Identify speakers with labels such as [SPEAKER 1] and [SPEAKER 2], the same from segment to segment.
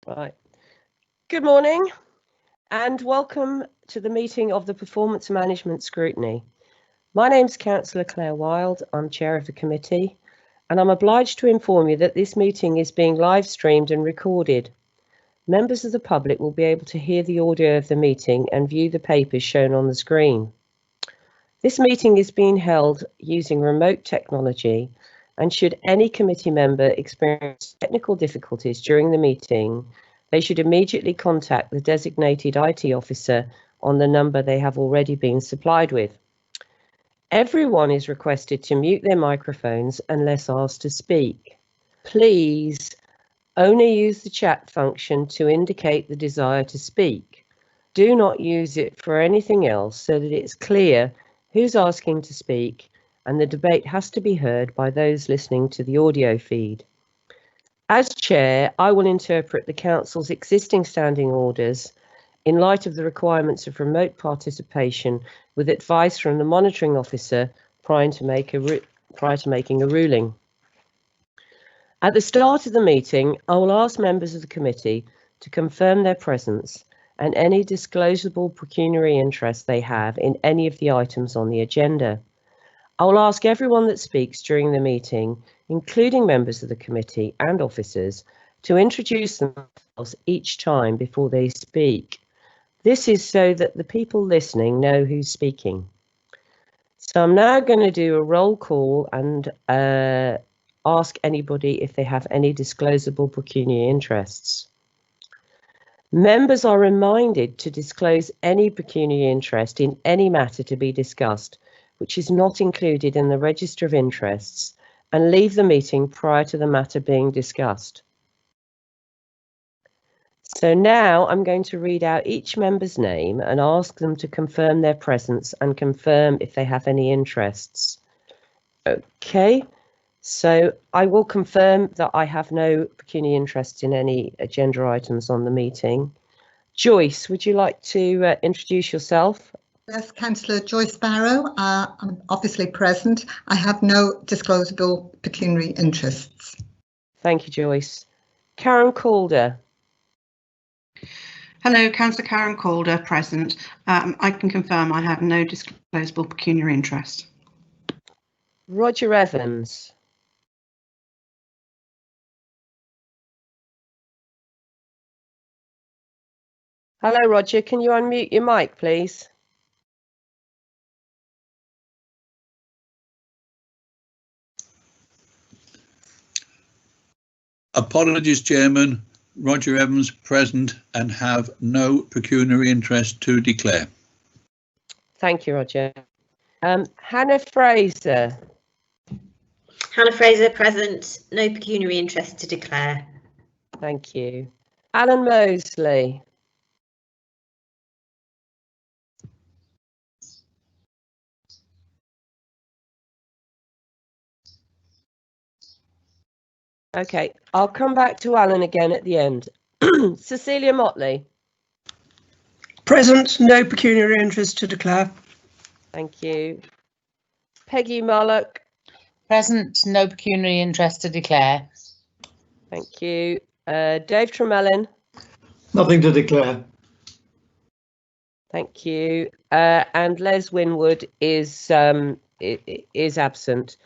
[SPEAKER 1] Right. Good morning and welcome to the meeting of the Performance Management Scrutiny. My name's Councillor Claire Wild. I'm chair of the committee and I'm obliged to inform you that this meeting is being live streamed and recorded. Members of the public will be able to hear the audio of the meeting and view the papers shown on the screen. This meeting is being held using remote technology, and should any committee member experience technical difficulties during the meeting, they should immediately contact the designated IT officer on the number they have already been supplied with. Everyone is requested to mute their microphones unless asked to speak. Please only use the chat function to indicate the desire to speak. Do not use it for anything else so that it's clear who's asking to speak, and the debate has to be heard by those listening to the audio feed. As chair, I will interpret the Council's existing standing orders in light of the requirements of remote participation with advice from the monitoring officer prior to making a ruling. At the start of the meeting, I will ask members of the committee to confirm their presence and any disclosable pecuniary interest they have in any of the items on the agenda. I will ask everyone that speaks during the meeting, including members of the committee and officers, to introduce themselves each time before they speak. This is so that the people listening know who's speaking. So I'm now going to do a roll call and ask anybody if they have any disclosable pecuniary interests. Members are reminded to disclose any pecuniary interest in any matter to be discussed, which is not included in the register of interests, and leave the meeting prior to the matter being discussed. So now I'm going to read out each member's name and ask them to confirm their presence and confirm if they have any interests. Okay, so I will confirm that I have no pecuniary interest in any agenda items on the meeting. Joyce, would you like to introduce yourself?
[SPEAKER 2] Yes, Councillor Joyce Barrow. I'm obviously present. I have no disclosable pecuniary interests.
[SPEAKER 1] Thank you, Joyce. Karen Calder.
[SPEAKER 3] Hello, Councillor Karen Calder, present. I can confirm I have no disclosable pecuniary interest.
[SPEAKER 1] Roger Evans. Hello, Roger. Can you unmute your mic, please?
[SPEAKER 4] Apologies, Chairman. Roger Evans, present, and have no pecuniary interest to declare.
[SPEAKER 1] Thank you, Roger. Hannah Fraser.
[SPEAKER 5] Hannah Fraser, present. No pecuniary interest to declare.
[SPEAKER 1] Thank you. Alan Mosley. Okay, I'll come back to Alan again at the end. Cecilia Motley.
[SPEAKER 6] Present, no pecuniary interest to declare.
[SPEAKER 1] Thank you. Peggy Mullock.
[SPEAKER 7] Present, no pecuniary interest to declare.
[SPEAKER 1] Thank you. Dave Tremelin.
[SPEAKER 8] Nothing to declare.
[SPEAKER 1] Thank you. And Les Winwood is absent.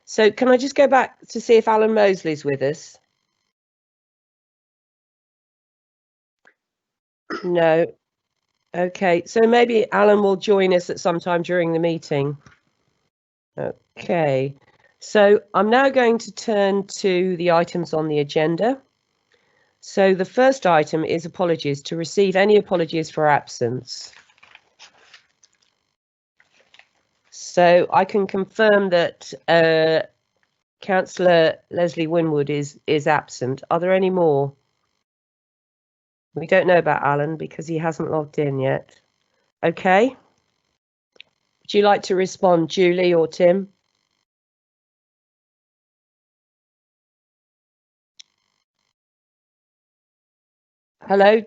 [SPEAKER 1] So can I just go back to see if Alan Mosley's with us? No. Okay, so maybe Alan will join us at some time during the meeting. Okay, so I'm now going to turn to the items on the agenda. So the first item is apologies, to receive any apologies for absence. So I can confirm that Councillor Leslie Winwood is absent. Are there any more? We don't know about Alan because he hasn't logged in yet. Okay. Would you like to respond, Julie or Tim? Hello,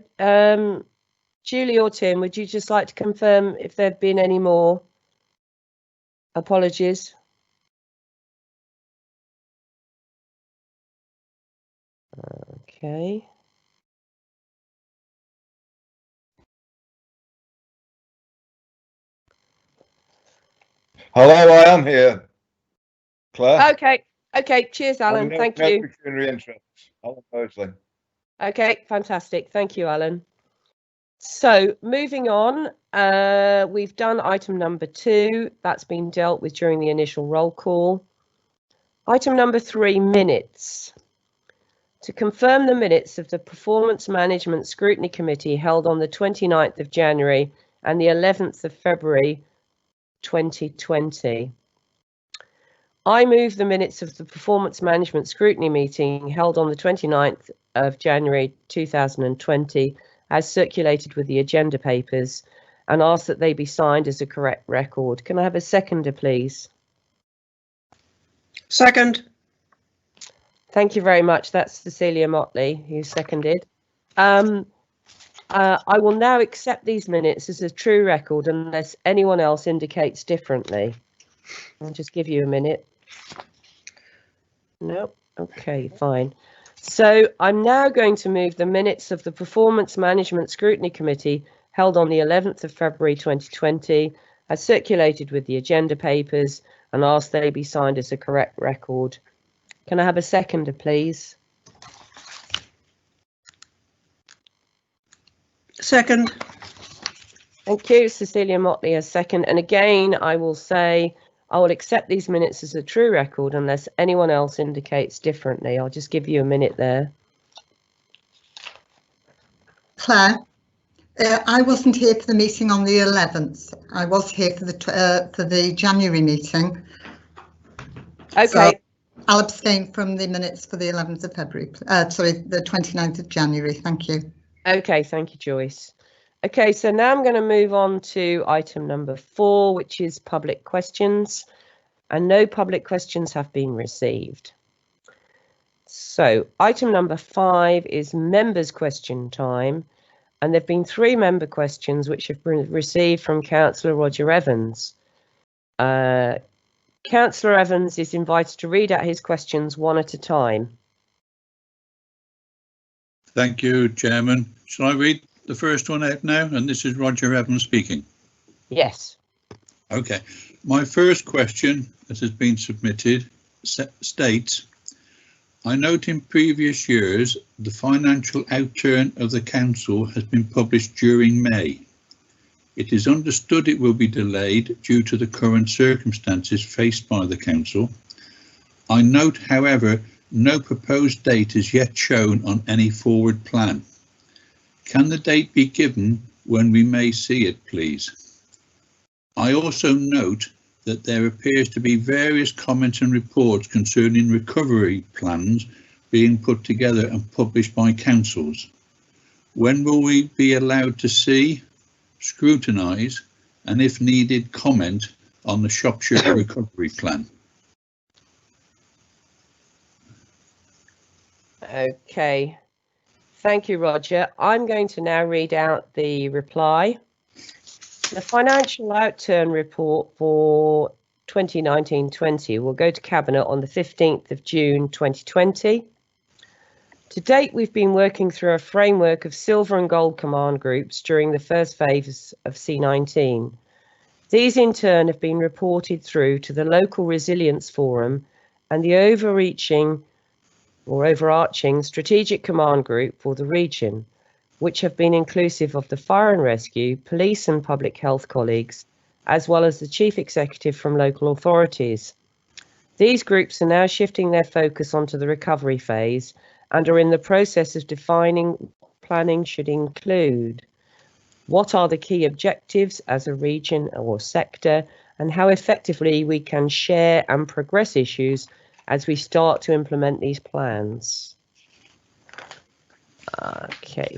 [SPEAKER 1] Julie or Tim, would you just like to confirm if there have been any more apologies? Okay.
[SPEAKER 9] Hello, I am here, Claire.
[SPEAKER 1] Okay, cheers, Alan. Thank you.
[SPEAKER 9] Pecuniary interests. Alan Mosley.
[SPEAKER 1] Okay, fantastic. Thank you, Alan. So moving on, we've done item number 2. That's been dealt with during the initial roll call. Item number 3, minutes. To confirm the minutes of the Performance Management Scrutiny Committee held on the 29th of January and the 11th of February 2020. I move the minutes of the Performance Management Scrutiny meeting held on the 29th of January 2020 as circulated with the agenda papers and ask that they be signed as a correct record. Can I have a seconder, please?
[SPEAKER 6] Second.
[SPEAKER 1] Thank you very much. That's Cecilia Motley who seconded. I will now accept these minutes as a true record unless anyone else indicates differently. I'll just give you a minute. No, okay, fine. So I'm now going to move the minutes of the Performance Management Scrutiny Committee held on the 11th of February 2020 as circulated with the agenda papers and ask they be signed as a correct record. Can I have a seconder, please?
[SPEAKER 6] Second.
[SPEAKER 1] Thank you, Cecilia Motley, a second. And again, I will say I will accept these minutes as a true record unless anyone else indicates differently. I'll just give you a minute there.
[SPEAKER 2] Claire, I wasn't here for the meeting on the 11th. I was here for the January meeting.
[SPEAKER 1] Okay.
[SPEAKER 2] So I'll abstain from the minutes for the 11th of February. Sorry, the 29th of January. Thank you.
[SPEAKER 1] Okay, thank you, Joyce. Okay, so now I'm going to move on to item number 4, which is public questions, and no public questions have been received. So item number 5 is members' question time, and there have been 3 member questions which have been received from Councillor Roger Evans. Councillor Evans is invited to read out his questions one at a time.
[SPEAKER 4] Thank you, Chairman. Shall I read the first one out now? And this is Roger Evans speaking.
[SPEAKER 1] Yes.
[SPEAKER 4] Okay. My first question that has been submitted states, I note in previous years the financial outturn of the council has been published during May. It is understood it will be delayed due to the current circumstances faced by the council. I note, however, no proposed date is yet shown on any forward plan. Can the date be given when we may see it, please? I also note that there appears to be various comments and reports concerning recovery plans being put together and published by councils. When will we be allowed to see, scrutinise, and if needed, comment on the Shropshire recovery plan?
[SPEAKER 1] Okay. Thank you, Roger. I'm going to now read out the reply. The financial outturn report for 2019-20 will go to Cabinet on the 15th of June 2020. To date, we've been working through a framework of silver and gold command groups during the first phase of C19. These in turn have been reported through to the local resilience forum and the overarching strategic command group for the region, which have been inclusive of the fire and rescue, police and public health colleagues, as well as the chief executive from local authorities. These groups are now shifting their focus onto the recovery phase and are in the process of defining what planning should include. What are the key objectives as a region or sector, and how effectively we can share and progress issues as we start to implement these plans. Okay.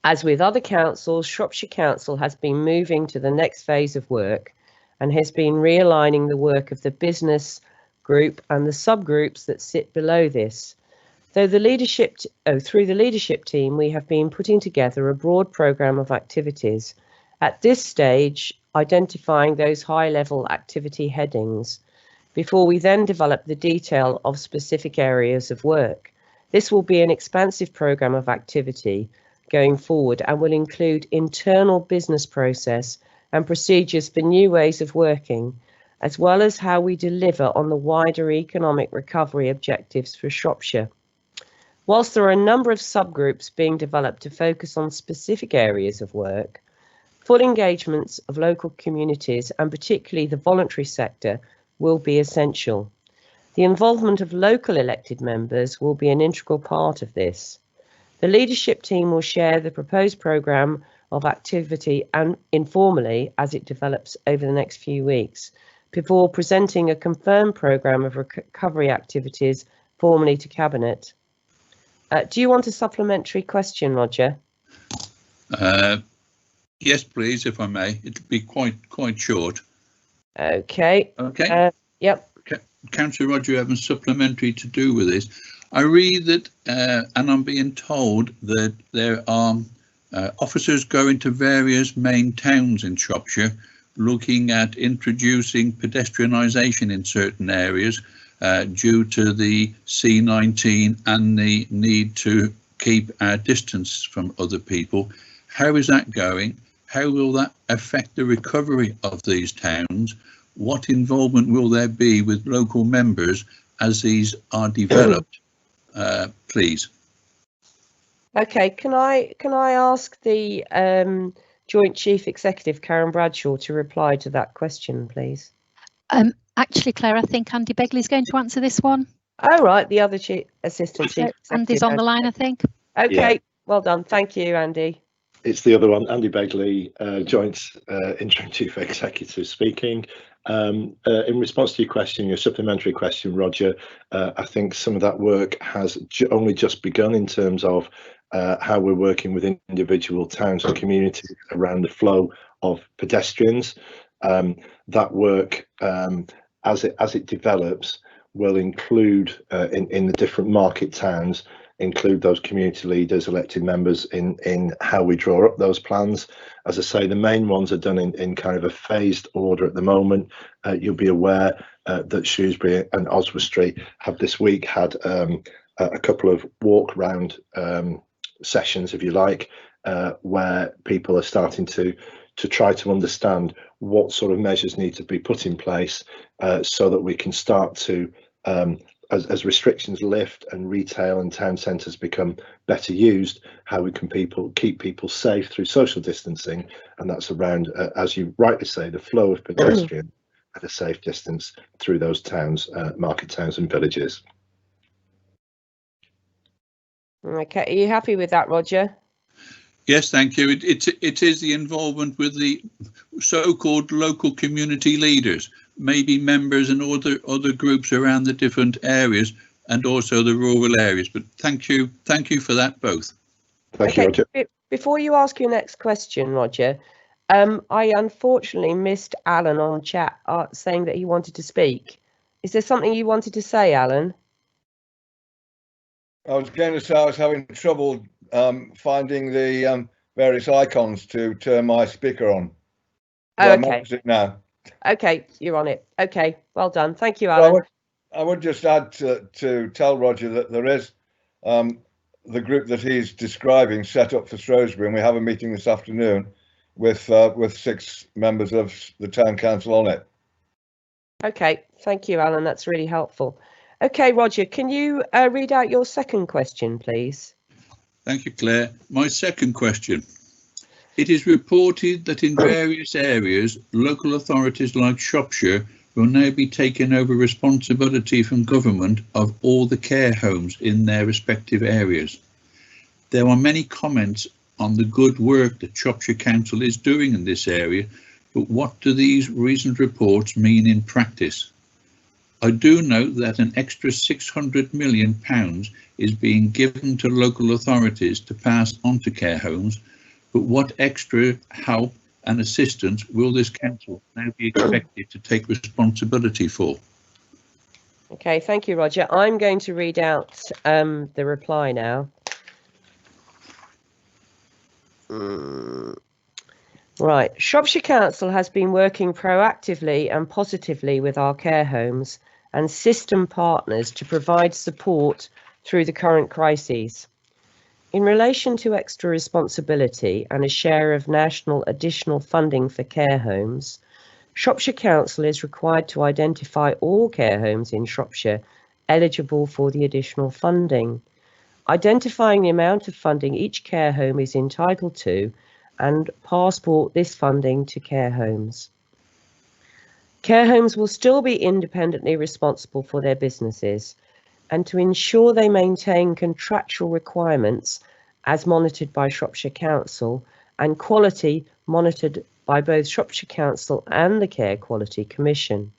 [SPEAKER 1] As with other councils, Shropshire Council has been moving to the next phase of work and has been realigning the work of the business group and the subgroups that sit below this. Through the leadership team, we have been putting together a broad programme of activities. At this stage, identifying those high-level activity headings before we then develop the detail of specific areas of work. This will be an expansive programme of activity going forward and will include internal business process and procedures for new ways of working, as well as how we deliver on the wider economic recovery objectives for Shropshire. Whilst there are a number of subgroups being developed to focus on specific areas of work, full engagements of local communities and particularly the voluntary sector will be essential. The involvement of local elected members will be an integral part of this. The leadership team will share the proposed programme of activity and informally as it develops over the next few weeks, before presenting a confirmed programme of recovery activities formally to Cabinet. Do you want a supplementary question, Roger?
[SPEAKER 4] Yes, please, if I may. It'll be quite short.
[SPEAKER 1] Okay.
[SPEAKER 4] Okay.
[SPEAKER 1] Yep.
[SPEAKER 4] Councillor Roger Evans, supplementary to do with this. I read that, and I'm being told that there are officers going to various main towns in Shropshire looking at introducing pedestrianisation in certain areas due to the C19 and the need to keep our distance from other people. How is that going? How will that affect the recovery of these towns? What involvement will there be with local members as these are developed? Please. Okay,
[SPEAKER 1] can I ask the Joint Chief Executive, Karen Bradshaw, to reply to that question, please?
[SPEAKER 10] Actually, Claire, I think Andy Begley is going to answer this one.
[SPEAKER 1] Oh, right, the other Assistant Chief Executive.
[SPEAKER 10] Andy's on the line, I think.
[SPEAKER 1] Okay,
[SPEAKER 11] yeah.
[SPEAKER 1] Well done. Thank you, Andy.
[SPEAKER 11] It's the other one, Andy Begley, Joint Interim Chief Executive speaking. In response to your question, your supplementary question, Roger, I think some of that work has only just begun in terms of how we're working with individual towns and communities around the flow of pedestrians. That work, as it develops, will include in the different market towns, include those community leaders, elected members in how we draw up those plans. As I say, the main ones are done in kind of a phased order at the moment. You'll be aware that Shrewsbury and Oswestry have this week had a couple of walk round sessions, if you like, where people are starting to try to understand what sort of measures need to be put in place so that we can start to as restrictions lift and retail and town centres become better used, how we can keep people safe through social distancing, and that's around, as you rightly say, the flow of pedestrian at a safe distance through those towns, market towns and villages.
[SPEAKER 1] Okay, are you happy with that, Roger?
[SPEAKER 4] Yes, thank you. It is the involvement with the so-called local community leaders, maybe members and other groups around the different areas and also the rural areas. But thank you for that both.
[SPEAKER 11] Thank you, Roger.
[SPEAKER 1] Before you ask your next question, Roger, I unfortunately missed Alan on chat saying that he wanted to speak. Is there something you wanted to say, Alan?
[SPEAKER 9] I was going to say I was having trouble finding the various icons to turn my speaker on.
[SPEAKER 1] Oh, okay.
[SPEAKER 9] I'm opposite now.
[SPEAKER 1] Okay, you're on it. Okay, well done. Thank you, Alan.
[SPEAKER 9] I would just add to tell Roger that there is the group that he's describing set up for Shrewsbury, and we have a meeting this afternoon with 6 members of the town council on it.
[SPEAKER 1] Okay, thank you, Alan. That's really helpful. Okay, Roger, can you read out your second question, please?
[SPEAKER 4] Thank you, Claire. My second question. It is reported that in various areas, local authorities like Shropshire will now be taking over responsibility from government of all the care homes in their respective areas. There are many comments on the good work that Shropshire Council is doing in this area, but what do these recent reports mean in practice? I do note that an extra £600 million is being given to local authorities to pass on to care homes, but what extra help and assistance will this council now be expected to take responsibility for?
[SPEAKER 1] Okay, thank you, Roger. I'm going to read out the reply now. Right, Shropshire Council has been working proactively and positively with our care homes and system partners to provide support through the current crises. In relation to extra responsibility and a share of national additional funding for care homes, Shropshire Council is required to identify all care homes in Shropshire eligible for the additional funding, identifying the amount of funding each care home is entitled to, and passport this funding to care homes. Care homes will still be independently responsible for their businesses, and to ensure they maintain contractual requirements as monitored by Shropshire Council and quality monitored by both Shropshire Council and the Care Quality Commission.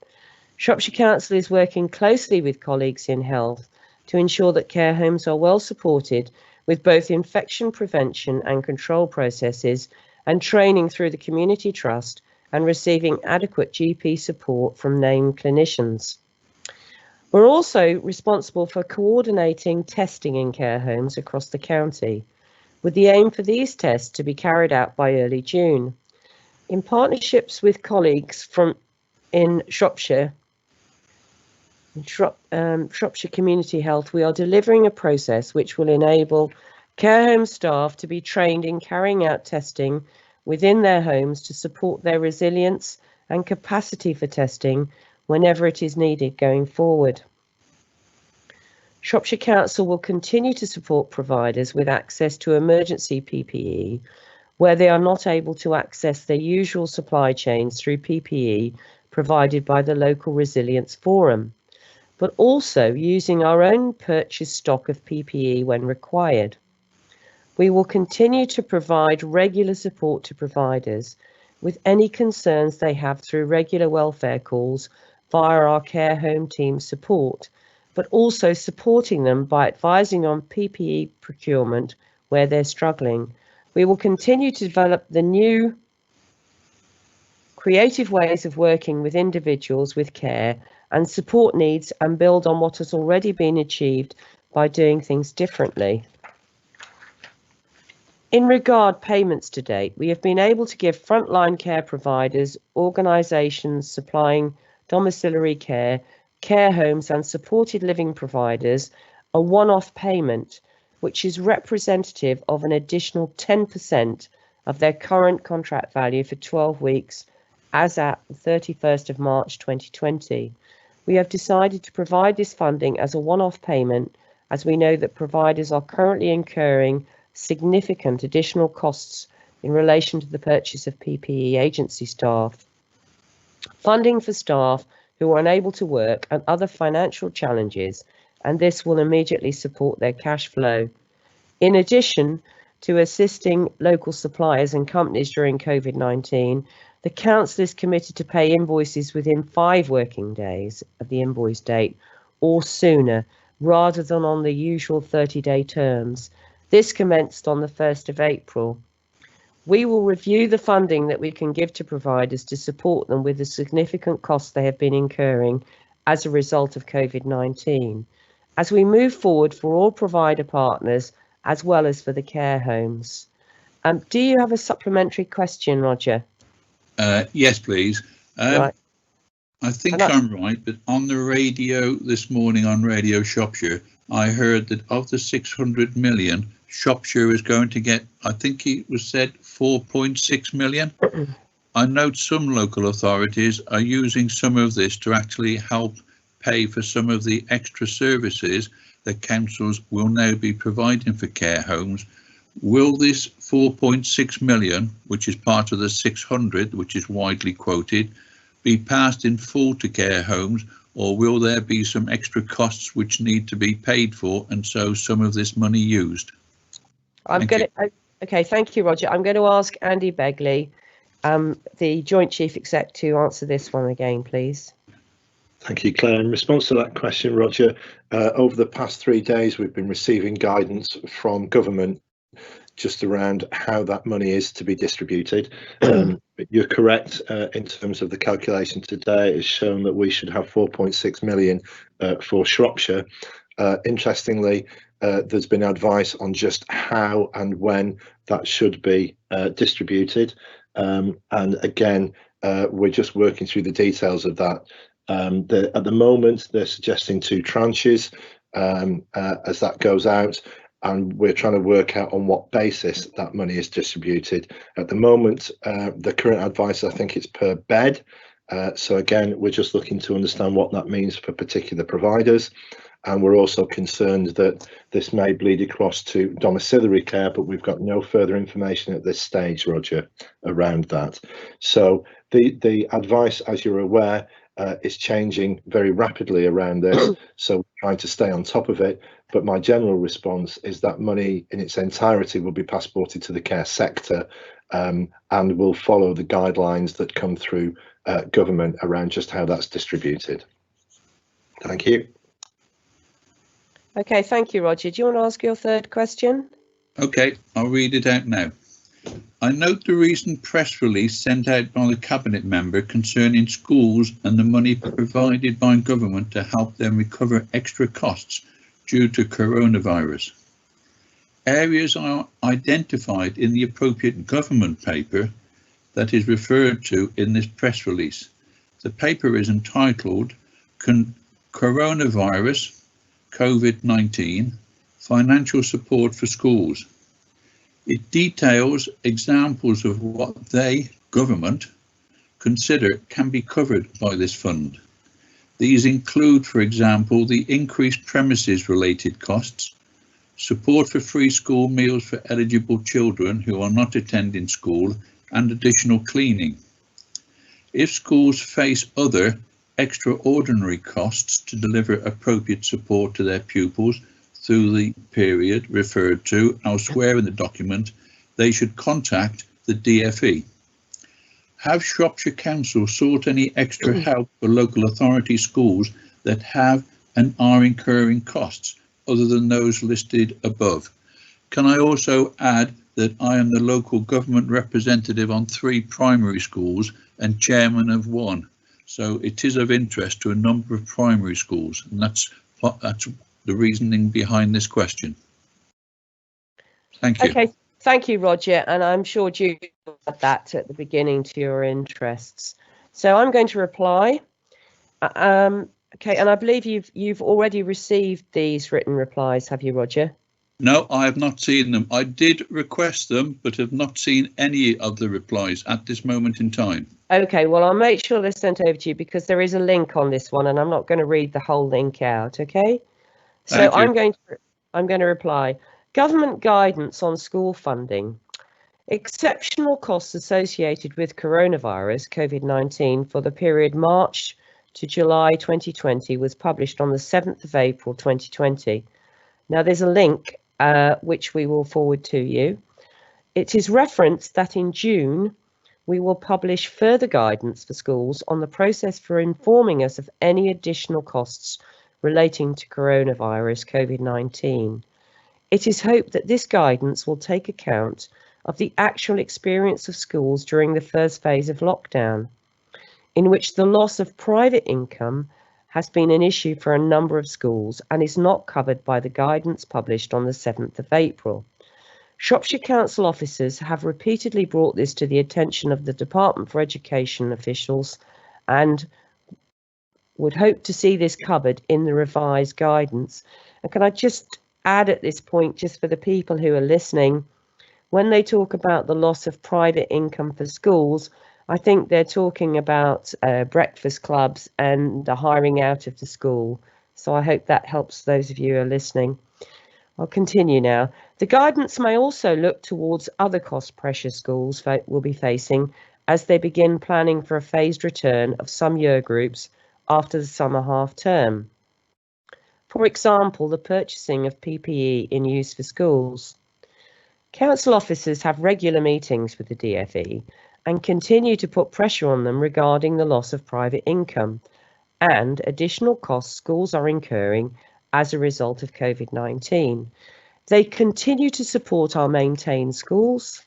[SPEAKER 1] Shropshire Council is working closely with colleagues in health to ensure that care homes are well supported with both infection prevention and control processes and training through the Community Trust and receiving adequate GP support from named clinicians. We're also responsible for coordinating testing in care homes across the county, with the aim for these tests to be carried out by early June. In partnerships with colleagues in Shropshire, Shropshire Community Health, we are delivering a process which will enable care home staff to be trained in carrying out testing within their homes to support their resilience and capacity for testing whenever it is needed going forward. Shropshire Council will continue to support providers with access to emergency PPE where they are not able to access their usual supply chains through PPE provided by the local resilience forum, but also using our own purchased stock of PPE when required. We will continue to provide regular support to providers with any concerns they have through regular welfare calls via our care home team support, but also supporting them by advising on PPE procurement where they're struggling. We will continue to develop the new creative ways of working with individuals with care and support needs and build on what has already been achieved by doing things differently. In regard payments to date, we have been able to give frontline care providers, organisations supplying domiciliary care, care homes and supported living providers a one-off payment which is representative of an additional 10% of their current contract value for 12 weeks as at the 31st of March 2020. We have decided to provide this funding as a one-off payment as we know that providers are currently incurring significant additional costs in relation to the purchase of PPE agency staff, funding for staff who are unable to work and other financial challenges, and this will immediately support their cash flow. In addition to assisting local suppliers and companies during COVID-19, the Council is committed to pay invoices within 5 working days of the invoice date or sooner, rather than on the usual 30-day terms. This commenced on the 1st of April. We will review the funding that we can give to providers to support them with the significant costs they have been incurring as a result of COVID-19, as we move forward for all provider partners as well as for the care homes. Do you have a supplementary question, Roger?
[SPEAKER 4] Yes, please.
[SPEAKER 1] Right.
[SPEAKER 4] I think I'm right, but on the radio this morning on Radio Shropshire, I heard that of the 600 million, Shropshire is going to get, I think it was said, 4.6 million. I note some local authorities are using some of this to actually help pay for some of the extra services that councils will now be providing for care homes. Will this 4.6 million, which is part of the 600, which is widely quoted, be passed in full to care homes, or will there be some extra costs which need to be paid for and so some of this money used?
[SPEAKER 1] Okay, thank you, Roger. I'm going to ask Andy Begley, the Joint Chief Exec, to answer this one again, please.
[SPEAKER 11] Thank you, Claire. In response to that question, Roger, over the past 3 days, we've been receiving guidance from government just around how that money is to be distributed. You're correct in terms of the calculation today. It's shown that we should have 4.6 million for Shropshire. Interestingly, there's been advice on just how and when that should be distributed. And again, we're just working through the details of that. At the moment, they're suggesting 2 tranches as that goes out, and we're trying to work out on what basis that money is distributed. At the moment, the current advice, I think it's per bed. So again, we're just looking to understand what that means for particular providers. And we're also concerned that this may bleed across to domiciliary care, but we've got no further information at this stage, Roger, around that. So the advice, as you're aware, is changing very rapidly around this. So we're trying to stay on top of it. But my general response is that money in its entirety will be passported to the care sector and will follow the guidelines that come through government around just how that's distributed. Thank you.
[SPEAKER 1] Okay, thank you, Roger. Do you want to ask your third question?
[SPEAKER 4] Okay, I'll read it out now. I note the recent press release sent out by the Cabinet member concerning schools and the money provided by government to help them recover extra costs due to coronavirus. Areas are identified in the appropriate government paper that is referred to in this press release. The paper is entitled Coronavirus COVID-19 Financial Support for Schools. It details examples of what they, government, consider can be covered by this fund. These include, for example, the increased premises related costs, support for free school meals for eligible children who are not attending school, and additional cleaning. If schools face other extraordinary costs to deliver appropriate support to their pupils through the period referred to elsewhere in the document, they should contact the DFE. Have Shropshire Council sought any extra help for local authority schools that have and are incurring costs other than those listed above? Can I also add that I am the local government representative on 3 primary schools and chairman of 1. So it is of interest to a number of primary schools, and that's the reasoning behind this question. Thank you.
[SPEAKER 1] Okay, thank you, Roger, and I'm sure you had that at the beginning to your interests. So I'm going to reply. Okay, and I believe you've already received these written replies, have you, Roger?
[SPEAKER 4] No, I have not seen them. I did request them, but have not seen any of the replies at this moment in time.
[SPEAKER 1] Okay, well, I'll make sure they're sent over to you because there is a link on this one, and I'm not going to read the whole link out. Okay, so I'm going to reply. Government guidance on school funding. Exceptional costs associated with coronavirus COVID-19 for the period March to July 2020 was published on the 7th of April 2020. Now there's a link which we will forward to you. It is referenced that in June we will publish further guidance for schools on the process for informing us of any additional costs relating to coronavirus COVID-19. It is hoped that this guidance will take account of the actual experience of schools during the first phase of lockdown, in which the loss of private income has been an issue for a number of schools and is not covered by the guidance published on the 7th of April. Shropshire Council officers have repeatedly brought this to the attention of the Department for Education officials and would hope to see this covered in the revised guidance. And can I just add at this point, just for the people who are listening, when they talk about the loss of private income for schools, I think they're talking about breakfast clubs and the hiring out of the school. So I hope that helps those of you who are listening. I'll continue now. The guidance may also look towards other cost pressure schools will be facing as they begin planning for a phased return of some year groups after the summer half term. For example, the purchasing of PPE in use for schools. Council officers have regular meetings with the DFE and continue to put pressure on them regarding the loss of private income and additional costs schools are incurring as a result of COVID-19. They continue to support our maintained schools,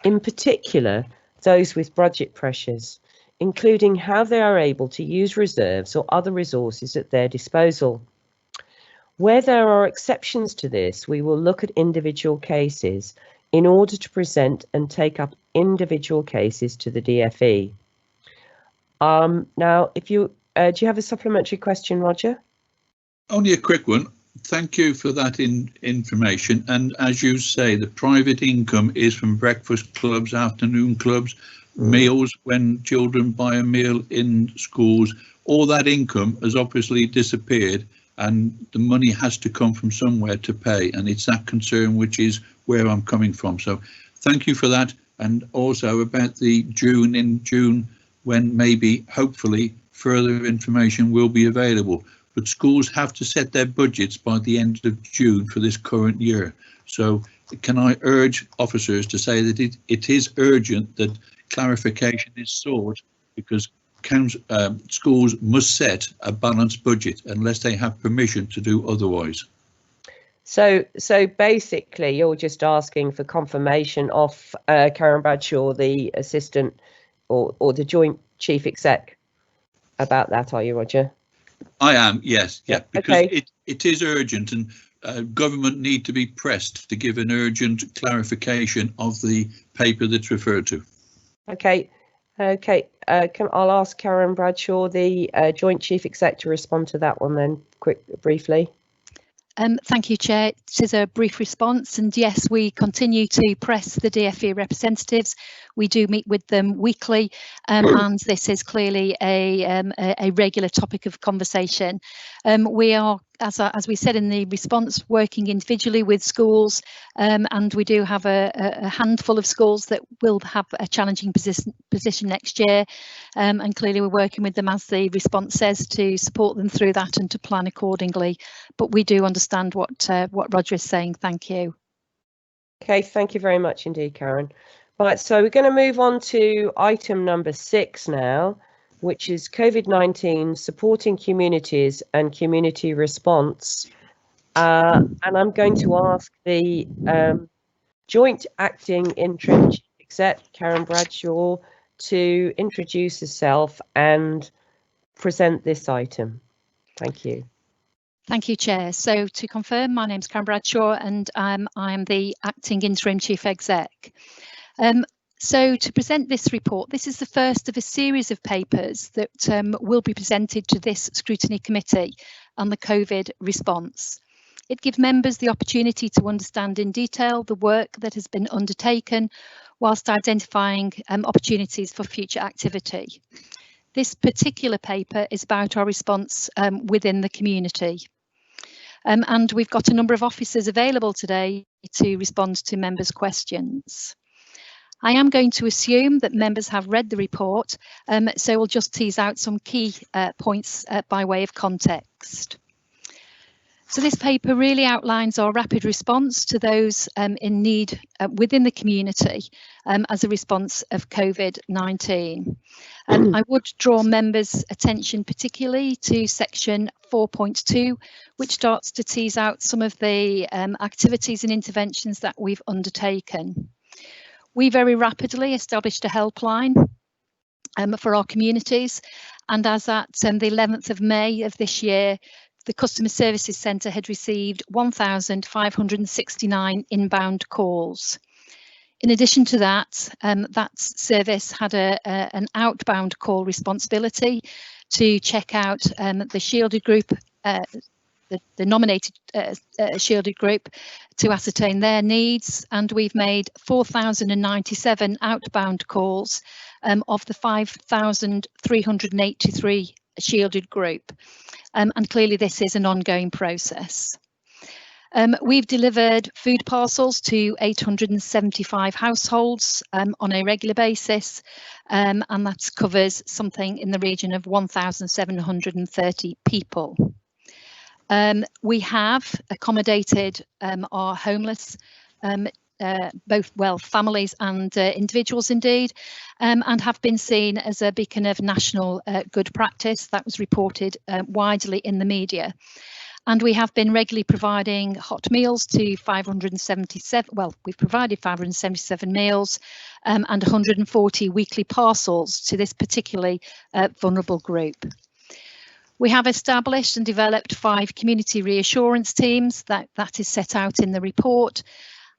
[SPEAKER 1] in particular those with budget pressures, including how they are able to use reserves or other resources at their disposal. Where there are exceptions to this, we will look at individual cases in order to present and take up individual cases to the DFE. Now, if you do you have a supplementary question, Roger?
[SPEAKER 4] Only a quick one. Thank you for that information. And as you say, the private income is from breakfast clubs, afternoon clubs, meals when children buy a meal in schools. All that income has obviously disappeared and the money has to come from somewhere to pay. And it's that concern which is where I'm coming from. So thank you for that. And also about the June when maybe, hopefully, further information will be available. But schools have to set their budgets by the end of June for this current year. So can I urge officers to say that it is urgent that clarification is sought, because schools must set a balanced budget unless they have permission to do otherwise.
[SPEAKER 1] So basically, you're just asking for confirmation of Karen Bradshaw, the assistant or the joint chief exec, about that, are you, Roger?
[SPEAKER 4] I am, yes, yeah, because
[SPEAKER 1] okay.
[SPEAKER 4] it is urgent, and government need to be pressed to give an urgent clarification of the paper that's referred to?
[SPEAKER 1] Okay. I'll ask Karen Bradshaw, the Joint Chief Exec, to respond to that one then, briefly.
[SPEAKER 10] Thank you, Chair. It is a brief response, and yes, we continue to press the DfE representatives. We do meet with them weekly, and this is clearly a regular topic of conversation. We are, as we said in the response, working individually with schools, and we do have a handful of schools that will have a challenging position next year, and clearly we're working with them, as the response says, to support them through that and to plan accordingly. But we do understand what Roger is saying. Thank you.
[SPEAKER 1] Okay, thank you very much indeed, Karen. Right, so we're going to move on to item number 6 now, which is COVID-19 supporting communities and community response. And I'm going to ask the Joint Acting Interim Chief Exec, Karen Bradshaw, to introduce herself and present this item. Thank you.
[SPEAKER 10] Thank you, Chair. So to confirm, my name is Karen Bradshaw and I'm the Acting Interim Chief Exec. So to present this report, this is the first of a series of papers that will be presented to this Scrutiny Committee on the COVID response. It gives members the opportunity to understand in detail the work that has been undertaken whilst identifying opportunities for future activity. This particular paper is about our response within the community. And we've got a number of officers available today to respond to members' questions. I am going to assume that members have read the report, so we'll just tease out some key points by way of context. So this paper really outlines our rapid response to those in need within the community as a response of COVID-19. I would draw members' attention particularly to section 4.2, which starts to tease out some of the activities and interventions that we've undertaken. We very rapidly established a helpline for our communities, and as at the 11th of May of this year, the Customer Services Centre had received 1,569 inbound calls. In addition to that, that service had an outbound call responsibility to check out the shielded group, the nominated shielded group, to ascertain their needs, and we've made 4,097 outbound calls of the 5,383 shielded group. And clearly this is an ongoing process. We've delivered food parcels to 875 households on a regular basis, and that covers something in the region of 1,730 people. We have accommodated our homeless, both families and individuals indeed, and have been seen as a beacon of national good practice that was reported widely in the media. And we have been regularly providing hot meals to 577, we've provided 577 meals and 140 weekly parcels to this particularly vulnerable group. We have established and developed 5 community reassurance teams that is set out in the report,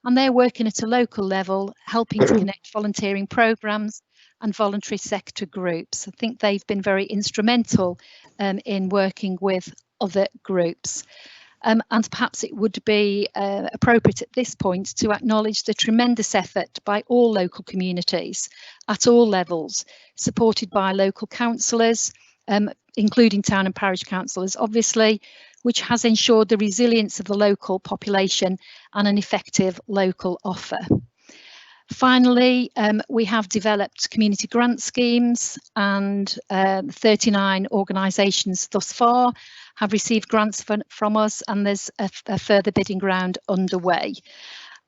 [SPEAKER 10] and they're working at a local level, helping to connect volunteering programmes and voluntary sector groups. I think they've been very instrumental in working with other groups. And perhaps it would be appropriate at this point to acknowledge the tremendous effort by all local communities at all levels, supported by local councillors, including town and parish councillors, obviously, which has ensured the resilience of the local population and an effective local offer. Finally, we have developed community grant schemes, and 39 organisations thus far have received grants from us, and there's a further bidding round underway.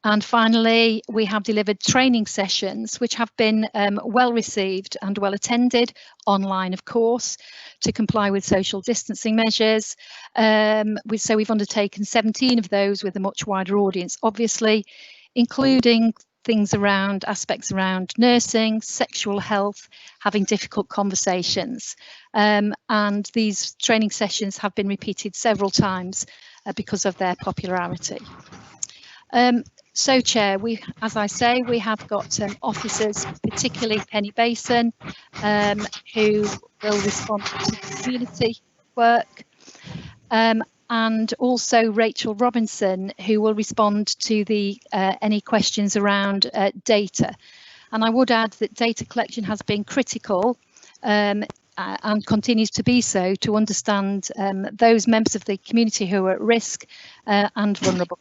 [SPEAKER 10] And finally, we have delivered training sessions which have been well received and well attended online, of course, to comply with social distancing measures. So we've undertaken 17 of those with a much wider audience, obviously, including things around aspects around nursing, sexual health, having difficult conversations. And these training sessions have been repeated several times because of their popularity. So, Chair, as I say, we have got officers, particularly Penny Basin, who will respond to community work, and also Rachel Robinson, who will respond to the any questions around data. And I would add that data collection has been critical and continues to be so to understand those members of the community who are at risk and vulnerable.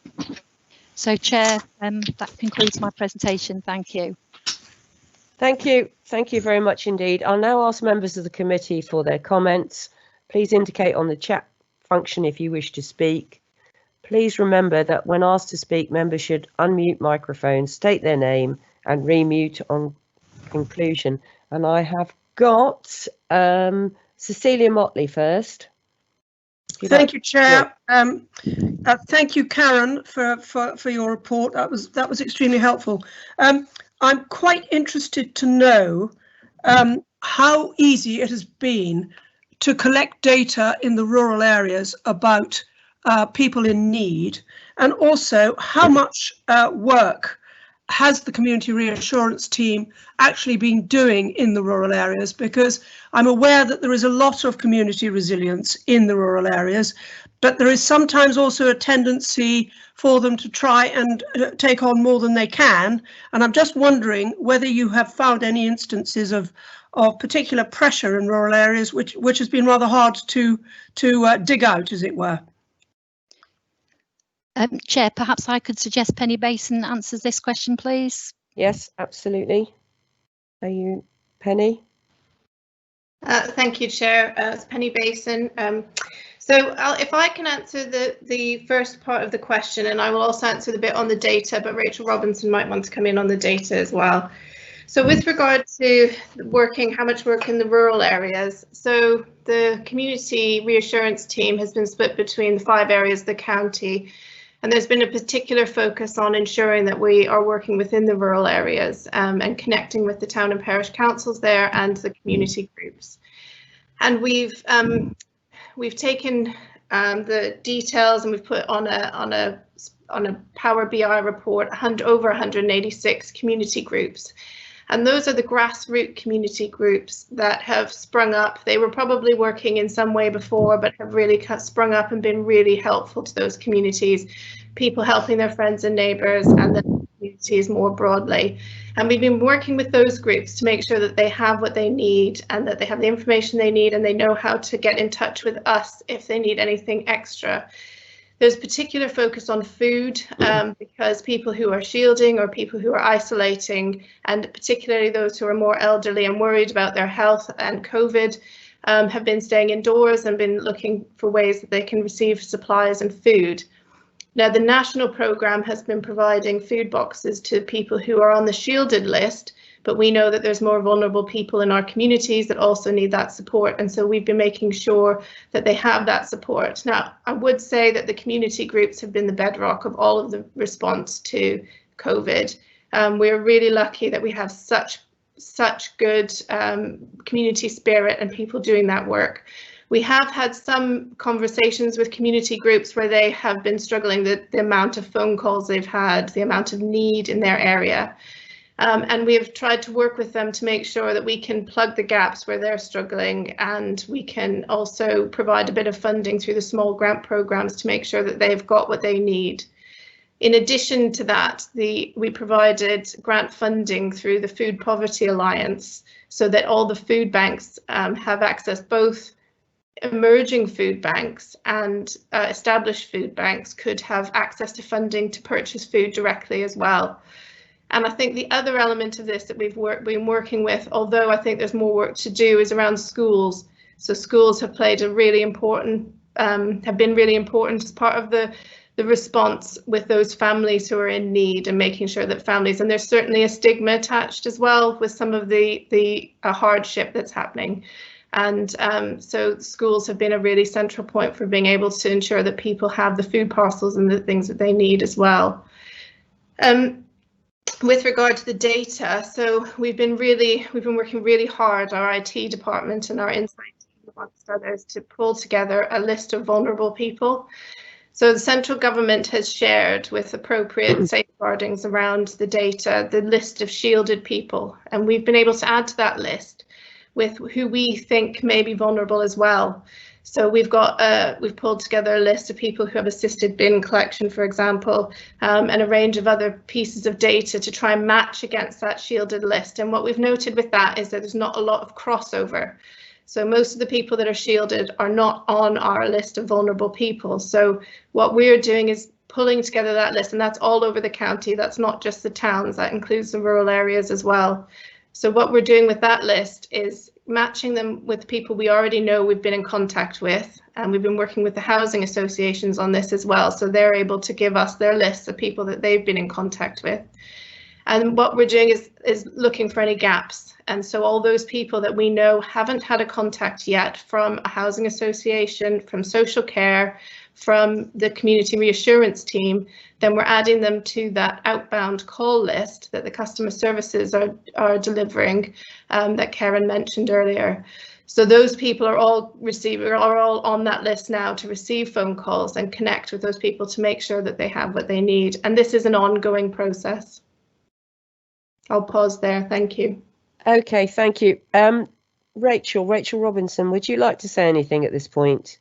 [SPEAKER 10] So, Chair, that concludes my presentation. Thank you.
[SPEAKER 1] Thank you. Thank you very much indeed. I'll now ask members of the committee for their comments. Please indicate on the chat function if you wish to speak. Please remember that when asked to speak, members should unmute microphones, state their name and remute on conclusion. And I have got Cecilia Motley first.
[SPEAKER 6] Thank you, Chair. Thank you, Karen, for your report. That was extremely helpful. I'm quite interested to know how easy it has been to collect data in the rural areas about people in need, and also how much work has the community reassurance team actually been doing in the rural areas, because I'm aware that there is a lot of community resilience in the rural areas, but there is sometimes also a tendency for them to try and take on more than they can. And I'm just wondering whether you have found any instances of particular pressure in rural areas which has been rather hard to dig out, as it were.
[SPEAKER 10] Chair, perhaps I could suggest Penny Basin answers this question, please.
[SPEAKER 1] Yes, absolutely. Are you, Penny?
[SPEAKER 3] Thank you, Chair. It's Penny Basin. So if I can answer the first part of the question, and I will also answer the bit on the data, but Rachel Robinson might want to come in on the data as well. So with regard to how much work in the rural areas, so the community reassurance team has been split between the 5 areas of the county. And there's been a particular focus on ensuring that we are working within the rural areas and connecting with the town and parish councils there and the community groups. And we've taken the details and we've put on a Power BI report over 186 community groups. And those are the grassroots community groups that have sprung up. They were probably working in some way before, but have really sprung up and been really helpful to those communities, people helping their friends and neighbours and the communities more broadly. And we've been working with those groups to make sure that they have what they need and that they have the information they need and they know how to get in touch with us if they need anything extra. There's particular focus on food because people who are shielding or people who are isolating, and particularly those who are more elderly and worried about their health and COVID, have been staying indoors and been looking for ways that they can receive supplies and food. Now, the national programme has been providing food boxes to people who are on the shielded list, but we know that there's more vulnerable people in our communities that also need that support. And so we've been making sure that they have that support. Now, I would say that the community groups have been the bedrock of all of the response to COVID. We're really lucky that we have such good community spirit and people doing that work. We have had some conversations with community groups where they have been struggling, the amount of phone calls they've had, the amount of need in their area. And we have tried to work with them to make sure that we can plug the gaps where they're struggling, and we can also provide a bit of funding through the small grant programs to make sure that they've got what they need. In addition to that, we provided grant funding through the Food Poverty Alliance so that all the food banks have access, both emerging food banks and established food banks could have access to funding to purchase food directly as well. And I think the other element of this that we've been working with, although I think there's more work to do, is around schools. So schools have played a really important, have been really important as part of the response with those families who are in need and making sure that families, and there's certainly a stigma attached as well with some of the hardship that's happening. And so schools have been a really central point for being able to ensure that people have the food parcels and the things that they need as well. with regard to the data, so we've been working really hard, our IT department and our insight team, amongst others, to pull together a list of vulnerable people. So the central government has shared, with appropriate safeguardings around the data, the list of shielded people, and we've been able to add to that list with who we think may be vulnerable as well. So we've pulled together a list of people who have assisted bin collection, for example, and a range of other pieces of data to try and match against that shielded list. And what we've noted with that is that there's not a lot of crossover. So most of the people that are shielded are not on our list of vulnerable people. So what we're doing is pulling together that list, and that's all over the county. That's not just the towns, that includes the rural areas as well. So what we're doing with that list is matching them with people we already know we've been in contact with, and we've been working with the housing associations on this as well. So they're able to give us their lists of people that they've been in contact with. And what we're doing is looking for any gaps. And so all those people that we know haven't had a contact yet from a housing association, from social care, from the community reassurance team, then we're adding them to that outbound call list that the customer services are delivering, that Karen mentioned earlier. So those people are all on that list now to receive phone calls and connect with those people to make sure that they have what they need. And this is an ongoing process. I'll pause there. Thank you.
[SPEAKER 1] Okay, thank you. Rachel Robinson, would you like to say anything at this point?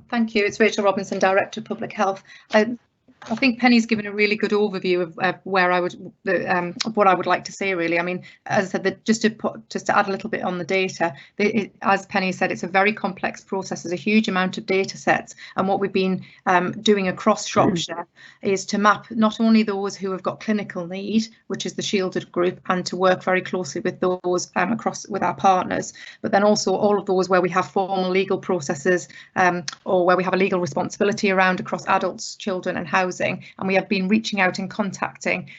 [SPEAKER 12] Thank you. It's Rachel Robinson, Director of Public Health. I think Penny's given a really good overview of where I would, of what I would like to say. Really, I mean, as I said, just to add a little bit on the data. As Penny said, it's a very complex process. There's a huge amount of data sets, and what we've been doing across Shropshire is to map not only those who have got clinical need, which is the shielded group, and to work very closely with those across with our partners, but then also all of those where we have formal legal processes or where we have a legal responsibility around across adults, children, and housing. And we have been reaching out and contacting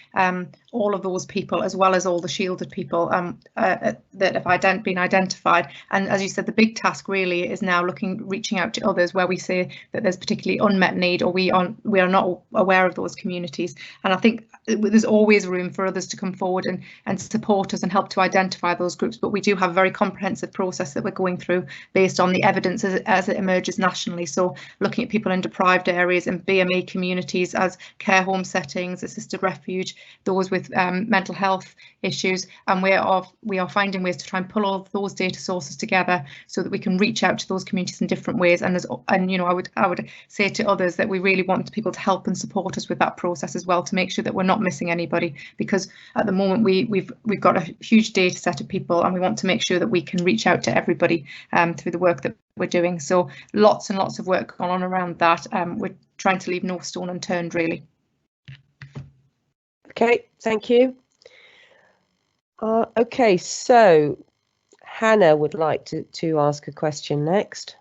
[SPEAKER 12] all of those people, as well as all the shielded people that have been identified. And as you said, the big task really is now reaching out to others where we say that there's particularly unmet need, or we are not aware of those communities. And I think there's always room for others to come forward and support us and help to identify those groups. But we do have a very comprehensive process that we're going through based on the evidence as it emerges nationally. So looking at people in deprived areas and BME communities as care home settings, assisted refuge, those with mental health issues, and we are finding ways to try and pull all of those data sources together so that we can reach out to those communities in different ways. And you know, I would say to others that we really want people to help and support us with that process as well, to make sure that we're not missing anybody, because at the moment we've got a huge data set of people, and we want to make sure that we can reach out to everybody through the work that we're doing. So lots and lots of work going on around that. We're trying to leave no stone unturned, really.
[SPEAKER 1] Okay, thank you. Okay, so Hannah would like to ask a question next.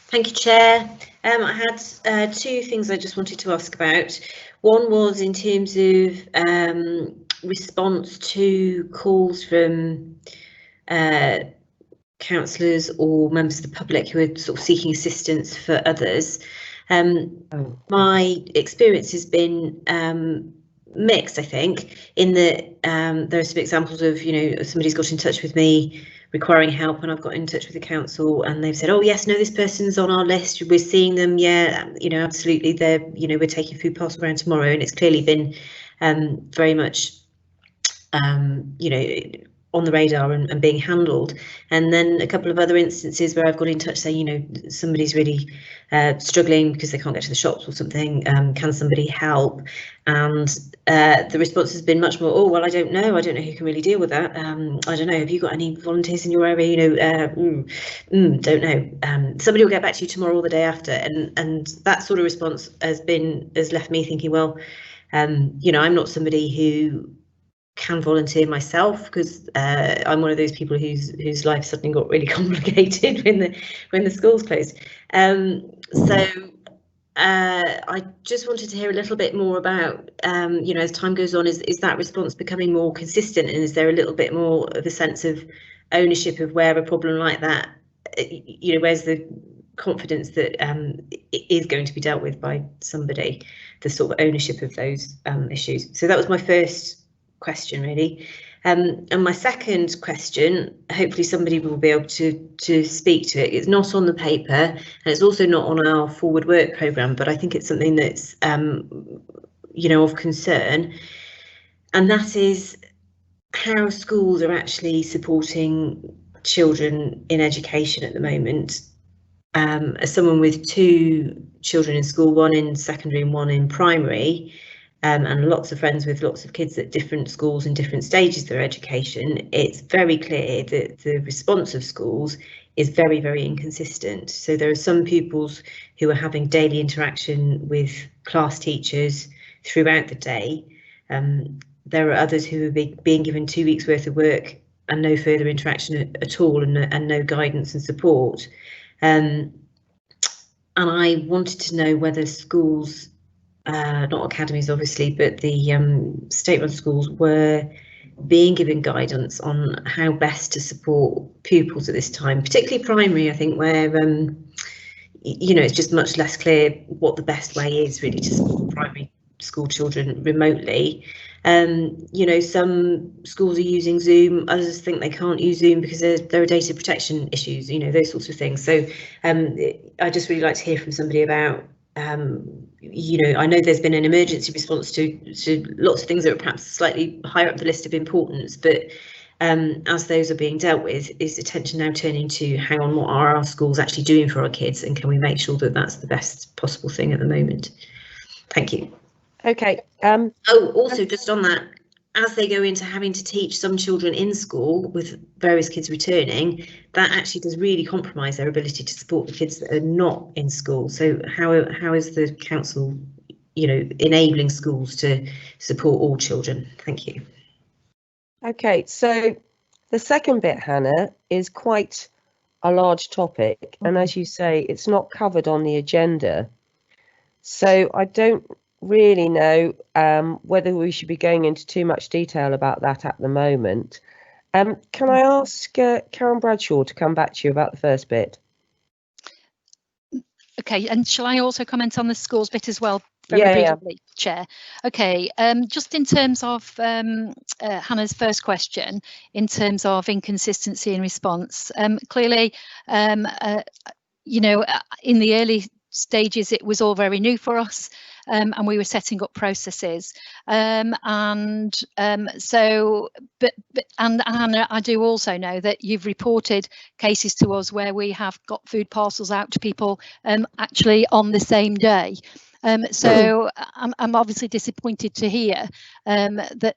[SPEAKER 5] Thank you, Chair. I had two things I just wanted to ask about. One was in terms of response to calls from councillors or members of the public who are sort of seeking assistance for others. My experience has been mixed, I think, in that there are some examples of, you know, somebody's got in touch with me requiring help, and I've got in touch with the council and they've said, oh yes, no, this person's on our list, we're seeing them, yeah, you know, absolutely, they're, you know, we're taking food parcel around tomorrow, and it's clearly been very much you know, on the radar and being handled. And then a couple of other instances where I've got in touch saying, you know, somebody's really struggling because they can't get to the shops or something, can somebody help? And the response has been much more, oh well, I don't know who can really deal with that. I don't know, have you got any volunteers in your area? You know, don't know. Somebody will get back to you tomorrow or the day after. And that sort of response has left me thinking, well, you know, I'm not somebody who can volunteer myself, because I'm one of those people whose life suddenly got really complicated when the schools closed. So I just wanted to hear a little bit more about, you know, as time goes on, is that response becoming more consistent, and is there a little bit more of a sense of ownership of where a problem like that, you know, where's the confidence that it is going to be dealt with by somebody, the sort of ownership of those issues. So that was my first question, really. And my second question, hopefully somebody will be able to speak to it. It's not on the paper, and it's also not on our forward work programme, but I think it's something that's you know, of concern, and that is how schools are actually supporting children in education at the moment. As someone with 2 children in school, one in secondary and one in primary, and lots of friends with lots of kids at different schools and different stages of their education, it's very clear that the response of schools is very, very inconsistent. So there are some pupils who are having daily interaction with class teachers throughout the day. There are others who are being given 2 weeks worth of work and no further interaction at all, and no guidance and support. And I wanted to know whether schools, not academies obviously, but the state-run schools were being given guidance on how best to support pupils at this time, particularly primary, I think, where you know, it's just much less clear what the best way is really to support primary school children remotely. You know, some schools are using Zoom, others think they can't use Zoom because there are data protection issues, you know, those sorts of things. So I just really like to hear from somebody about, you know, I know there's been an emergency response to lots of things that are perhaps slightly higher up the list of importance, but as those are being dealt with, is attention now turning to, hang on, what are our schools actually doing for our kids, and can we make sure that that's the best possible thing at the moment? Thank you.
[SPEAKER 1] Okay.
[SPEAKER 5] Oh, also just on that, as they go into having to teach some children in school with various kids returning, that actually does really compromise their ability to support the kids that are not in school. So how is the council, you know, enabling schools to support all children? Thank you.
[SPEAKER 1] Okay, so the second bit, Hannah, is quite a large topic, and as you say, it's not covered on the agenda. So I don't really know whether we should be going into too much detail about that at the moment. Can I ask Karen Bradshaw to come back to you about the first bit?
[SPEAKER 10] Okay, and shall I also comment on the schools bit as well? Very briefly, Chair. Okay, just in terms of Hannah's first question, in terms of inconsistency in response, clearly, you know, in the early stages, it was all very new for us, and we were setting up processes. And Hannah, I do also know that you've reported cases to us where we have got food parcels out to people actually on the same day. So I'm obviously disappointed to hear that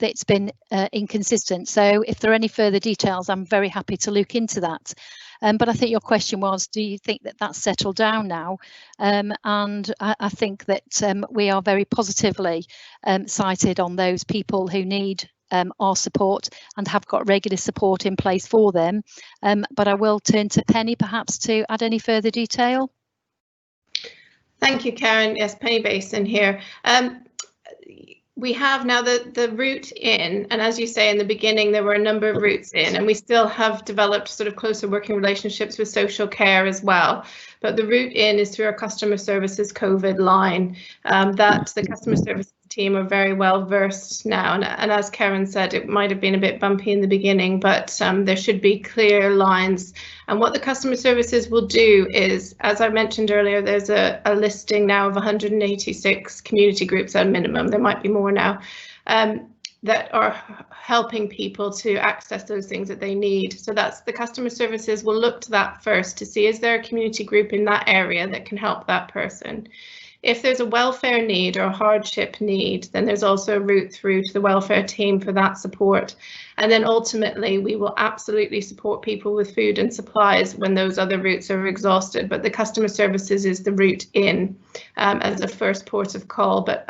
[SPEAKER 10] it's been inconsistent. So if there are any further details, I'm very happy to look into that. But I think your question was, do you think that that's settled down now? And I think that we are very positively cited on those people who need our support and have got regular support in place for them. But I will turn to Penny perhaps to add any further detail.
[SPEAKER 3] Thank you, Karen. Yes, Penny Basin here. We have now the route in, and as you say in the beginning, there were a number of routes in, and we still have developed sort of closer working relationships with social care as well. But the route in is through our customer services COVID line that the customer services team are very well versed now. And as Karen said, it might have been a bit bumpy in the beginning, but there should be clear lines. And what the customer services will do is, as I mentioned earlier, there's a listing now of 186 community groups at a minimum. There might be more now that are helping people to access those things that they need. So that's the customer services will look to that first to see, is there a community group in that area that can help that person? If there's a welfare need or a hardship need, then there's also a route through to the welfare team for that support. And then ultimately, we will absolutely support people with food and supplies when those other routes are exhausted. But the customer services is the route in as a first port of call. But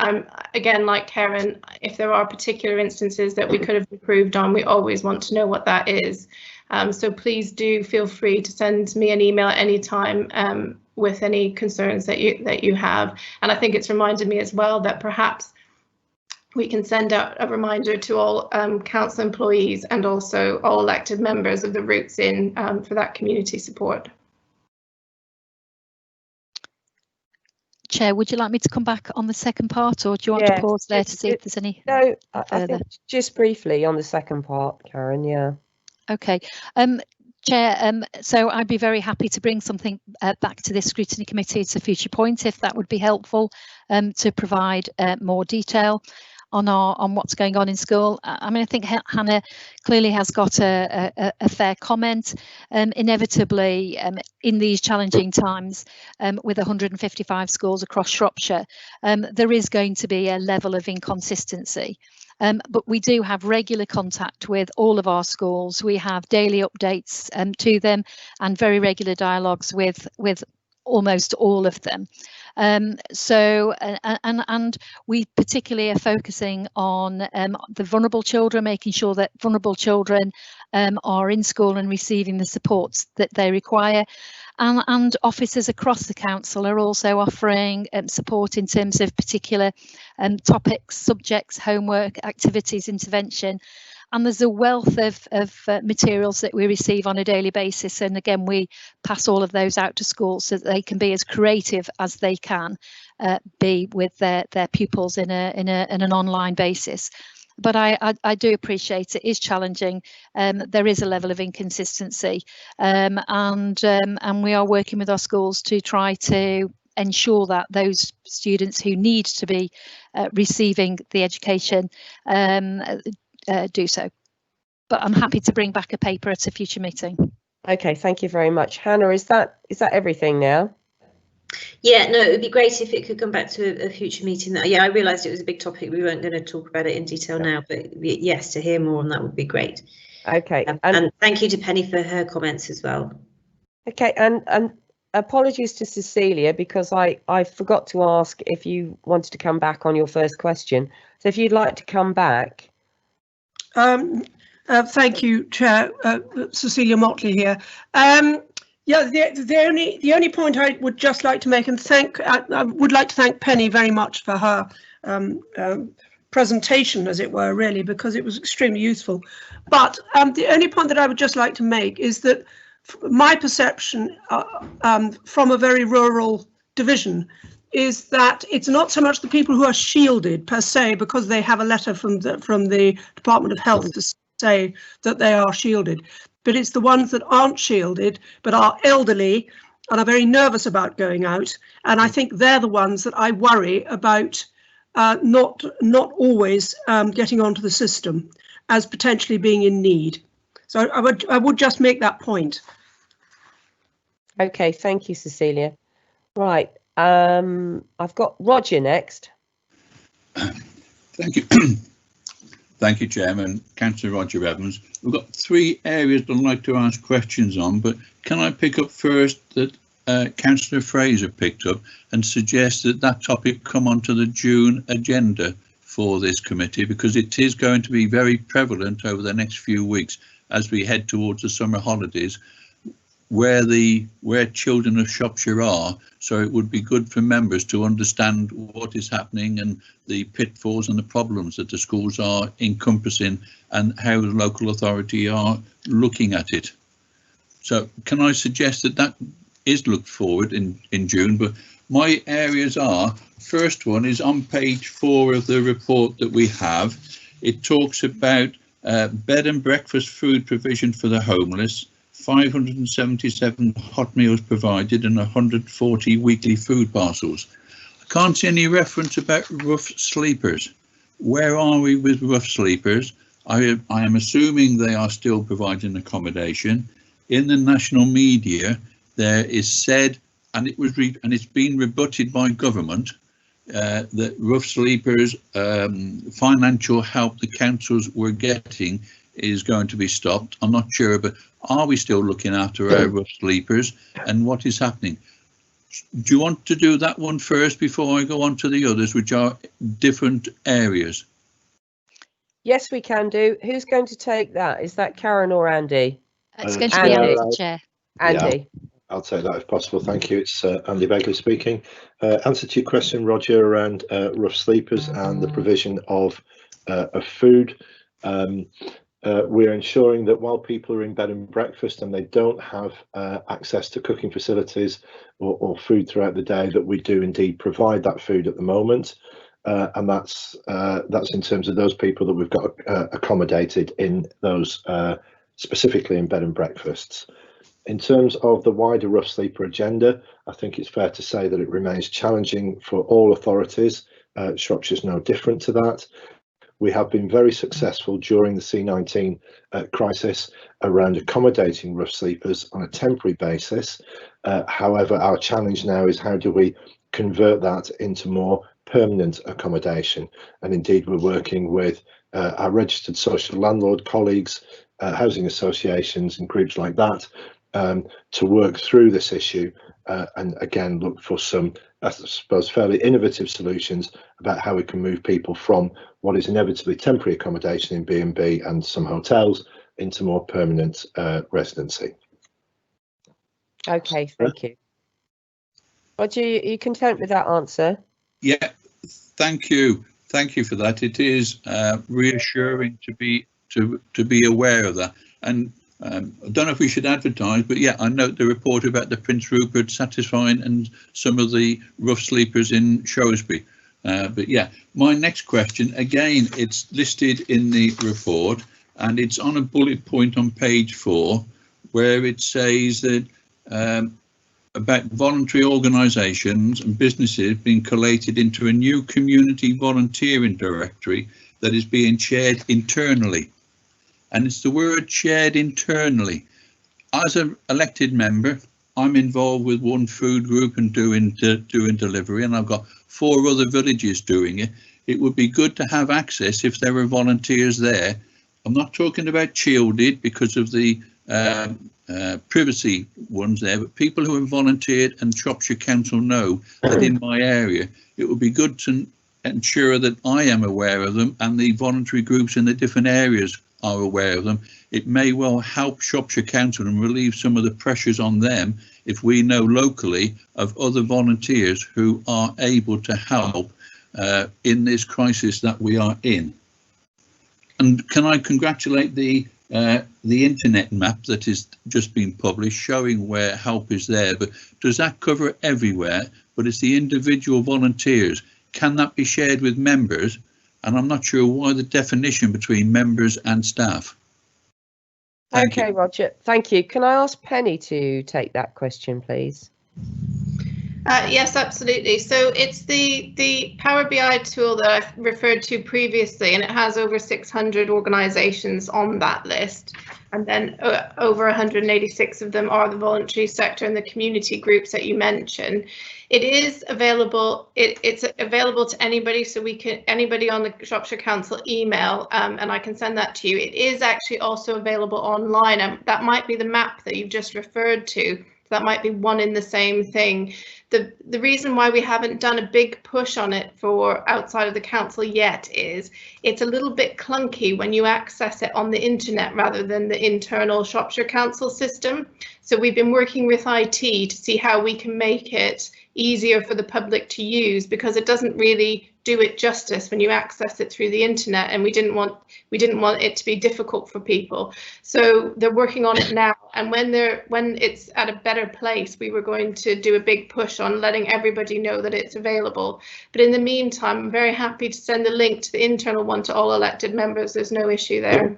[SPEAKER 3] again, like Karen, if there are particular instances that we could have improved on, we always want to know what that is. So please do feel free to send me an email at any time with any concerns that you have. And I think it's reminded me as well that perhaps we can send out a reminder to all council employees and also all elected members of the routes in for that community support.
[SPEAKER 10] Chair, would you like me to come back on the second part, or do you want to pause there to see if there's any
[SPEAKER 1] No,
[SPEAKER 10] further?
[SPEAKER 1] I think just briefly on the second part, Karen, yeah.
[SPEAKER 10] Okay. Chair, so I'd be very happy to bring something back to this scrutiny committee at a future point, if that would be helpful, to provide more detail on what's going on in school. I mean, I think Hannah clearly has got a fair comment. Inevitably, in these challenging times, with 155 schools across Shropshire, there is going to be a level of inconsistency. But we do have regular contact with all of our schools. We have daily updates to them and very regular dialogues with almost all of them. And we particularly are focusing on the vulnerable children, making sure that vulnerable children are in school and receiving the supports that they require. And officers across the council are also offering support in terms of particular topics, subjects, homework, activities, intervention. And there's a wealth of materials that we receive on a daily basis. And again, we pass all of those out to schools so that they can be as creative as they can be with their pupils in an online basis. But I do appreciate it is challenging. There is a level of inconsistency, and we are working with our schools to try to ensure that those students who need to be receiving the education do so. But I'm happy to bring back a paper at a future meeting.
[SPEAKER 1] Okay, thank you very much. Hannah, is that everything now?
[SPEAKER 5] Yeah, no, it would be great if it could come back to a future meeting. Yeah, I realised it was a big topic. We weren't going to talk about it in detail now, but yes, to hear more on that would be great.
[SPEAKER 1] Okay.
[SPEAKER 5] And thank you to Penny for her comments as well.
[SPEAKER 1] Okay, and apologies to Cecilia, because I forgot to ask if you wanted to come back on your first question. So if you'd like to come back.
[SPEAKER 6] Thank you, Chair. Cecilia Motley here. Yeah, the only point I would just like to make, and I would like to thank Penny very much for her presentation, as it were, really, because it was extremely useful. But the only point that I would just like to make is that my perception from a very rural division is that it's not so much the people who are shielded per se, because they have a letter from the Department of Health to say that they are shielded, but it's the ones that aren't shielded but are elderly and are very nervous about going out. And I think they're the ones that I worry about not always getting onto the system as potentially being in need. So I would just make that point.
[SPEAKER 1] Okay, thank you, Cecilia. Right, I've got Roger next.
[SPEAKER 4] Thank you. Thank you, Chairman. Councillor Roger Evans. We've got 3 areas I'd like to ask questions on, but can I pick up first that Councillor Fraser picked up and suggest that topic come onto the June agenda for this committee, because it is going to be very prevalent over the next few weeks as we head towards the summer holidays, where children of Shropshire are. So it would be good for members to understand what is happening and the pitfalls and the problems that the schools are encompassing and how the local authority are looking at it. So can I suggest that is looked forward in June? But my areas are, first one is on page 4 of the report that we have. It talks about bed and breakfast food provision for the homeless, 577 hot meals provided and 140 weekly food parcels. I can't see any reference about rough sleepers. Where are we with rough sleepers? I am assuming they are still providing accommodation. In the national media, there is said, and it's been rebutted by government, that rough sleepers financial help the councils were getting is going to be stopped. I'm not sure, but are we still looking after our rough sleepers, and what is happening? Do you want to do that one first before I go on to the others, which are different areas?
[SPEAKER 1] Yes, we can do. Who's going to take that? Is that Karen or Andy?
[SPEAKER 10] It's going to be Andy, Chair.
[SPEAKER 1] Andy.
[SPEAKER 11] Yeah, I'll take that if possible. Thank you. It's Andy Begley speaking. Answer to your question, Roger, around rough sleepers and the provision of food. We're ensuring that while people are in bed and breakfast and they don't have access to cooking facilities or food throughout the day, that we do indeed provide that food at the moment. And that's in terms of those people that we've got accommodated in those specifically in bed and breakfasts. In terms of the wider rough sleeper agenda, I think it's fair to say that it remains challenging for all authorities. Shropshire's no different to that. We have been very successful during the C19 crisis around accommodating rough sleepers on a temporary basis. However, our challenge now is how do we convert that into more permanent accommodation? And indeed, we're working with our registered social landlord colleagues, housing associations and groups like that to work through this issue and again look for some, I suppose, fairly innovative solutions about how we can move people from what is inevitably temporary accommodation in B&B and some hotels into more permanent residency.
[SPEAKER 1] Okay, thank you. Roger, are you content with that answer?
[SPEAKER 4] Yeah, thank you. Thank you for that. It is reassuring to be aware of that. And I don't know if we should advertise, but yeah, I note the report about the Prince Rupert satisfying and some of the rough sleepers in Shrewsbury. But yeah, my next question, again, it's listed in the report and it's on a bullet point on page 4, where it says that about voluntary organisations and businesses being collated into a new community volunteering directory that is being chaired internally. And it's the word shared internally. As an elected member, I'm involved with one food group and doing delivery, and I've got 4 other villages doing it. It would be good to have access if there were volunteers there. I'm not talking about shielded because of the privacy ones there, but people who have volunteered and Shropshire Council know that in my area, it would be good to ensure that I am aware of them and the voluntary groups in the different areas are aware of them. It may well help Shropshire Council and relieve some of the pressures on them if we know locally of other volunteers who are able to help in this crisis that we are in. And can I congratulate the internet map that has just been published showing where help is there, but does that cover everywhere? But it's the individual volunteers. Can that be shared with members? And I'm not sure why the definition between members and staff. Thank you.
[SPEAKER 1] Roger, thank you. Can I ask Penny to take that question, please?
[SPEAKER 3] Yes, absolutely. So it's the Power BI tool that I've referred to previously, and it has over 600 organisations on that list. And then over 186 of them are the voluntary sector and the community groups that you mentioned. It is available. It's available to anybody, so anybody on the Shropshire Council email, and I can send that to you. It is actually also available online, and that might be the map that you've just referred to. That might be one in the same thing. The reason why we haven't done a big push on it for outside of the council yet is it's a little bit clunky when you access it on the internet rather than the internal Shropshire Council system. So we've been working with IT to see how we can make it easier for the public to use, because it doesn't really do it justice when you access it through the internet, and we didn't want it to be difficult for people. So they're working on it now, and when it's at a better place, we were going to do a big push on letting everybody know that it's available. But in the meantime, I'm very happy to send the link to the internal one to all elected members. There's no issue there.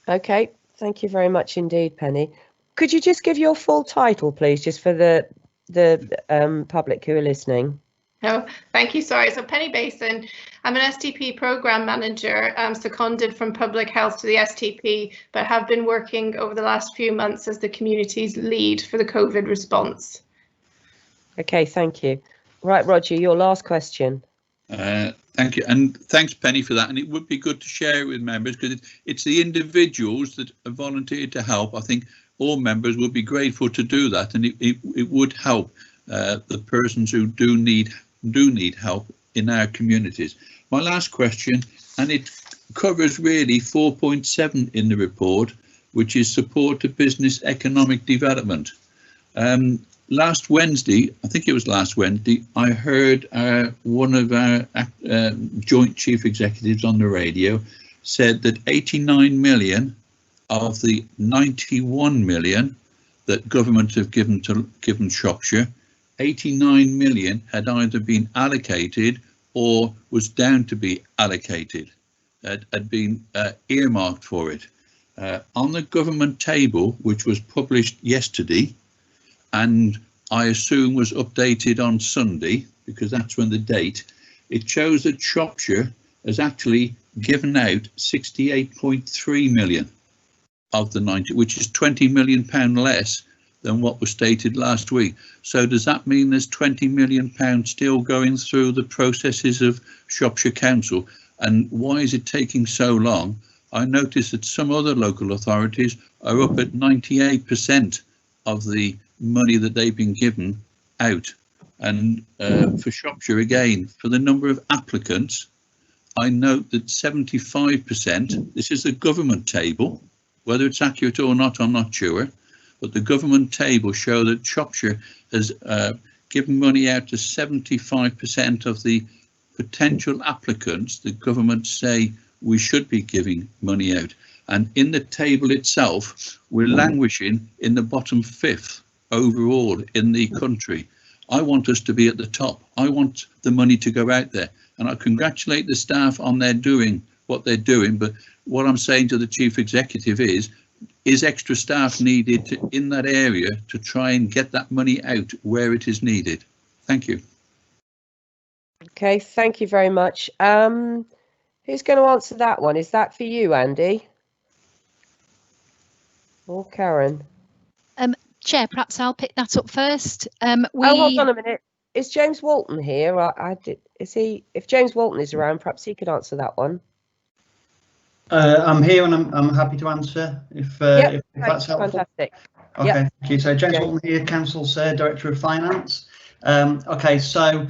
[SPEAKER 1] Okay, thank you very much indeed, Penny. Could you just give your full title, please, just for the public who are listening?
[SPEAKER 3] Oh, thank you. Sorry. So Penny Basin, I'm an STP program manager, seconded from public health to the STP, but have been working over the last few months as the community's lead for the COVID response.
[SPEAKER 1] Okay, thank you. Right, Roger, your last question.
[SPEAKER 4] Thank you, and thanks, Penny, for that. And it would be good to share it with members, because it's the individuals that have volunteered to help. I think all members would be grateful to do that, and it would help the persons who do need help in our communities. My last question, and it covers really 4.7 in the report, which is support to business economic development. Last Wednesday, I think it was last Wednesday, I heard one of our joint chief executives on the radio said that 89 million of the 91 million that government have given Shropshire, 89 million had either been allocated or was down to be allocated, had been earmarked for it. On the government table, which was published yesterday, and I assume was updated on Sunday, because that's when the date, it shows that Shropshire has actually given out 68.3 million of the 90, which is £20 million less than what was stated last week. So does that mean there's £20 million still going through the processes of Shropshire Council? And why is it taking so long? I noticed that some other local authorities are up at 98% of the money that they've been given out. And for Shropshire, again, for the number of applicants, I note that 75%, this is the government table, whether it's accurate or not, I'm not sure, but the government table show that Shropshire has given money out to 75% of the potential applicants the government say we should be giving money out. And in the table itself, we're languishing in the bottom fifth overall in the country. I want us to be at the top. I want the money to go out there. And I congratulate the staff on their doing what they're doing. But what I'm saying to the Chief Executive is extra staff needed in that area to try and get that money out where it is needed? Thank you.
[SPEAKER 1] Okay, thank you very much. Who's going to answer that one? Is that for you, Andy? Or Karen?
[SPEAKER 10] Chair, perhaps I'll pick that up first.
[SPEAKER 1] Oh, hold on a minute. Is James Walton here? Is he? If James Walton is around, perhaps he could answer that one.
[SPEAKER 13] I'm here and I'm happy to answer if that's helpful.
[SPEAKER 1] Fantastic.
[SPEAKER 13] Okay,
[SPEAKER 1] yep.
[SPEAKER 13] Thank you. So James Walton here, Council's Director of Finance. Okay, so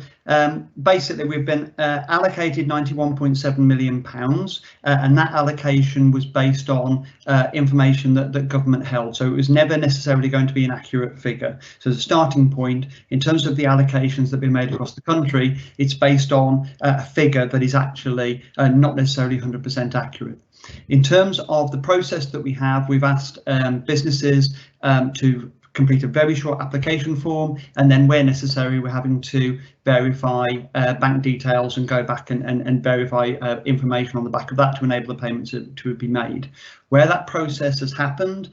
[SPEAKER 13] basically we've been allocated £91.7 million, and that allocation was based on information that government held, so it was never necessarily going to be an accurate figure. So as a starting point, in terms of the allocations that have been made across the country, it's based on a figure that is actually not necessarily 100% accurate. In terms of the process that we have, we've asked businesses to complete a very short application form, and then where necessary we're having to verify bank details and go back and verify information on the back of that to enable the payments to be made. Where that process has happened,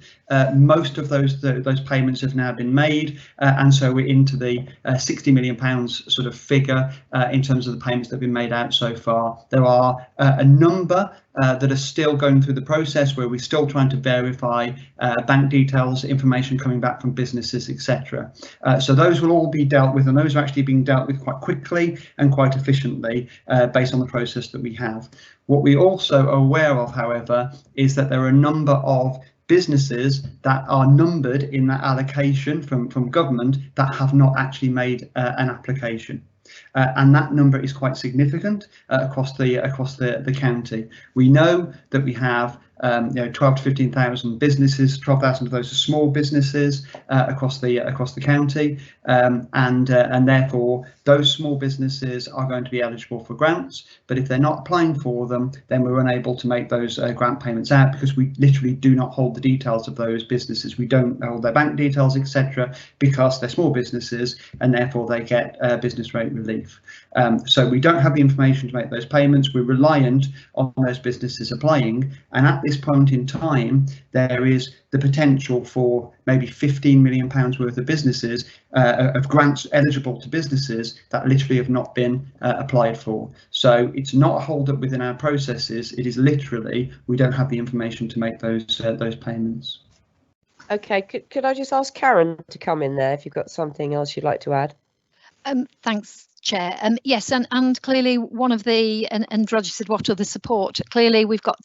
[SPEAKER 13] most of those payments have now been made, and so we're into the £60 million sort of figure in terms of the payments that have been made out so far. There are a number that are still going through the process where we're still trying to verify bank details, information coming back from businesses, etc. So those will all be dealt with, and those are actually being dealt with quite quickly and quite efficiently based on the process that we have. What we also are aware of, however, is that there are a number of businesses that are numbered in that allocation from government that have not actually made an application. And that number is quite significant across the county. We know that we have 12 to 15,000 businesses, 12,000 of those are small businesses across the county, and therefore those small businesses are going to be eligible for grants. But if they're not applying for them, then we're unable to make those grant payments out, because we literally do not hold the details of those businesses. We don't hold their bank details, etc., because they're small businesses and therefore they get business rate relief. So we don't have the information to make those payments. We're reliant on those businesses applying, and at this point in time there is the potential for maybe £15 million worth of businesses of grants eligible to businesses that literally have not been applied for. So it's not a hold up within our processes, it is literally we don't have the information to make those payments.
[SPEAKER 1] Okay, could I just ask Karen to come in there if you've got something else you'd like to add?
[SPEAKER 10] Thanks, Chair. Yes, and clearly one of the, and Roger said what other support, clearly we've got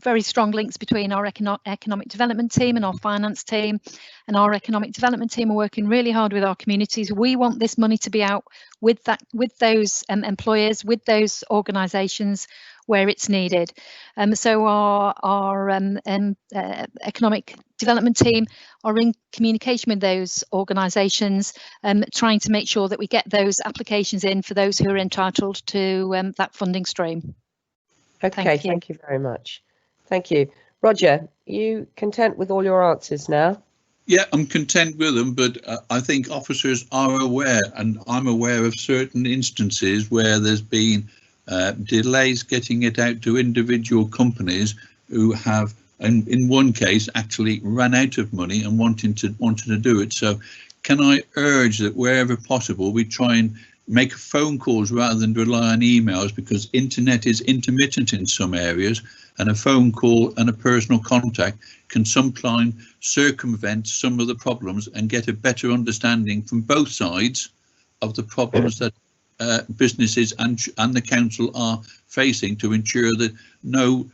[SPEAKER 10] very strong links between our economic development team and our finance team, and our economic development team are working really hard with our communities. We want this money to be out with those employers, with those organisations where it's needed. So our economic development team are in communication with those organisations, trying to make sure that we get those applications in for those who are entitled to that funding stream.
[SPEAKER 1] Okay, thank you very much. Thank you. Roger, you content with all your answers now?
[SPEAKER 4] Yeah, I'm content with them, but I think officers are aware, and I'm aware of certain instances where there's been delays getting it out to individual companies who have, and in one case, actually ran out of money and wanted to do it. So can I urge that wherever possible, we try and make phone calls rather than rely on emails, because internet is intermittent in some areas, and a phone call and a personal contact can sometimes circumvent some of the problems and get a better understanding from both sides of the problems that businesses and the council are facing, to ensure that no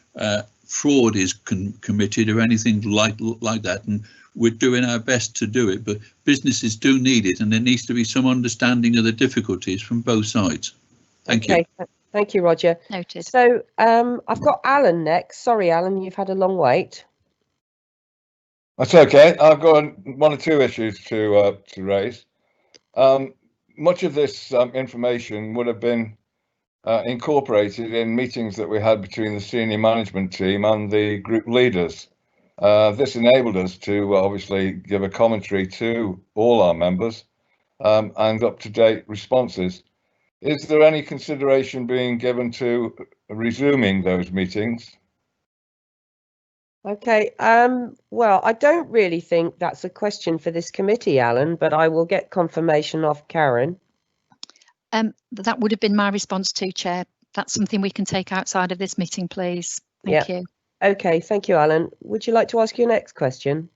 [SPEAKER 4] fraud is committed or anything like that. And we're doing our best to do it, but businesses do need it, and there needs to be some understanding of the difficulties from both sides. Thank you.
[SPEAKER 1] Thank you, Roger.
[SPEAKER 10] Noted.
[SPEAKER 1] So I've got Alan next. Sorry, Alan, you've had a long wait.
[SPEAKER 9] That's okay. I've got one or two issues to raise. Much of this information would have been incorporated in meetings that we had between the senior management team and the group leaders. This enabled us to obviously give a commentary to all our members and up-to-date responses. Is there any consideration being given to resuming those meetings?
[SPEAKER 1] Okay, well, I don't really think that's a question for this committee, Alan, but I will get confirmation off Karen.
[SPEAKER 10] That would have been my response to, Chair. That's something we can take outside of this meeting, please. Thank you.
[SPEAKER 1] Okay, thank you, Alan. Would you like to ask your next question?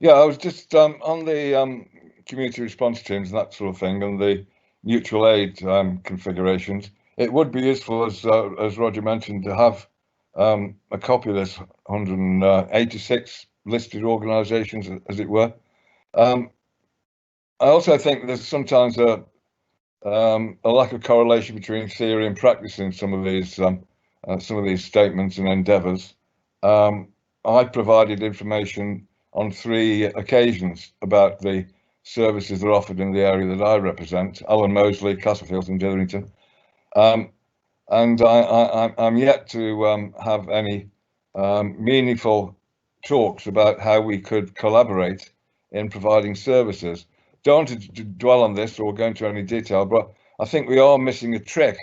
[SPEAKER 9] Yeah, I was just on the community response teams and that sort of thing, and the mutual aid configurations. It would be useful, as Roger mentioned, to have a copy of this 186 listed organisations, as it were. I also think there's sometimes a lack of correlation between theory and practice in some of these statements and endeavours. I provided information on 3 occasions about the services that are offered in the area that I represent: Alan Mosley, Castlefield and Ditherington. And I'm yet to have any meaningful talks about how we could collaborate in providing services. Don't want to dwell on this or go into any detail, but I think we are missing a trick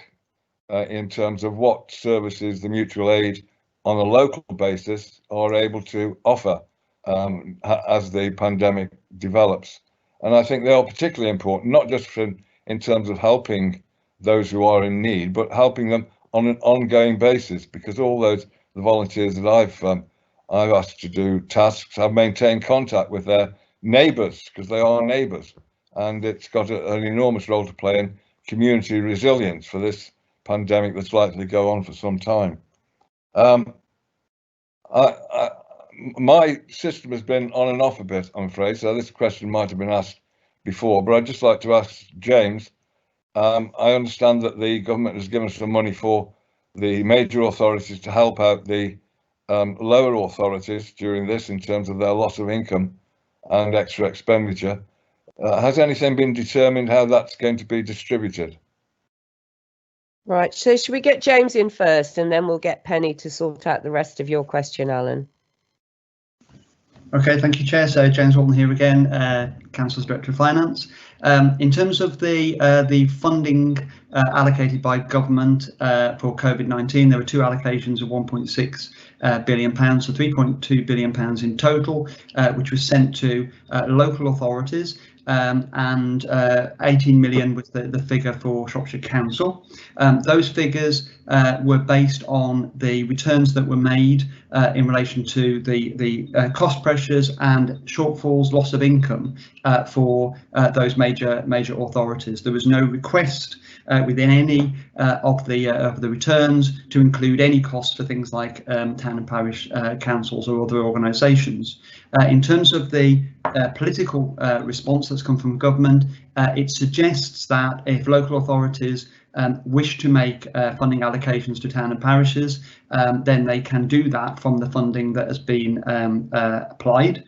[SPEAKER 9] in terms of what services the mutual aid on a local basis are able to offer as the pandemic develops. And I think they are particularly important, not just in terms of helping those who are in need, but helping them on an ongoing basis, because all the volunteers that I've asked to do tasks have maintained contact with their neighbours, because they are neighbours, and it's got an enormous role to play in community resilience for this pandemic that's likely to go on for some time. My system has been on and off a bit, I'm afraid, so this question might have been asked before, but I'd just like to ask James. I understand that the government has given some money for the major authorities to help out the lower authorities during this in terms of their loss of income and extra expenditure. Has anything been determined how that's going to be distributed?
[SPEAKER 1] Right, so should we get James in first, and then we'll get Penny to sort out the rest of your question, Alan?
[SPEAKER 13] Okay, thank you, Chair. So James Walton here again, Council's Director of Finance. In terms of the funding allocated by government for COVID-19, there were 2 allocations of £1.6 billion, so £3.2 billion in total, which was sent to local authorities. And 18 million was the figure for Shropshire Council. Those figures were based on the returns that were made in relation to the cost pressures and shortfalls, loss of income for those major authorities. There was no request within any of the returns to include any costs for things like town and parish councils or other organisations. In terms of the political response that's come from government, it suggests that if local authorities wish to make funding allocations to town and parishes, then they can do that from the funding that has been applied.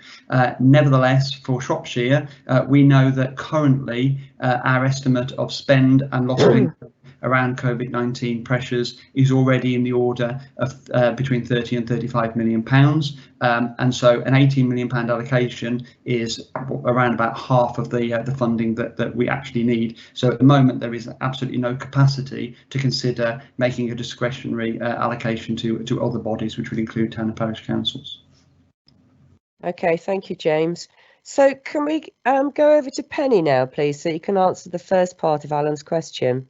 [SPEAKER 13] Nevertheless, for Shropshire, we know that currently our estimate of spend and loss of income around COVID-19 pressures is already in the order of between 30 and 35 million pounds, and so an 18 million pound allocation is around about half of the funding that we actually need. So at the moment there is absolutely no capacity to consider making a discretionary allocation to other bodies, which would include town and parish councils.
[SPEAKER 1] Okay, thank you, James. So can we go over to Penny now, please, so you can answer the first part of Alan's question.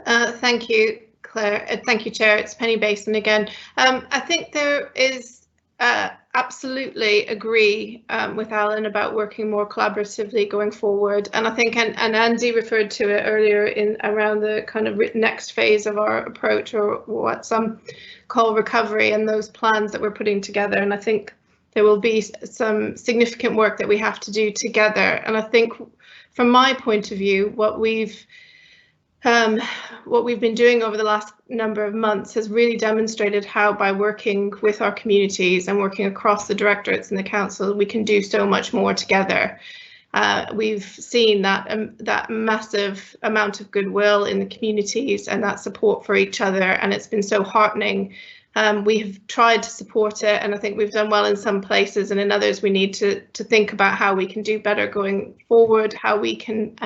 [SPEAKER 3] Thank you, Claire. Thank you, Chair. It's Penny Basin again. I think there is absolutely agree with Alan about working more collaboratively going forward. And I think, and Andy referred to it earlier in around the kind of next phase of our approach, or what some call recovery, and those plans that we're putting together. And I think there will be some significant work that we have to do together. And I think from my point of view, what we've been doing over the last number of months has really demonstrated how, by working with our communities and working across the directorates and the council, we can do so much more together. We've seen that massive amount of goodwill in the communities and that support for each other, and it's been so heartening. We have tried to support it, and I think we've done well in some places, and in others we need to think about how we can do better going forward, how we can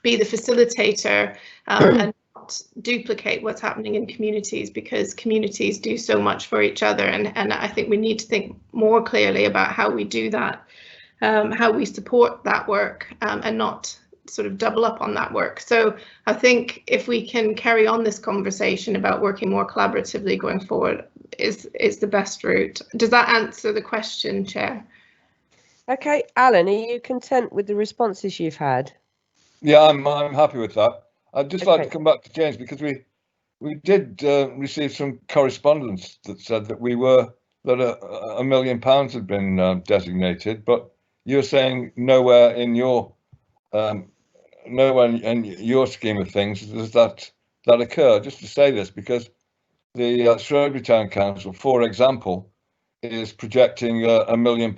[SPEAKER 3] be the facilitator and not duplicate what's happening in communities, because communities do so much for each other, and I think we need to think more clearly about how we do that, how we support that work, and not sort of double up on that work. So I think if we can carry on this conversation about working more collaboratively going forward is the best route. Does that answer the question, Chair? Okay, Alan, are you content with the responses you've had?
[SPEAKER 9] Yeah, I'm happy with that. I'd just like to come back to James, because we did receive some correspondence that said that £1 million had been designated, but you're saying nowhere in your scheme of things does that occur. Just to say this, because the Shrewsbury Town Council, for example, is projecting £1 million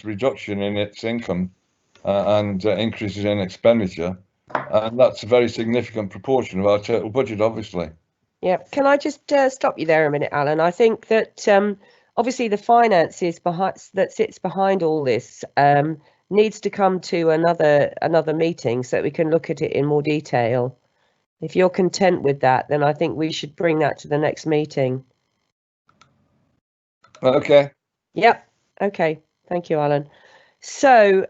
[SPEAKER 9] reduction in its income and increases in expenditure, and that's a very significant proportion of our total budget, obviously.
[SPEAKER 1] Yeah, can I just stop you there a minute, Alan? I think that obviously the finances that sits behind all this needs to come to another meeting so that we can look at it in more detail. If you're content with that, then I think we should bring that to the next meeting.
[SPEAKER 9] Okay.
[SPEAKER 1] Yep. Okay. Thank you, Alan. So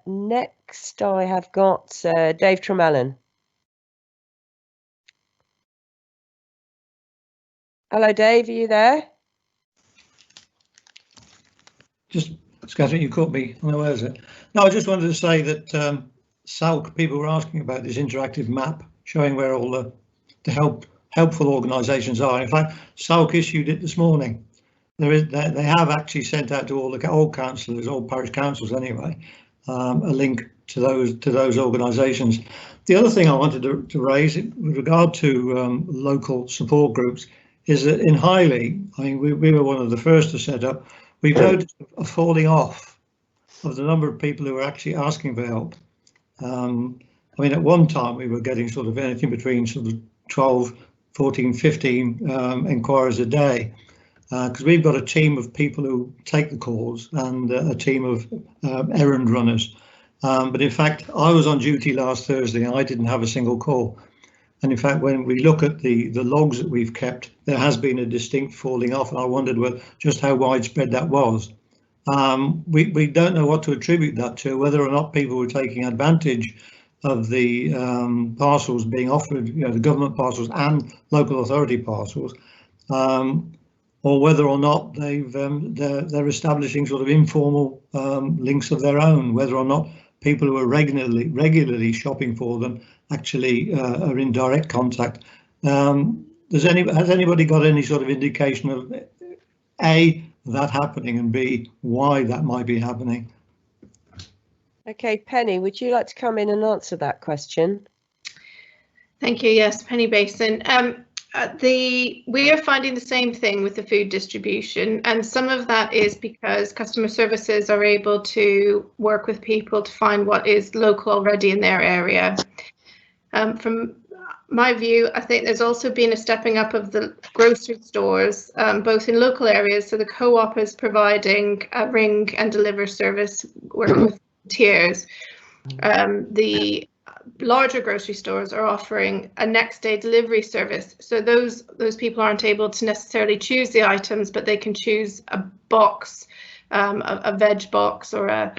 [SPEAKER 1] next I have got Dave Tremellan. Hello, Dave. Are you there?
[SPEAKER 8] Just, Scatterman, you caught me unawares. No, I just wanted to say that SALC, people were asking about this interactive map showing where all the helpful organisations are. In fact, SALC issued it this morning. They have actually sent out to all councillors, all parish councils anyway, a link to those organisations. The other thing I wanted to raise with regard to local support groups is that in Highley, I mean, we were one of the first to set up. We've noticed a falling off of the number of people who are actually asking for help. I mean, at one time we were getting sort of anything between sort of 12, 14, 15 inquiries a day, because we've got a team of people who take the calls and a team of errand runners. But in fact, I was on duty last Thursday and I didn't have a single call. And in fact, when we look at the logs that we've kept, there has been a distinct falling off, and I wondered just how widespread that was. We don't know what to attribute that to, whether or not people were taking advantage of the parcels being offered, you know, the government parcels and local authority parcels, or whether or not they're establishing sort of informal links of their own, whether or not people who are regularly shopping for them actually are in direct contact. Has anybody got any sort of indication of A, that happening, and B, why that might be happening?
[SPEAKER 1] Okay, Penny, would you like to come in and answer that question?
[SPEAKER 3] Thank you. Yes, Penny Basin. We are finding the same thing with the food distribution, and some of that is because customer services are able to work with people to find what is local already in their area. my view, I think there's also been a stepping up of the grocery stores, both in local areas. So the co-op is providing a ring and deliver service, working with volunteers. The larger grocery stores are offering a next day delivery service. So those people aren't able to necessarily choose the items, but they can choose a box, a veg box or a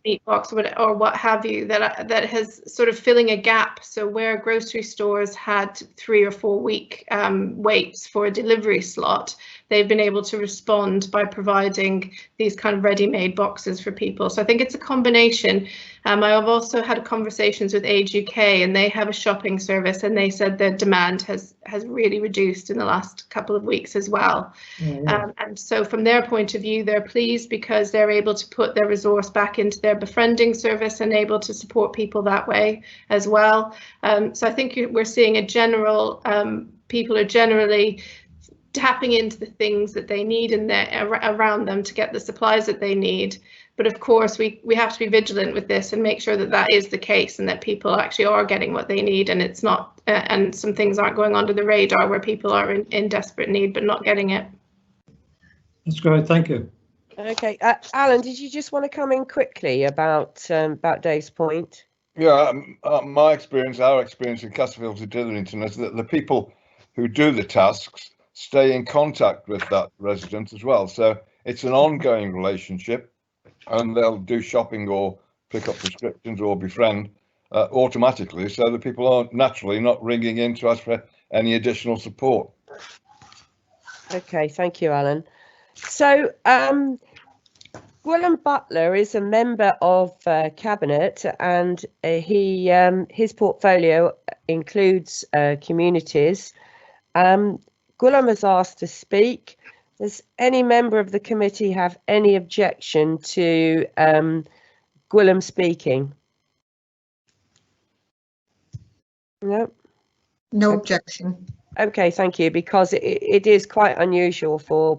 [SPEAKER 3] meat box or what have you, that has sort of filling a gap. So where grocery stores had 3 or 4 week waits for a delivery slot, they've been able to respond by providing these kind of ready-made boxes for people. So I think it's a combination. I've also had conversations with Age UK, and they have a shopping service, and they said the demand has really reduced in the last couple of weeks as well. And so from their point of view, they're pleased because they're able to put their resource back into their befriending service and able to support people that way as well. So I think we're seeing a general, people are generally tapping into the things that they need in around them to get the supplies that they need. But of course, we have to be vigilant with this and make sure that that is the case and that people actually are getting what they need, and it's not, and some things aren't going under the radar where people are in desperate need but not getting it.
[SPEAKER 8] That's great, thank you.
[SPEAKER 1] Okay, Alan, did you just want to come in quickly about Dave's point?
[SPEAKER 9] Yeah, my experience, our experience in Castlefield to Ditherington is that the people who do the tasks stay in contact with that resident as well. So it's an ongoing relationship, and they'll do shopping or pick up prescriptions or befriend automatically. So the people are naturally not ringing in to ask for any additional support.
[SPEAKER 1] Okay, thank you, Alan. So Gwilym Butler is a member of Cabinet, and his portfolio includes communities. Gwilym has asked to speak. Does any member of the committee have any objection to Gwilym speaking? No?
[SPEAKER 2] No objection.
[SPEAKER 1] Okay, thank you, because it is quite unusual for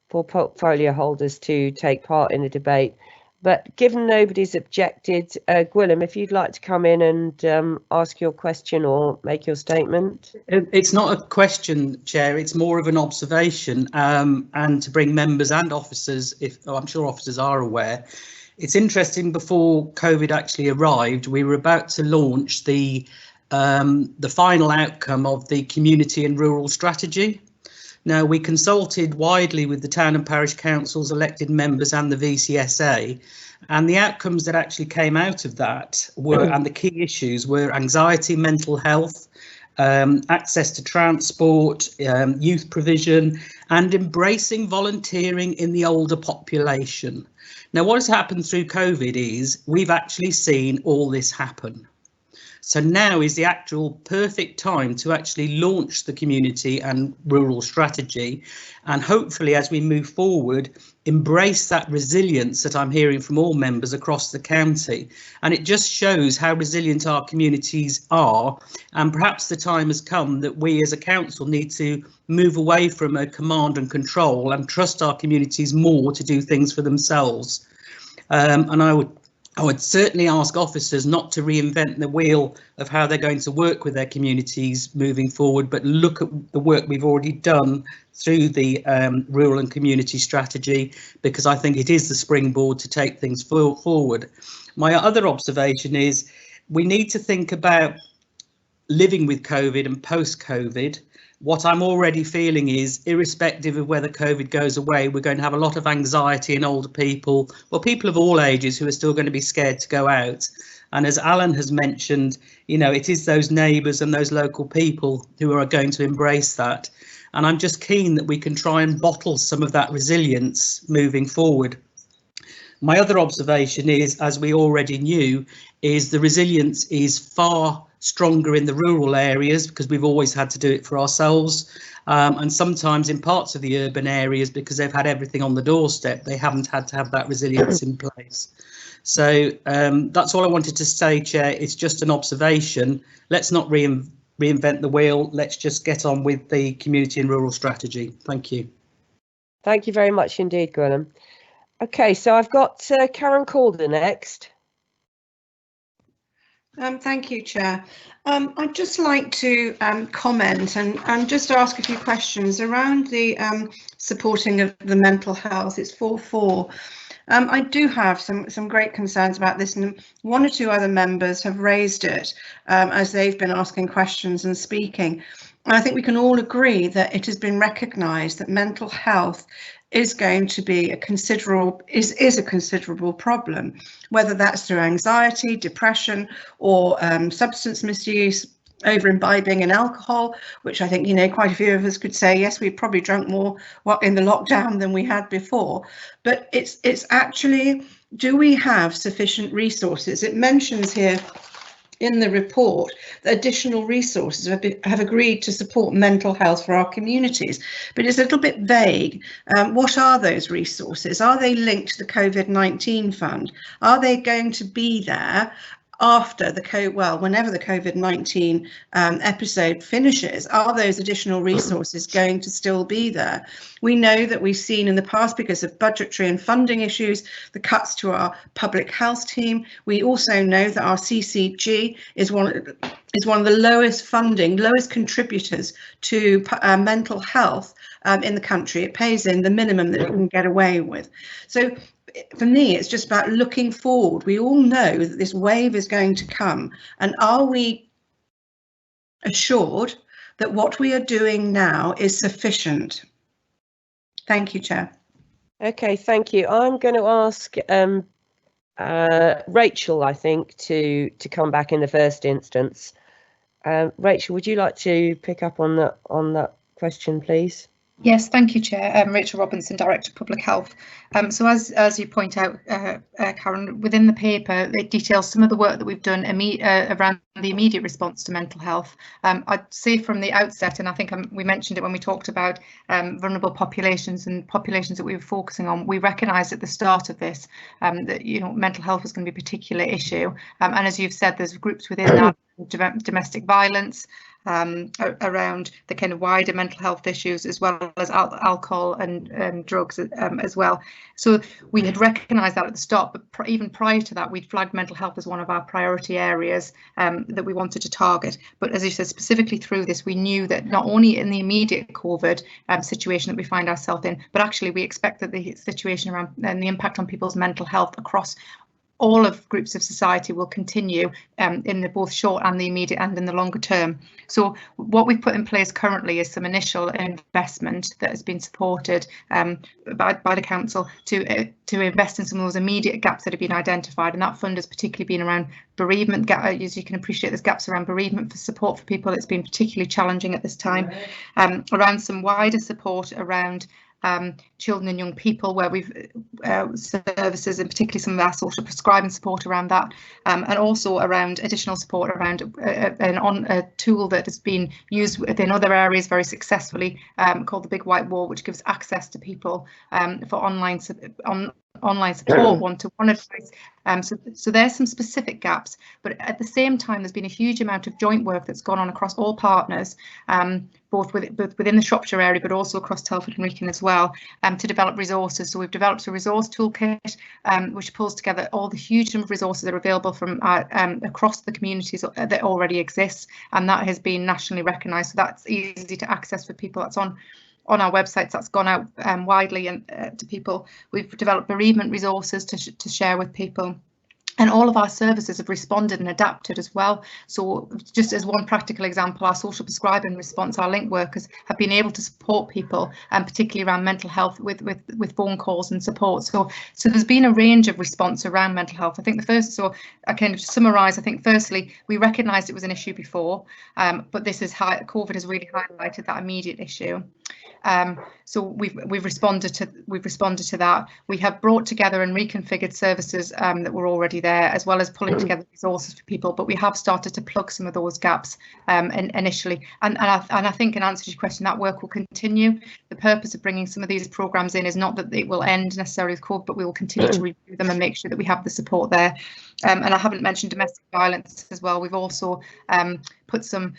[SPEAKER 1] portfolio holders to take part in the debate. But given nobody's objected, Gwilym, if you'd like to come in and ask your question or make your statement.
[SPEAKER 14] It's not a question, Chair, it's more of an observation, and to bring members and officers, I'm sure officers are aware. It's interesting, before COVID actually arrived, we were about to launch the final outcome of the community and rural strategy. Now, we consulted widely with the town and parish councils, elected members and the VCSA, and the outcomes that actually came out of that were, and the key issues were anxiety, mental health, access to transport, youth provision, and embracing volunteering in the older population. Now, what has happened through COVID is we've actually seen all this happen. So now is the actual perfect time to actually launch the community and rural strategy, and hopefully as we move forward, embrace that resilience that I'm hearing from all members across the county. And it just shows how resilient our communities are, and perhaps the time has come that we as a council need to move away from a command and control and trust our communities more to do things for themselves. And I would certainly ask officers not to reinvent the wheel of how they're going to work with their communities moving forward, but look at the work we've already done through the rural and community strategy, because I think it is the springboard to take things forward. My other observation is we need to think about living with COVID and post-COVID. What I'm already feeling is, irrespective of whether COVID goes away, we're going to have a lot of anxiety in older people, or people of all ages, who are still going to be scared to go out. And as Alan has mentioned, you know, it is those neighbours and those local people who are going to embrace that. And I'm just keen that we can try and bottle some of that resilience moving forward. My other observation is, as we already knew, is the resilience is far stronger in the rural areas, because we've always had to do it for ourselves, and sometimes in parts of the urban areas, because they've had everything on the doorstep, they haven't had to have that resilience in place. So that's all I wanted to say, Chair. It's just an observation. Let's not reinvent the wheel. Let's just get on with the community and rural strategy. Thank you.
[SPEAKER 1] Thank you very much indeed, Gwilym. Okay, so I've got Karen Calder next.
[SPEAKER 6] Thank you, Chair. I'd just like to comment and just ask a few questions around the supporting of the mental health. It's 4.4. I do have some great concerns about this, and one or two other members have raised it as they've been asking questions and speaking. And I think we can all agree that it has been recognised that mental health is going to be a considerable problem, whether that's through anxiety, depression, or substance misuse, over imbibing in alcohol, which I think, you know, quite a few of us could say, yes, we've probably drunk more in the lockdown than we had before. But it's actually, do we have sufficient resources? It mentions here in the report that additional resources have agreed to support mental health for our communities, but it's a little bit vague. What are those resources? Are they linked to the COVID-19 fund? Are they going to be there after whenever the COVID-19 episode finishes? Are those additional resources going to still be there? We know that we've seen in the past, because of budgetary and funding issues, the cuts to our public health team. We also know that our CCG is one of the lowest contributors to mental health in the country. It pays in the minimum that it can get away with. So for me, it's just about looking forward. We all know that this wave is going to come, and are we assured that what we are doing now is sufficient? Thank you, Chair.
[SPEAKER 1] Okay, thank you. I'm going to ask Rachel, I think, to come back in the first instance. Rachel, would you like to pick up on that question, please?
[SPEAKER 12] Yes, thank you, Chair. Rachel Robinson, Director of Public Health. So as you point out, Karen, within the paper, it details some of the work that we've done around the immediate response to mental health. I'd say from the outset, and I think we mentioned it when we talked about vulnerable populations and populations that we were focusing on, we recognised at the start of this that, you know, mental health was going to be a particular issue. And as you've said, there's groups within that, domestic violence, around the kind of wider mental health issues, as well as alcohol and drugs as well. So we had recognised that at the start, but even prior to that, we'd flagged mental health as one of our priority areas that we wanted to target. But as you said, specifically through this, we knew that not only in the immediate COVID situation that we find ourselves in, but actually we expect that the situation around and the impact on people's mental health across all of groups of society will continue in the both short and the immediate and in the longer term. So what we've put in place currently is some initial investment that has been supported by the council to invest in some of those immediate gaps that have been identified, and that fund has particularly been around bereavement. As you can appreciate, there's gaps around bereavement for support for people. It's been particularly challenging at this time, around some wider support around children and young people, where we've services, and particularly some of our social prescribing support around that, and also around additional support around a tool that has been used within other areas very successfully, called the Big White Wall, which gives access to people for online support, one-to-one advice. So there's some specific gaps, but at the same time, there's been a huge amount of joint work that's gone on across all partners, both within the Shropshire area, but also across Telford and Wrekin as well, to develop resources. So we've developed a resource toolkit, which pulls together all the huge number of resources that are available from across the communities that already exist, and that has been nationally recognised. So that's easy to access for people. That's on our websites. That's gone out widely and to people. We've developed bereavement resources to share with people. And all of our services have responded and adapted as well. So just as one practical example, our social prescribing response, our link workers have been able to support people, and particularly around mental health with phone calls and support. So there's been a range of response around mental health. I think so I kind of summarise, I think firstly, we recognised it was an issue before, but COVID has really highlighted that immediate issue. So we've responded to that. We have brought together and reconfigured services that were already there, as well as pulling together resources for people. But we have started to plug some of those gaps initially. And I think, in answer to your question, that work will continue. The purpose of bringing some of these programmes in is not that it will end necessarily with COVID, but we will continue to review them and make sure that we have the support there. And I haven't mentioned domestic violence as well. We've also put some,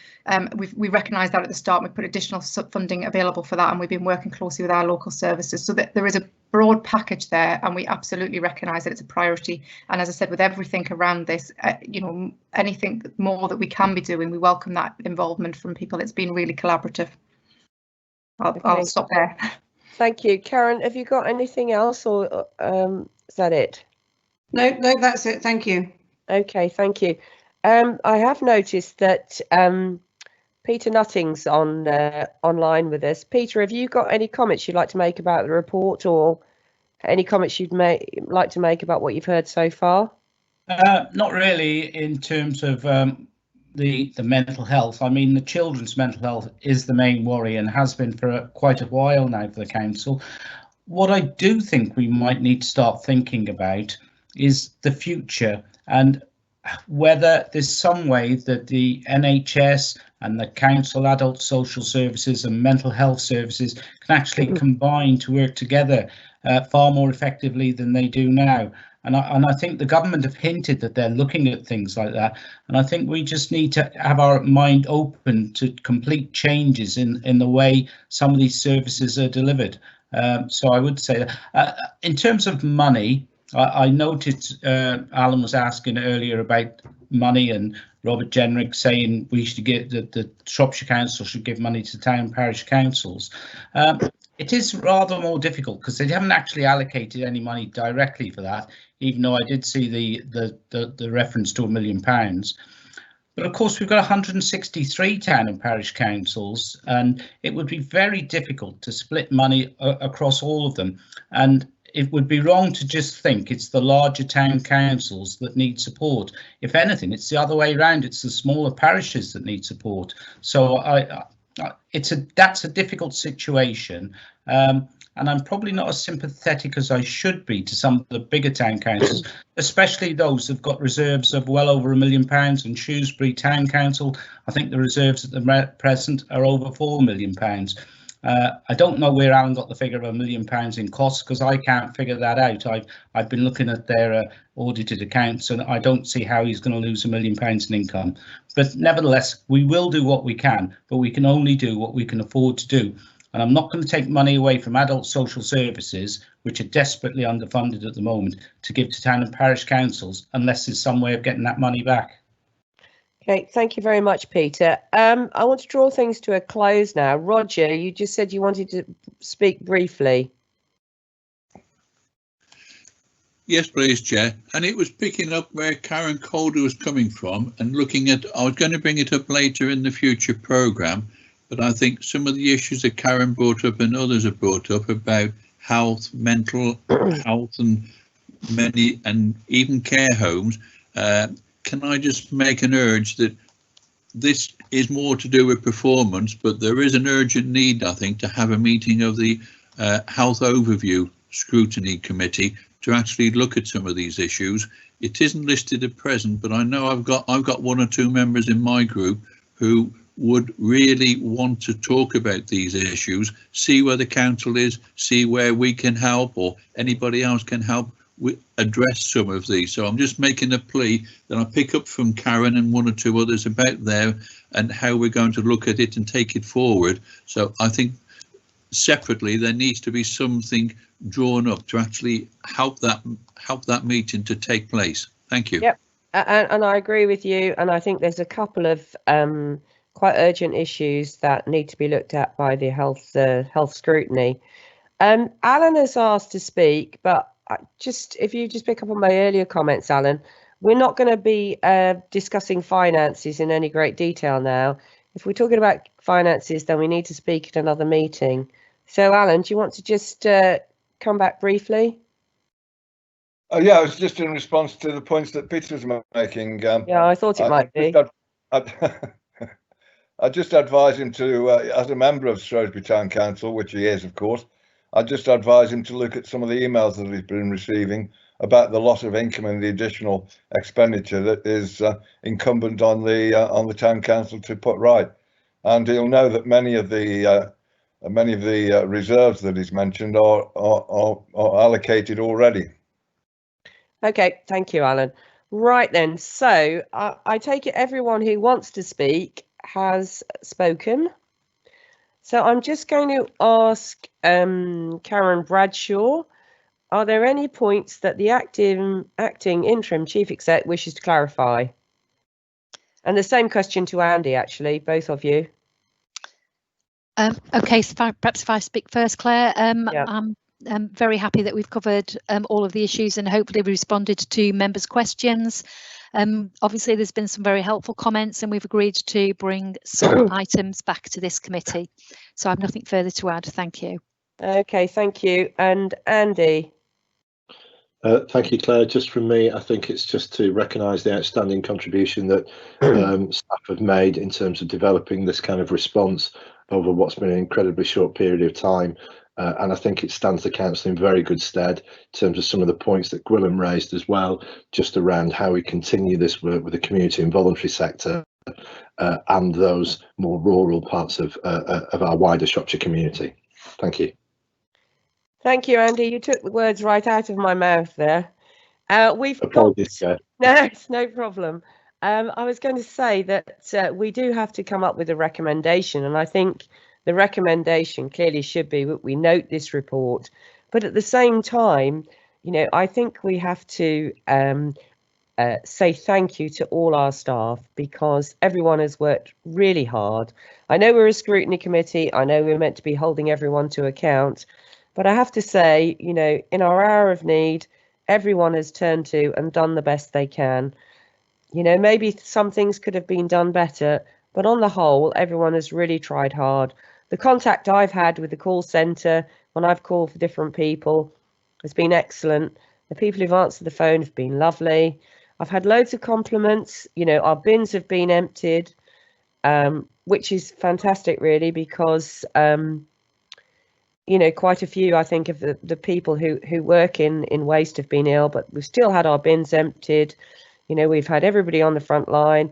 [SPEAKER 12] we recognised that at the start, we put additional funding available for that, and we've been working closely with our local services, so that there is broad package there, and we absolutely recognise that it's a priority. And as I said, with everything around this, you know, anything more that we can be doing, we welcome that involvement from people. It's been really collaborative. I'll stop there.
[SPEAKER 1] Thank you. Karen, have you got anything else, or is that it?
[SPEAKER 6] No, that's it. Thank you.
[SPEAKER 1] Okay, thank you. I have noticed that Peter Nutting's online with us. Peter, have you got any comments you'd like to make about the report, or any comments you'd like to make about what you've heard so far?
[SPEAKER 14] Not really in terms of the mental health. I mean, the children's mental health is the main worry and has been for quite a while now for the council. What I do think we might need to start thinking about is the future, and whether there's some way that the NHS and the council adult social services and mental health services can actually combine to work together far more effectively than they do now. And I think the government have hinted that they're looking at things like that. And I think we just need to have our mind open to complete changes in the way some of these services are delivered. So I would say that in terms of money, I noted Alan was asking earlier about money, and Robert Jenrick saying we should get the Shropshire Council should give money to town and parish councils. It is rather more difficult because they haven't actually allocated any money directly for that, even though I did see the reference to £1 million. But of course, we've got 163 town and parish councils, and it would be very difficult to split money across all of them. And it would be wrong to just think it's the larger town councils that need support. If anything, it's the other way around. It's the smaller parishes that need support. So that's a difficult situation. And I'm probably not as sympathetic as I should be to some of the bigger town councils, especially those who've got reserves of well over £1 million. And Shrewsbury Town Council, I think the reserves at the present are over £4 million. I don't know where Alan got the figure of £1 million in costs, because I can't figure that out. I've been looking at their audited accounts, and I don't see how he's going to lose £1 million in income. But nevertheless, we will do what we can, but we can only do what we can afford to do. And I'm not going to take money away from adult social services, which are desperately underfunded at the moment, to give to town and parish councils, unless there's some way of getting that money back.
[SPEAKER 1] Okay, thank you very much, Peter. I want to draw things to a close now. Roger, you just said you wanted to speak briefly.
[SPEAKER 4] Yes, please, Chair. And it was picking up where Karen Calder was coming from and looking at, I was going to bring it up later in the future programme, but I think some of the issues that Karen brought up and others have brought up about health, mental health, and many, and even care homes. Can I just make an urge that this is more to do with performance, but there is an urgent need, I think, to have a meeting of the Health Overview Scrutiny Committee to actually look at some of these issues. It isn't listed at present, but I know I've got one or two members in my group who would really want to talk about these issues, see where the council is, see where we can help or anybody else can help address some of these. So I'm just making a plea that I pick up from Karen and one or two others about there and how we're going to look at it and take it forward. So I think separately there needs to be something drawn up to actually help that meeting to take place. Thank you.
[SPEAKER 1] Yep, and I agree with you, and I think there's a couple of quite urgent issues that need to be looked at by the health scrutiny. Alan has asked to speak, but if you just pick up on my earlier comments, Alan, we're not going to be discussing finances in any great detail now. If we're talking about finances, then we need to speak at another meeting. So, Alan, do you want to just come back briefly?
[SPEAKER 9] Yeah, it was just in response to the points that Peter was making.
[SPEAKER 1] Yeah, I thought it might be.
[SPEAKER 9] I just advise him to, as a member of Shrewsbury Town Council, which he is, of course, I just advise him to look at some of the emails that he's been receiving about the loss of income and the additional expenditure that is incumbent on the town council to put right. And he'll know that many of the reserves that he's mentioned are allocated already.
[SPEAKER 1] Okay, thank you, Alan. Right then, so I take it everyone who wants to speak has spoken. So I'm just going to ask Karen Bradshaw Are there any points that the acting interim chief exec wishes to clarify? And the same question to Andy, actually, both of you.
[SPEAKER 10] Okay, so perhaps if I speak first, Claire.
[SPEAKER 1] Yeah.
[SPEAKER 10] I'm very happy that we've covered all of the issues and hopefully we responded to members' questions. Obviously, there's been some very helpful comments and we've agreed to bring some items back to this committee. So I have nothing further to add. Thank you.
[SPEAKER 1] Okay, thank you. And Andy?
[SPEAKER 11] Thank you, Claire. Just from me, I think it's just to recognise the outstanding contribution that staff have made in terms of developing this kind of response over what's been an incredibly short period of time. And I think it stands the council in very good stead in terms of some of the points that Gwilym raised as well, just around how we continue this work with the community and voluntary sector and those more rural parts of our wider Shropshire community. Thank you.
[SPEAKER 1] Thank you, Andy. You took the words right out of my mouth there.
[SPEAKER 11] Apologies, Chair.
[SPEAKER 1] No, it's no problem. I was going to say that we do have to come up with a recommendation, and I think the recommendation clearly should be that we note this report. But at the same time, you know, I think we have to say thank you to all our staff because everyone has worked really hard. I know we're a scrutiny committee. I know we're meant to be holding everyone to account. But I have to say, you know, in our hour of need, everyone has turned to and done the best they can. You know, maybe some things could have been done better, but on the whole, everyone has really tried hard. The contact I've had with the call centre when I've called for different people has been excellent. The people who've answered the phone have been lovely. I've had loads of compliments. You know, our bins have been emptied, which is fantastic, really, because you know, quite a few, I think, of the people who work in waste have been ill, but we've still had our bins emptied. You know, we've had everybody on the front line.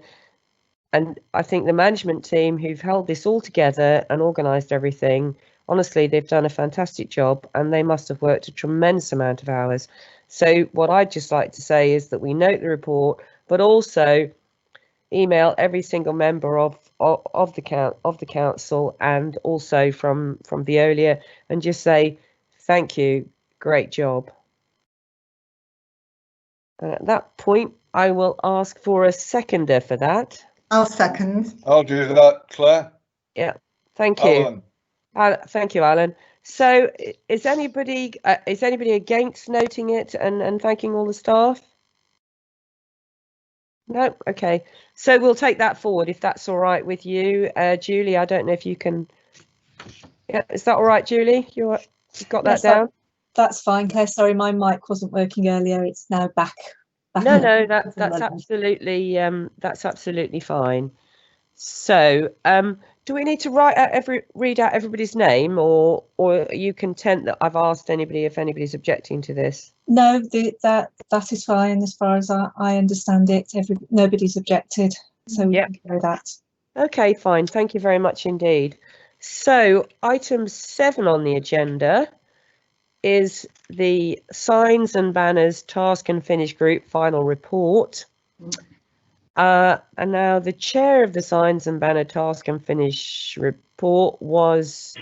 [SPEAKER 1] And I think the management team who've held this all together and organised everything, honestly, they've done a fantastic job and they must have worked a tremendous amount of hours. So what I'd just like to say is that we note the report, but also email every single member of the council and also from Veolia and just say thank you, great job. And at that point, I will ask for a seconder for that.
[SPEAKER 2] I'll second.
[SPEAKER 9] I'll do that, Claire.
[SPEAKER 1] Yeah, thank you. Thank you, Alan. So is anybody against noting it and thanking all the staff? No, okay. So we'll take that forward if that's all right with you, Julie. I don't know if you can. Yeah, is that all right, Julie? You've got that down?
[SPEAKER 15] That's fine, Claire. Sorry, my mic wasn't working earlier. It's now back.
[SPEAKER 1] No, that's absolutely fine. So, do we need to read out everybody's name, or are you content that I've asked anybody if anybody's objecting to this?
[SPEAKER 15] No, that is fine as far as I understand it. Nobody's objected, so we can carry that.
[SPEAKER 1] Okay, fine. Thank you very much indeed. So, item 7 on the agenda is the Signs and Banners Task and Finish Group final report. And now the chair of the Signs and Banner Task and Finish report was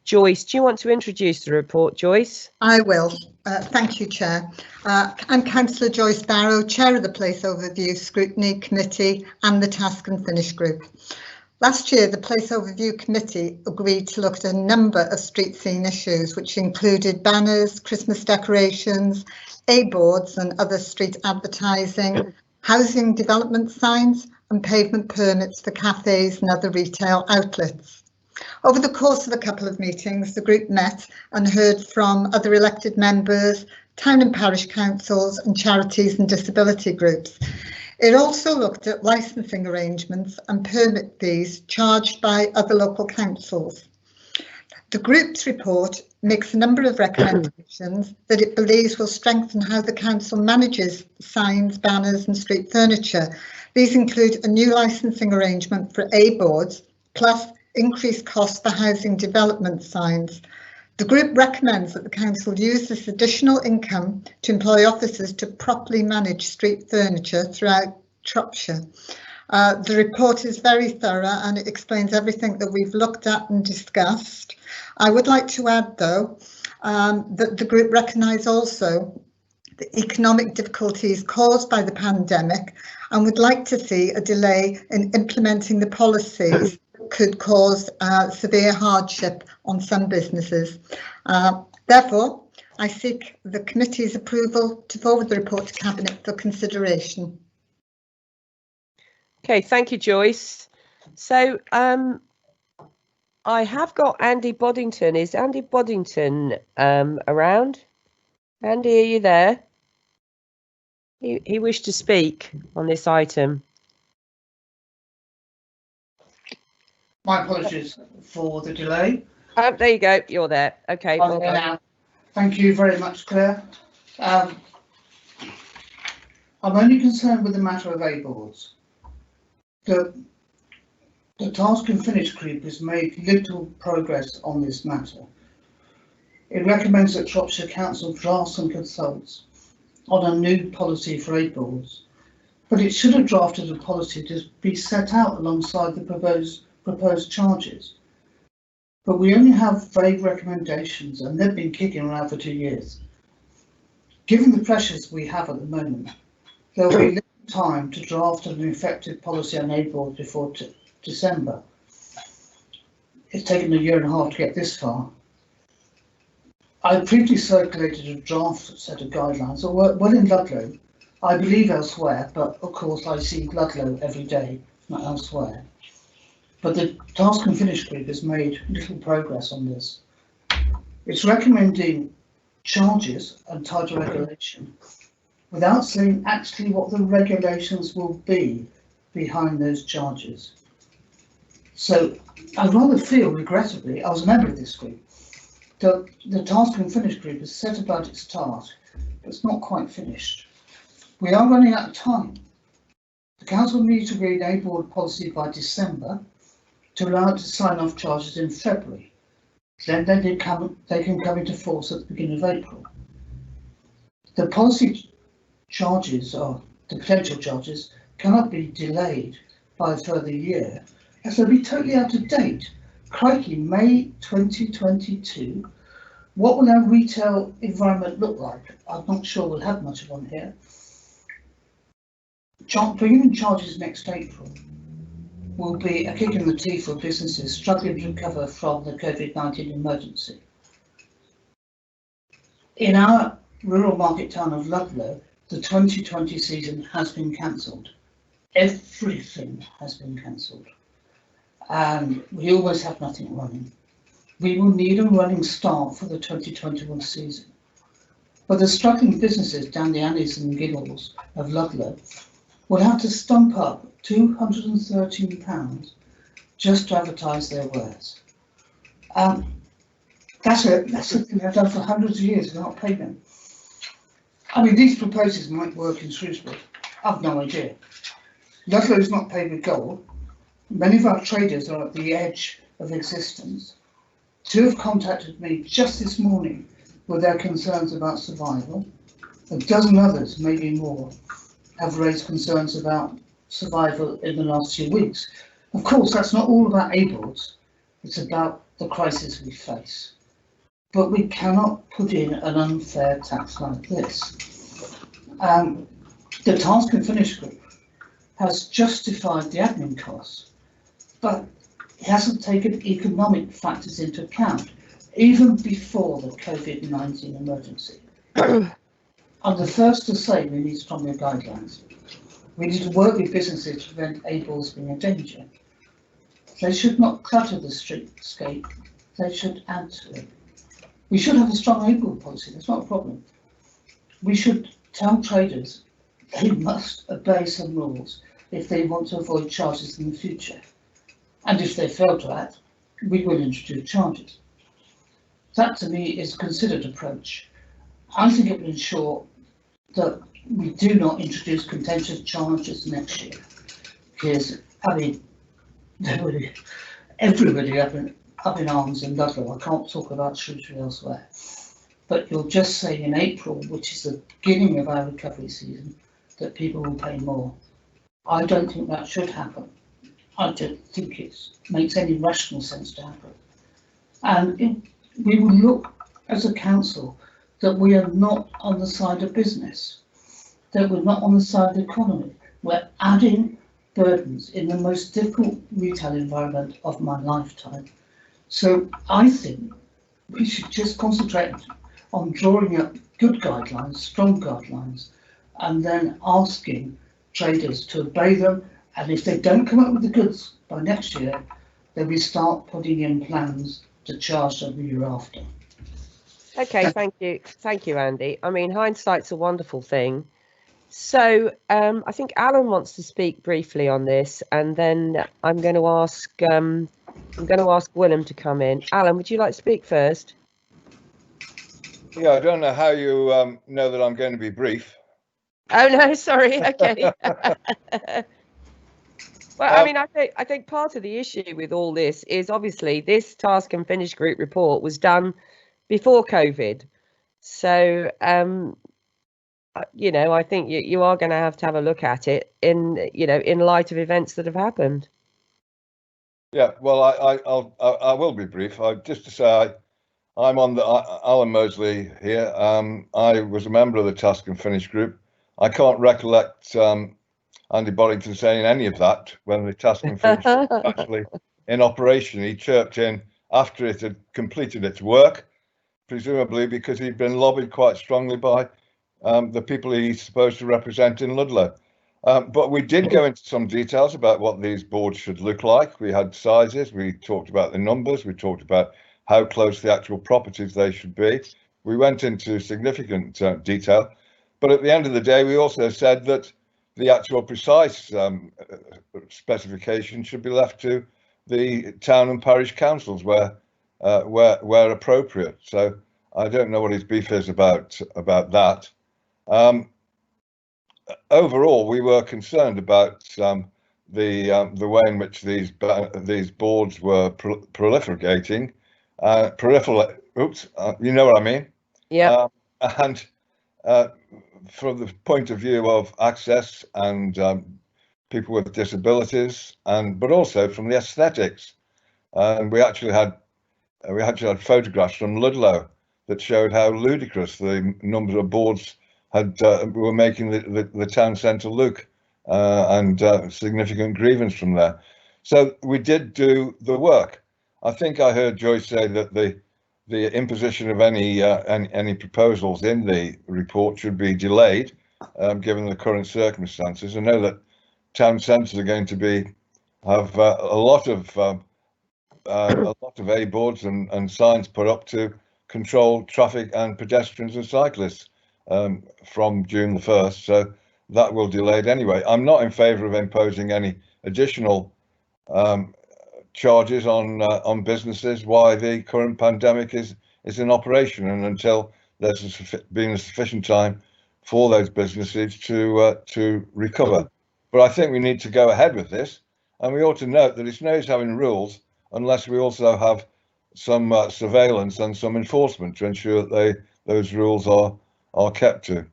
[SPEAKER 1] Joyce. Do you want to introduce the report, Joyce?
[SPEAKER 2] I will. Thank you, Chair. I'm Councillor Joyce Barrow, Chair of the Place Overview Scrutiny Committee and the Task and Finish Group. Last year, the Place Overview Committee agreed to look at a number of street scene issues, which included banners, Christmas decorations, A-boards and other street advertising, housing development signs and pavement permits for cafes and other retail outlets. Over the course of a couple of meetings, the group met and heard from other elected members, town and parish councils and charities and disability groups. It also looked at licensing arrangements and permit fees charged by other local councils. The group's report makes a number of recommendations that it believes will strengthen how the council manages signs, banners and street furniture. These include a new licensing arrangement for A-boards, plus increased costs for housing development signs. The group recommends that the council use this additional income to employ officers to properly manage street furniture throughout Shropshire. The report is very thorough and it explains everything that we've looked at and discussed. I would like to add, though, The group recognise also the economic difficulties caused by the pandemic and would like to see a delay in implementing the policies that could cause severe hardship on some businesses. Therefore, I seek the committee's approval to forward the report to Cabinet for consideration.
[SPEAKER 1] Okay, thank you, Joyce. So I have got Andy Boddington. Is Andy Boddington around? Andy, are you there? He wished to speak on this item.
[SPEAKER 16] My apologies for the delay.
[SPEAKER 1] There you go. You're there. Okay.
[SPEAKER 16] I'm here now. Thank you very much, Claire. I'm only concerned with the matter of A boards. The Task and Finish group has made little progress on this matter. It recommends that Shropshire Council drafts and consults on a new policy for A boards, but it should have drafted a policy to be set out alongside the proposed charges. But we only have vague recommendations, and they've been kicking around for 2 years. Given the pressures we have at the moment, there will be little time to draft an effective policy on A boards before December. It's taken 1.5 years to get this far. I previously circulated a draft set of guidelines that work well in Ludlow. I believe elsewhere, but of course I see Ludlow every day, not elsewhere. But the Task and Finish group has made little progress on this. It's recommending charges and tighter regulation without saying actually what the regulations will be behind those charges. So I rather feel, regrettably, I was a member of this group, that the Task and Finish group has set about its task, but it's not quite finished. We are running out of time. The council needs to agree an A board policy by December to allow it to sign off charges in February. Then they can come into force at the beginning of April. The policy charges, or the potential charges, cannot be delayed by a further year, as they'll be totally out of date. Crikey, May 2022. What will our retail environment look like? I'm not sure we'll have much of one here. Bringing in charges next April will be a kick in the teeth for businesses struggling to recover from the COVID-19 emergency. In our rural market town of Ludlow, the 2020 season has been cancelled. Everything has been cancelled. And we always have nothing running. We will need a running start for the 2021 season. But the struggling businesses down the alleys and giggles of Ludlow will have to stump up £213 just to advertise their wares. That's a thing they've done for hundreds of years without payment. I mean, these proposals might work in Shrewsbury. I've no idea. Ludlow is not paid with gold. Many of our traders are at the edge of existence. 2 have contacted me just this morning with their concerns about survival. A dozen others, maybe more, have raised concerns about survival in the last few weeks. Of course, that's not all about A boards. It's about the crisis we face. But we cannot put in an unfair tax like this. The Task and Finish group has justified the admin costs, but it hasn't taken economic factors into account, even before the COVID-19 emergency. I'm the first to say we need stronger guidelines. We need to work with businesses to prevent A boards being a danger. They should not clutter the streetscape, they should add to it. We should have a strong A board policy, that's not a problem. We should tell traders they must obey some rules if they want to avoid charges in the future. And if they fail to act, we will introduce charges. That to me is a considered approach. I think it will ensure that we do not introduce contentious charges next year. Because, I mean, everybody up in arms in Ludlow. I can't talk about Shrewsbury elsewhere. But you'll just say in April, which is the beginning of our recovery season, that people will pay more. I don't think that should happen. I don't think it makes any rational sense to happen. And we will look as a council that we are not on the side of business, that we're not on the side of the economy. We're adding burdens in the most difficult retail environment of my lifetime. So I think we should just concentrate on drawing up good guidelines, strong guidelines, and then asking traders to obey them. And if they don't come up with the goods by next year, then we start putting in plans to charge them the year after.
[SPEAKER 1] Okay, thank you, Andy. I mean, hindsight's a wonderful thing. So I think Alan wants to speak briefly on this, and then I'm going to ask Willem to come in. Alan, would you like to speak first?
[SPEAKER 9] Yeah, I don't know how you know that I'm going to be brief.
[SPEAKER 1] Oh no, sorry. Okay. Well, I mean, I think part of the issue with all this is obviously this task and finish group report was done before COVID. So, you know, I think you are going to have a look at it in light of events that have happened.
[SPEAKER 9] Yeah, well, I will be brief. Just to say, I'm on the Alan Mosley here. I was a member of the task and finish group. I can't recollect Andy Bollington saying any of that when the task and finish was actually in operation. He chirped in after it had completed its work, presumably because he'd been lobbied quite strongly by the people he's supposed to represent in Ludlow. But we did go into some details about what these boards should look like. We had sizes, we talked about the numbers, we talked about how close the actual properties they should be. We went into significant detail, but at the end of the day, we also said that the actual precise specification should be left to the town and parish councils where appropriate. So I don't know what his beef is about that. Overall, we were concerned about the way in which these boards were proliferating. You know what I mean?
[SPEAKER 1] Yeah.
[SPEAKER 9] And from the point of view of access and people with disabilities, but also from the aesthetics. And we actually had photographs from Ludlow that showed how ludicrous the number of boards were making the town centre look, and significant grievance from there. So we did do the work. I think I heard Joyce say that the imposition of any proposals in the report should be delayed, given the current circumstances. I know that town centres are going to have a lot of A boards and signs put up to control traffic and pedestrians and cyclists from June the 1st. So that will delay it anyway. I'm not in favour of imposing any additional charges on businesses while the current pandemic is in operation, and until there's been a sufficient time for those businesses to recover. But I think we need to go ahead with this, and we ought to note that it's no use having rules unless we also have some surveillance and some enforcement to ensure that those rules are kept to.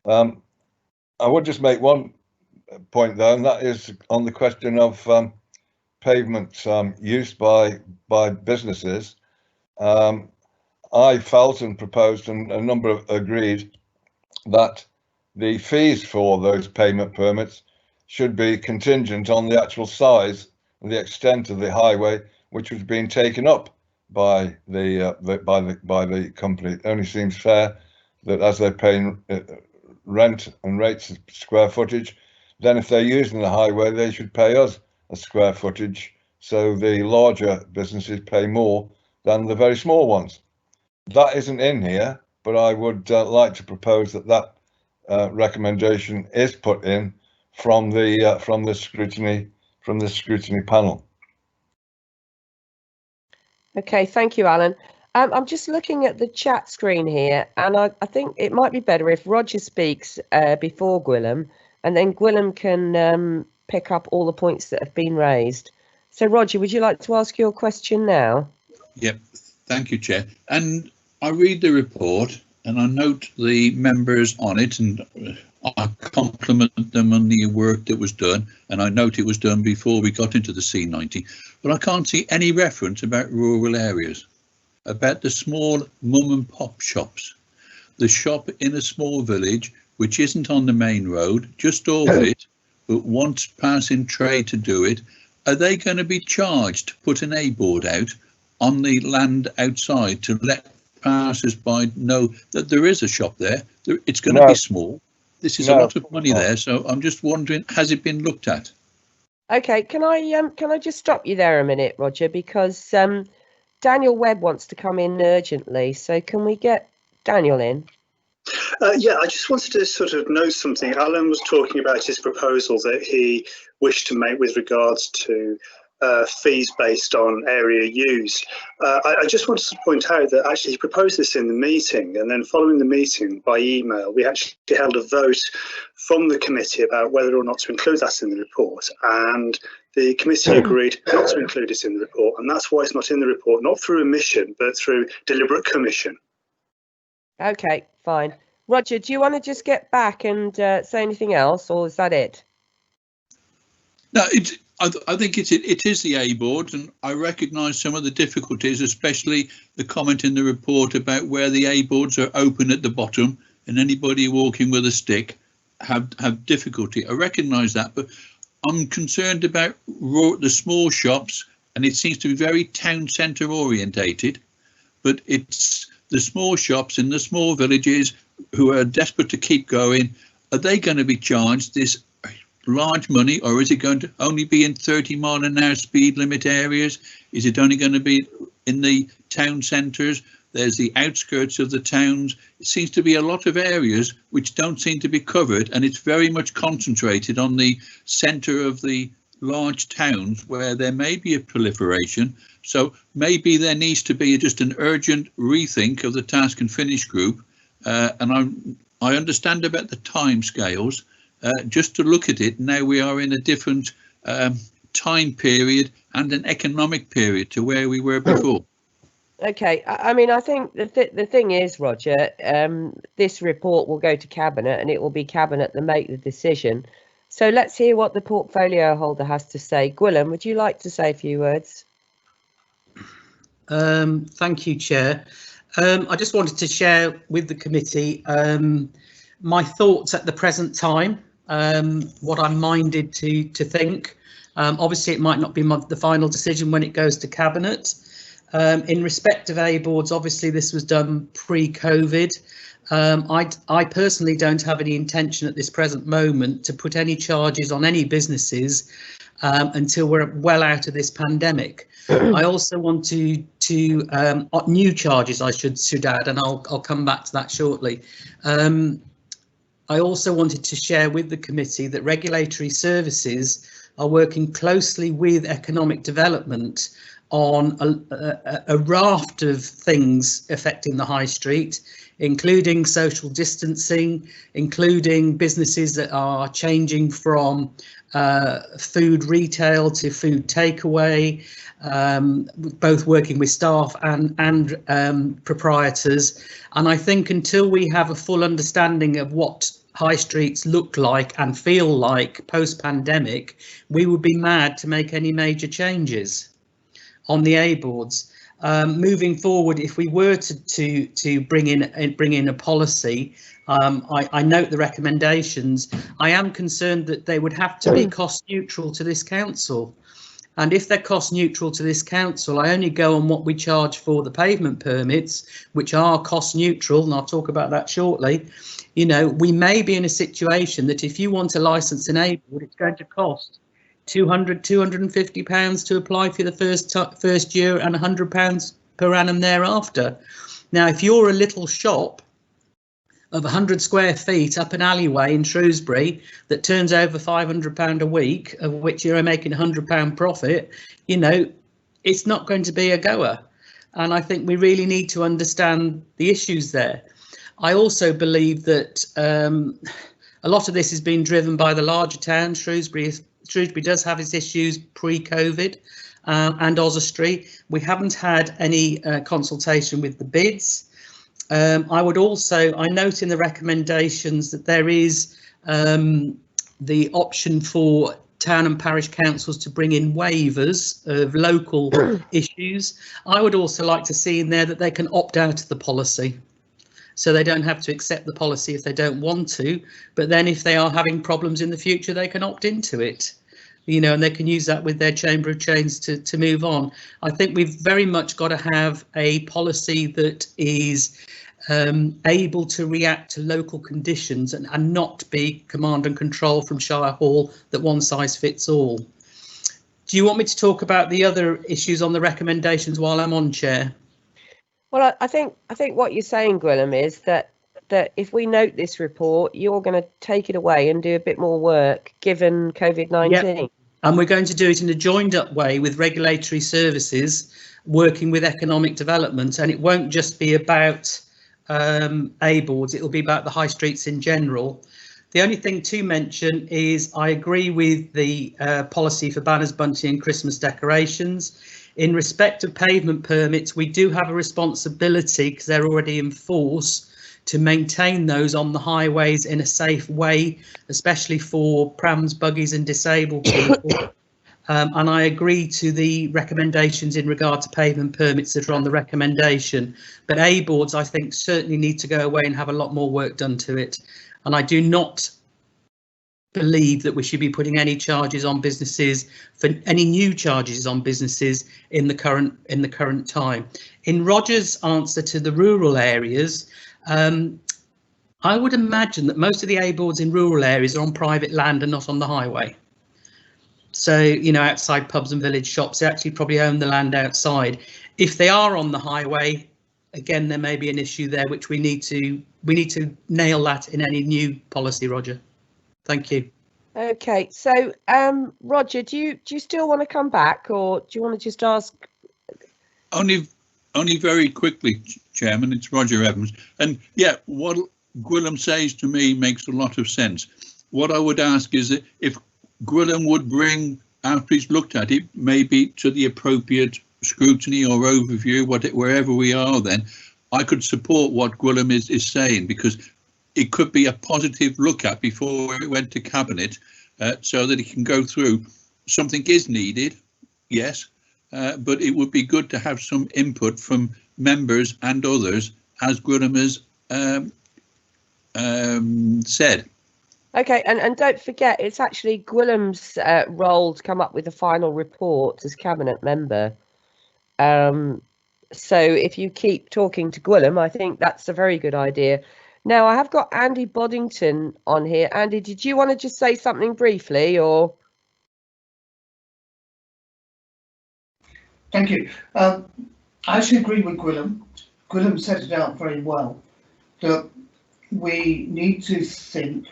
[SPEAKER 9] I would just make one point though, and that is on the question of pavement use by businesses. I felt and proposed, and a number of agreed, that the fees for those pavement permits should be contingent on the actual size and the extent of the highway which was being taken up by the company. It only seems fair that as they're paying rent and rates of square footage, then if they're using the highway, they should pay us a square footage, so the larger businesses pay more than the very small ones. That isn't in here, but I would like to propose that recommendation is put in from the scrutiny panel.
[SPEAKER 1] Okay, thank you, Alan. I'm just looking at the chat screen here, and I think it might be better if Roger speaks before Gwilym, and then Gwilym can pick up all the points that have been raised. So, Roger, would you like to ask your question now?
[SPEAKER 4] Yep, thank you, Chair. And I read the report and I note the members on it, and I compliment them on the work that was done, and I note it was done before we got into the C90, but I can't see any reference about rural areas. about the small mum and pop shops. The shop in a small village, which isn't on the main road, just off it, but wants passing trade to do it. Are they going to be charged to put an A board out on the land outside to let passers-by know that there is a shop there? It's going to be small. This is a lot of money there, so I'm just wondering, has it been looked at?
[SPEAKER 1] Okay, can I just stop you there a minute, Roger, because Daniel Webb wants to come in urgently. So can we get Daniel in?
[SPEAKER 17] Yeah, I just wanted to sort of know something. Alan was talking about his proposal that he wished to make with regards to fees based on area used. I just wanted to point out that actually he proposed this in the meeting, and then following the meeting by email, we actually held a vote from the committee about whether or not to include that in the report, and the committee agreed not to include it in the report, and that's why it's not in the report, not through omission, but through deliberate commission.
[SPEAKER 1] Okay, fine. Roger, do you want to just get back and say anything else, or is that it?
[SPEAKER 4] No, I think it is the A board, and I recognise some of the difficulties, especially the comment in the report about where the A boards are open at the bottom and anybody walking with a stick have difficulty. I recognise that, but I'm concerned about the small shops, and it seems to be very town centre orientated, but it's the small shops in the small villages who are desperate to keep going. Are they going to be charged this large money, or is it going to only be in 30-mile-an-hour speed limit areas? Is it only going to be in the town centres? There's the outskirts of the towns. It seems to be a lot of areas which don't seem to be covered, and it's very much concentrated on the centre of the large towns where there may be a proliferation. So maybe there needs to be just an urgent rethink of the task and finish group, and I understand about the time scales. Just to look at it, now we are in a different time period and an economic period to where we were before.
[SPEAKER 1] Okay, I mean, I think the thing is, Roger, this report will go to Cabinet, and it will be Cabinet that make the decision. So let's hear what the portfolio holder has to say. Gwilym, would you like to say a few words?
[SPEAKER 14] Thank you, Chair. I just wanted to share with the committee my thoughts at the present time, what I'm minded to think. Obviously, it might not be the final decision when it goes to Cabinet. In respect of A boards, obviously this was done pre-COVID. I personally don't have any intention at this present moment to put any charges on any businesses until we're well out of this pandemic. I also want to new charges, I should add, and I'll come back to that shortly. I also wanted to share with the committee that regulatory services are working closely with economic development on a raft of things affecting the high street, including social distancing, including businesses that are changing from food retail to food takeaway, both working with staff and proprietors. And I think until we have a full understanding of what high streets look like and feel like post-pandemic, we would be mad to make any major changes on the A boards. Moving forward, if we were to bring in a policy, I note the recommendations. I am concerned that they would have to be cost neutral to this council. And if they're cost neutral to this council, I only go on what we charge for the pavement permits, which are cost neutral, and I'll talk about that shortly. You know, we may be in a situation that if you want a licence in A board, it's going to cost £250 to apply for the first year and £100 per annum thereafter. Now, if you're a little shop of 100 square feet up an alleyway in Shrewsbury that turns over £500 a week, of which you're making £100 profit, you know, it's not going to be a goer. And I think we really need to understand the issues there. I also believe that a lot of this has been driven by the larger towns. Shrewsbury does have its issues pre-COVID, and Oswestry. We haven't had any consultation with the bids. I note in the recommendations that there is the option for town and parish councils to bring in waivers of local issues. I would also like to see in there that they can opt out of the policy, so they don't have to accept the policy if they don't want to, but then if they are having problems in the future, they can opt into it, you know, and they can use that with their chamber of chains to move on. I think we've very much got to have a policy that is able to react to local conditions and not be command and control from Shire Hall, that one size fits all. Do you want me to talk about the other issues on the recommendations while I'm on, Chair?
[SPEAKER 1] Well, I think what you're saying, Gwilym, is that if we note this report, you're going to take it away and do a bit more work given COVID-19.
[SPEAKER 14] Yep. And we're going to do it in a joined up way with regulatory services working with economic development, and it won't just be about A boards, it will be about the high streets in general. The only thing to mention is I agree with the policy for banners, bunting and Christmas decorations. In respect of pavement permits, we do have a responsibility, because they're already in force, to maintain those on the highways in a safe way, especially for prams, buggies and disabled people. And I agree to the recommendations in regard to pavement permits that are on the recommendation. But A boards, I think, certainly need to go away and have a lot more work done to it. And I do not believe that we should be putting any charges on businesses, for any new charges on businesses in the current time. In Roger's answer to the rural areas, I would imagine that most of the A boards in rural areas are on private land and not on the highway. So, you know, outside pubs and village shops, they actually probably own the land outside. If they are on the highway, again, there may be an issue there, which we need to nail that in any new policy, Roger. Thank you.
[SPEAKER 1] OK, so Roger, do you still want to come back, or do you want to just ask?
[SPEAKER 4] Only very quickly, Chairman. It's Roger Evans, and yeah, what Gwilym says to me makes a lot of sense. What I would ask is that if Gwilym would bring, after he's looked at it, maybe to the appropriate scrutiny or overview, wherever we are, then I could support what Gwilym is saying, because it could be a positive look at before it went to Cabinet, so that it can go through. Something is needed, yes, but it would be good to have some input from members and others, as Gwilym has said.
[SPEAKER 1] OK, and don't forget, it's actually Gwilym's role to come up with a final report as Cabinet member. So if you keep talking to Gwilym, I think that's a very good idea. Now, I have got Andy Boddington on here. Andy, did you want to just say something briefly, or?
[SPEAKER 16] Thank you. I actually agree with Gwilym. Gwilym set it out very well, that we need to think,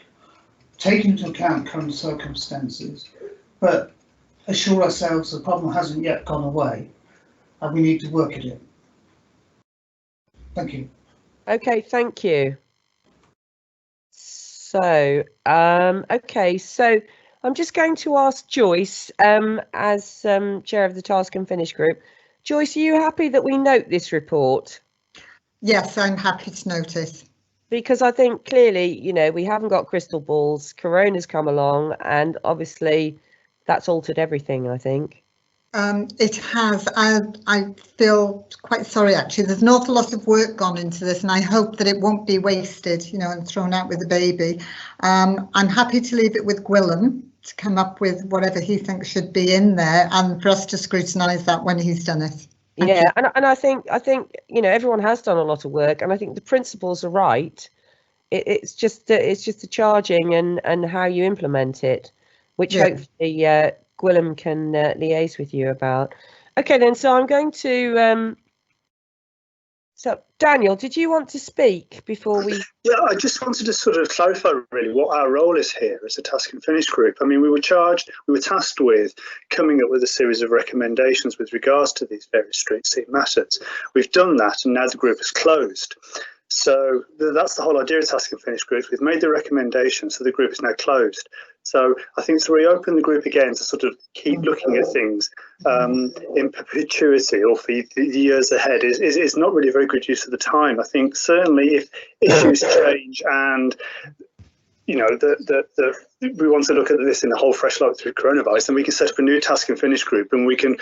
[SPEAKER 16] take into account current circumstances, but assure ourselves the problem hasn't yet gone away and we need to work at it. Thank you.
[SPEAKER 1] OK, thank you. So, OK, so I'm just going to ask Joyce, as chair of the Task and Finish group. Joyce, are you happy that we note this report?
[SPEAKER 2] Yes, I'm happy to note it.
[SPEAKER 1] Because I think clearly, you know, we haven't got crystal balls. Corona's come along, and obviously that's altered everything, I think.
[SPEAKER 2] It has. I feel quite sorry, actually. There's an awful lot of work gone into this, and I hope that it won't be wasted, you know, and thrown out with the baby. I'm happy to leave it with Gwilym to come up with whatever he thinks should be in there, and for us to scrutinise that when he's done it.
[SPEAKER 1] Yeah, and I think you know, everyone has done a lot of work, and I think the principles are right. It's just the charging and how you implement it, which hopefully Gwilym can liaise with you about. OK, then, so I'm going to. So, Daniel, did you want to speak before we?
[SPEAKER 17] Yeah, I just wanted to sort of clarify really what our role is here as a Task and Finish group. I mean, we were tasked with coming up with a series of recommendations with regards to these various street scene matters. We've done that, and now the group is closed. So that's the whole idea of Task and Finish groups. We've made the recommendations, so the group is now closed. So I think to reopen the group again to sort of keep looking at things in perpetuity or for the years ahead is not really a very good use of the time. I think certainly if issues change and you know, we want to look at this in a whole fresh light through coronavirus, then we can set up a new task and finish group, and we can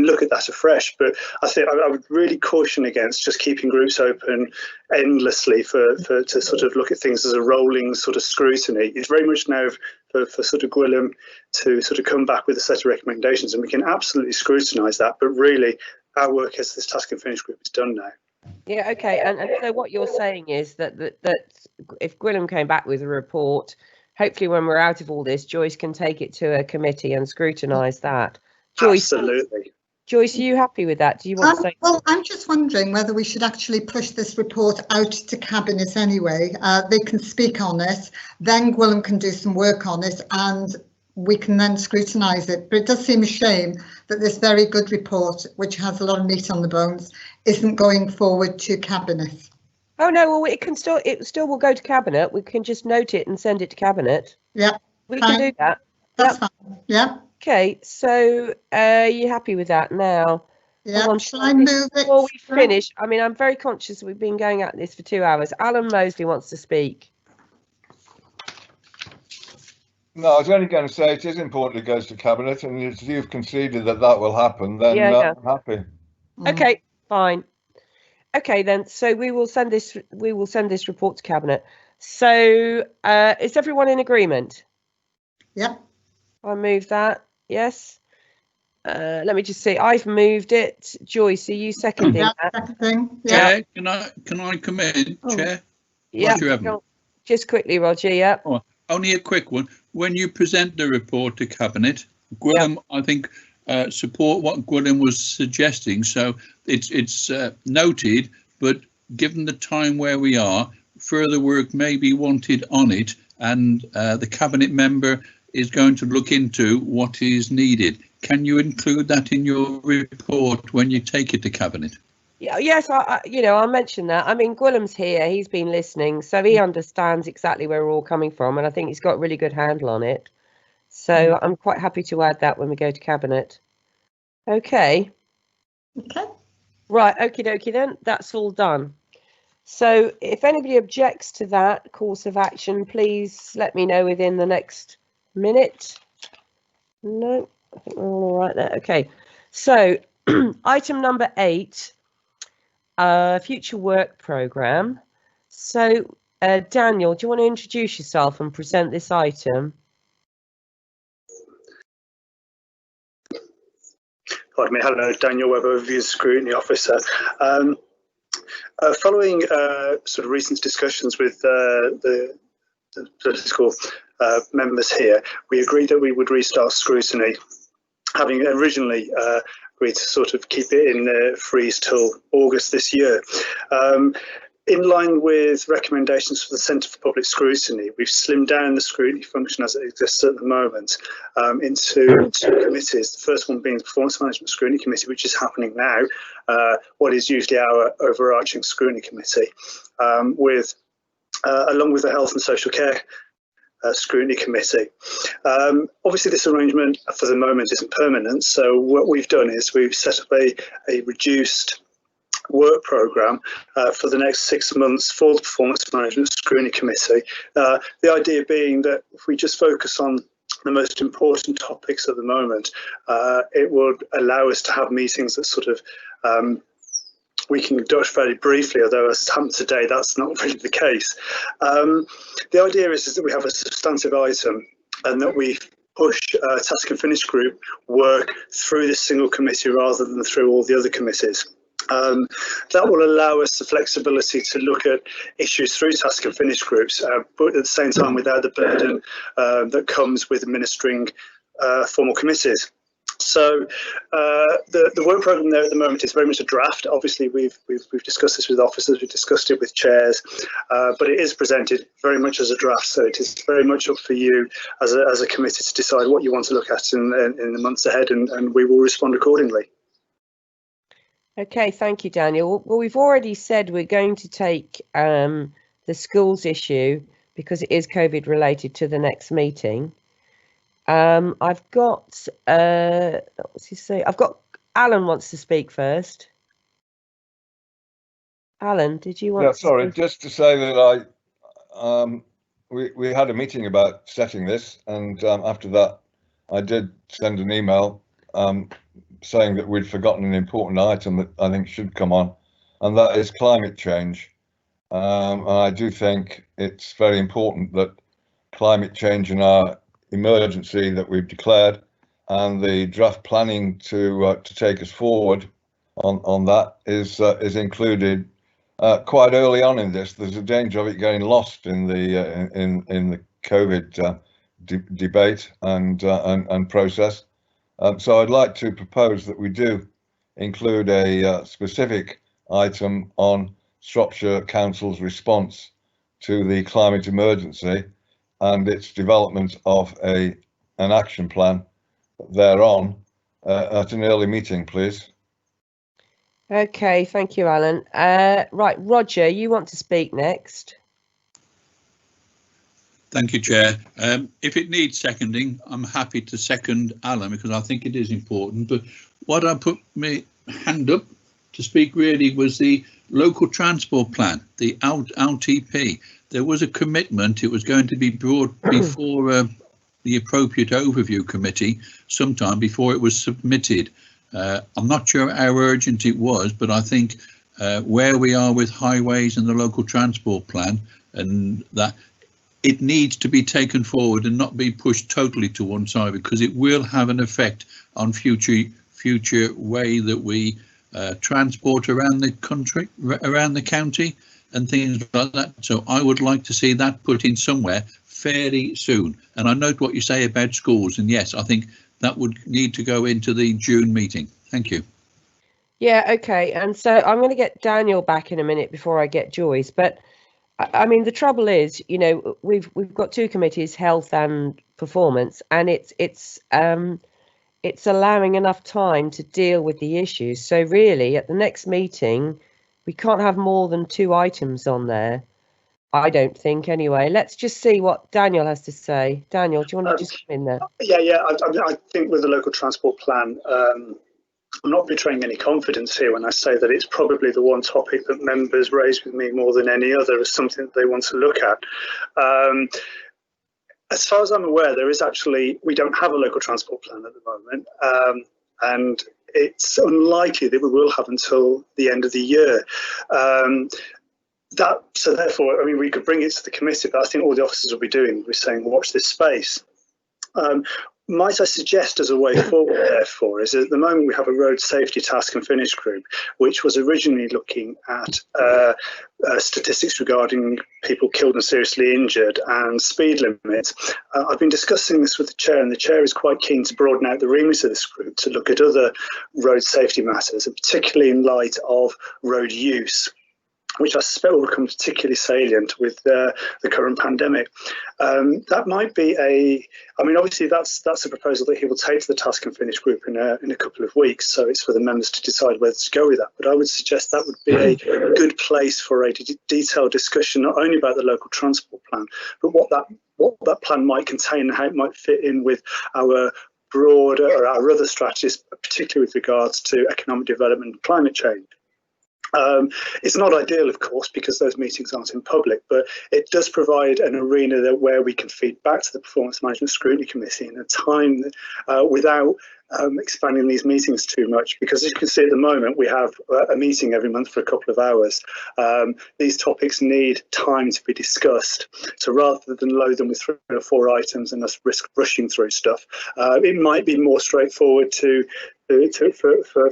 [SPEAKER 17] look at that afresh. But I think I would really caution against just keeping groups open endlessly to sort of look at things as a rolling sort of scrutiny. It's very much now for sort of Gwilym to sort of come back with a set of recommendations, and we can absolutely scrutinise that. But really, our work as this task and finish group is done now.
[SPEAKER 1] Yeah, okay, and so what you're saying is that if Gwilym came back with a report, hopefully when we're out of all this, Joyce can take it to a committee and scrutinise that. Joyce,
[SPEAKER 17] absolutely.
[SPEAKER 1] Joyce, are you happy with that? Do you want to say?
[SPEAKER 2] Well, I'm just wondering whether we should actually push this report out to Cabinet anyway. They can speak on it, then Gwilym can do some work on it, and we can then scrutinise it. But it does seem a shame that this very good report, which has a lot of meat on the bones, isn't going forward to Cabinet. Oh
[SPEAKER 1] no, well it still will go to Cabinet. We can just note it and send it to Cabinet.
[SPEAKER 2] Yeah,
[SPEAKER 1] we can do that.
[SPEAKER 2] That's fine. Yeah.
[SPEAKER 1] Okay, so are you happy with that now?
[SPEAKER 2] Yeah. Shall I move it
[SPEAKER 1] before we finish? I mean, I'm very conscious that we've been going at this for 2 hours. Alan Mosley wants to speak.
[SPEAKER 9] No, I was only going to say it is important it goes to Cabinet, and if you've conceded that will happen, then I'm happy.
[SPEAKER 1] Okay, fine. Okay, then. So we will send this report to Cabinet. So is everyone in agreement?
[SPEAKER 2] Yep.
[SPEAKER 1] I move that. Yes. Let me just see. I've moved it. Joyce, are you seconding that?
[SPEAKER 2] Seconding.
[SPEAKER 4] Yeah. Chair, can I come in, Chair?
[SPEAKER 1] Yeah. Just quickly, Roger. Yeah.
[SPEAKER 4] Oh, only a quick one. When you present the report to Cabinet, Gwilym, I think, support what Gwilym was suggesting. So it's noted, but given the time where we are, further work may be wanted on it, and the Cabinet member is going to look into what is needed. Can you include that in your report when you take it to Cabinet?
[SPEAKER 1] Yeah, yes, I'll mention that. I mean, Gwilym's here, he's been listening, so he understands exactly where we're all coming from, and I think he's got a really good handle on it. So I'm quite happy to add that when we go to Cabinet. Okay.
[SPEAKER 2] Okay.
[SPEAKER 1] Right, okie dokie then, that's all done. So if anybody objects to that course of action, please let me know within the next minute. No, I think we're all right there. Okay, so item number 8. Future work programme. So, Daniel, do you want to introduce yourself and present this item?
[SPEAKER 17] Pardon me. Hello, Daniel Webb, Overview Scrutiny Officer. Following sort of recent discussions with the political members here, we agreed that we would restart scrutiny, having originally agreed to sort of keep it in freeze till August this year. In line with recommendations for the Centre for Public Scrutiny, we've slimmed down the scrutiny function as it exists at the moment into 2 committees. The first one being the Performance Management Scrutiny Committee, which is happening now, what is usually our overarching scrutiny committee, along with the Health and Social Care Scrutiny Committee. Obviously this arrangement for the moment isn't permanent, so what we've done is we've set up a reduced work programme for the next 6 months for the Performance Management Scrutiny Committee. The idea being that if we just focus on the most important topics at the moment, it would allow us to have meetings that sort of we can conduct fairly briefly, although as happened today, that's not really the case. The idea is that we have a substantive item and that we push task and finish group work through this single committee rather than through all the other committees. That will allow us the flexibility to look at issues through task and finish groups, but at the same time without the burden that comes with administering formal committees. So the work programme there at the moment is very much a draft. Obviously, we've discussed this with officers, we've discussed it with chairs, but it is presented very much as a draft. So it is very much up for you as a committee to decide what you want to look at in the months ahead, and we will respond accordingly.
[SPEAKER 1] Okay, thank you, Daniel. Well, we've already said we're going to take the schools issue, because it is COVID related, to the next meeting. I've got what's he say? I've got Alan wants to speak first. Alan, did you want?
[SPEAKER 9] Yeah, sorry, just to say that we had a meeting about setting this, and after that, I did send an email saying that we'd forgotten an important item that I think should come on, and that is climate change. And I do think it's very important that climate change and our emergency that we've declared and the draft planning to take us forward on that is included quite early on in this. There's a danger of it getting lost in the COVID debate and process. So I'd like to propose that we do include a specific item on Shropshire Council's response to the climate emergency and its development of an action plan thereon at an early meeting, please.
[SPEAKER 1] Okay, thank you, Alan. Right, Roger, you want to speak next?
[SPEAKER 4] Thank you, Chair. If it needs seconding, I'm happy to second Alan because I think it is important. But what I put my hand up to speak really was the local transport plan, the LTP. There was a commitment. It was going to be brought before the appropriate overview committee sometime before it was submitted. I'm not sure how urgent it was, but I think where we are with highways and the local transport plan, and that it needs to be taken forward and not be pushed totally to one side, because it will have an effect on future way that we transport around the country, around the county and things like that. So I would like to see that put in somewhere fairly soon. And I note what you say about schools, and yes, I think that would need to go into the June meeting. Thank you.
[SPEAKER 1] Yeah, okay. And so I'm going to get Daniel back in a minute before I get Joyce. But I mean, the trouble is, you know, we've got two committees, health and performance, and it's allowing enough time to deal with the issues. So really, at the next meeting, we can't have more than 2 items on there. I don't think, anyway. Let's just see what Daniel has to say. Daniel, do you want to just come in there?
[SPEAKER 17] Yeah. I think with the local transport plan, I'm not betraying any confidence here when I say that it's probably the one topic that members raise with me more than any other as something that they want to look at. As far as I'm aware, we don't have a local transport plan at the moment, and it's unlikely that we will have until the end of the year. So therefore, I mean, we could bring it to the committee, but I think all the officers will be doing, we're saying, watch this space. Might I suggest as a way forward, therefore, is at the moment we have a road safety task and finish group, which was originally looking at statistics regarding people killed and seriously injured and speed limits. I've been discussing this with the chair, and the chair is quite keen to broaden out the remit of this group to look at other road safety matters, and particularly in light of road use, which I suspect will become particularly salient with the current pandemic. That might be obviously that's a proposal that he will take to the task and finish group in a couple of weeks. So it's for the members to decide whether to go with that. But I would suggest that would be a good place for a detailed discussion, not only about the local transport plan, but what that plan might contain and how it might fit in with our broader or our other strategies, particularly with regards to economic development and climate change. It's not ideal, of course, because those meetings aren't in public, but it does provide an arena where we can feed back to the Performance Management Scrutiny Committee in a time without expanding these meetings too much, because as you can see at the moment, we have a meeting every month for a couple of hours. These topics need time to be discussed. So rather than load them with 3 or 4 items and us risk rushing through stuff, it might be more straightforward for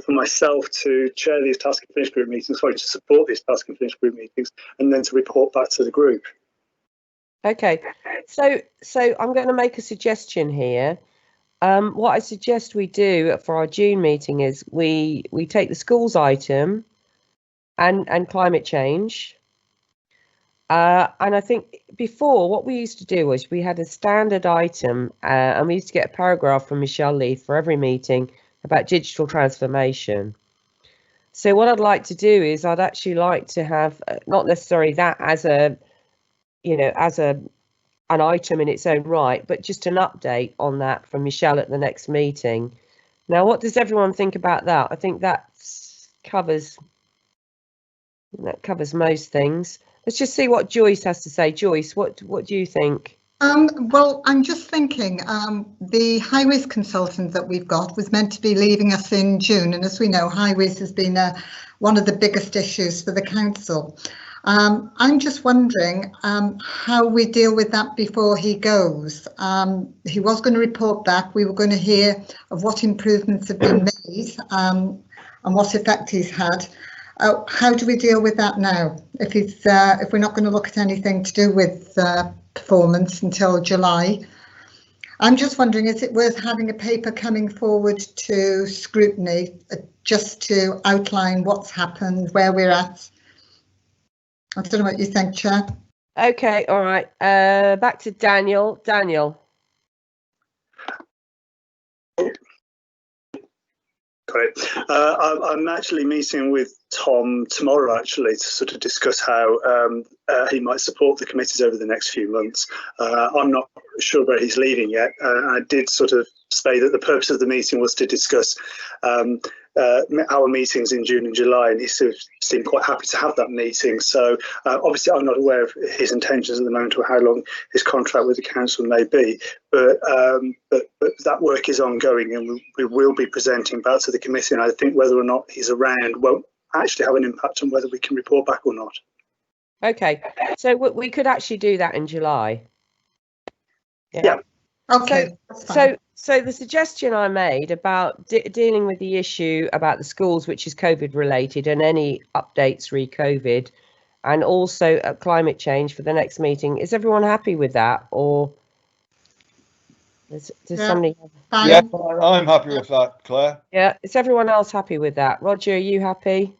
[SPEAKER 17] myself to chair these task and finish group meetings, to support these task and finish group meetings, and then to report back to the group.
[SPEAKER 1] Okay, so I'm going to make a suggestion here. What I suggest we do for our June meeting is we take the schools item and climate change. And I think before, what we used to do was we had a standard item and we used to get a paragraph from Michelle Leith for every meeting about digital transformation. So what I'd like to do is I'd actually like to have not necessarily that as an item in its own right, but just an update on that from Michelle at the next meeting. Now, what does everyone think about that? I think that covers most things. Let's just see what Joyce has to say. Joyce, what do you think?
[SPEAKER 2] Well, I'm just thinking the highways consultant that we've got was meant to be leaving us in June, and as we know, highways has been one of the biggest issues for the council. I'm just wondering how we deal with that before he goes. He was going to report back. We were going to hear of what improvements have been made and what effect he's had. How do we deal with that now? If we're not going to look at anything to do with performance until July, I'm just wondering, is it worth having a paper coming forward to scrutiny just to outline what's happened, where we're at? I don't know what you think, Chair.
[SPEAKER 1] Okay, all right. Back to Daniel. Daniel.
[SPEAKER 17] Great. I'm actually meeting with Tom tomorrow, actually, to sort of discuss how he might support the committees over the next few months. I'm not sure where he's leaving yet. I did sort of say that the purpose of the meeting was to discuss our meetings in June and July, and he sort of seemed quite happy to have that meeting. So obviously I'm not aware of his intentions at the moment or how long his contract with the council may be, but that work is ongoing, and we will be presenting back to the committee, and I think whether or not he's around won't actually have an impact on whether we can report back or not.
[SPEAKER 1] Okay, so we could actually do that in July.
[SPEAKER 17] Yeah.
[SPEAKER 2] Okay.
[SPEAKER 1] So the suggestion I made about dealing with the issue about the schools, which is COVID related, and any updates re-COVID, and also climate change for the next meeting, is everyone happy with that, or does somebody?
[SPEAKER 9] Yeah, I'm happy with that, Claire.
[SPEAKER 1] Yeah, is everyone else happy with that? Roger, are you happy?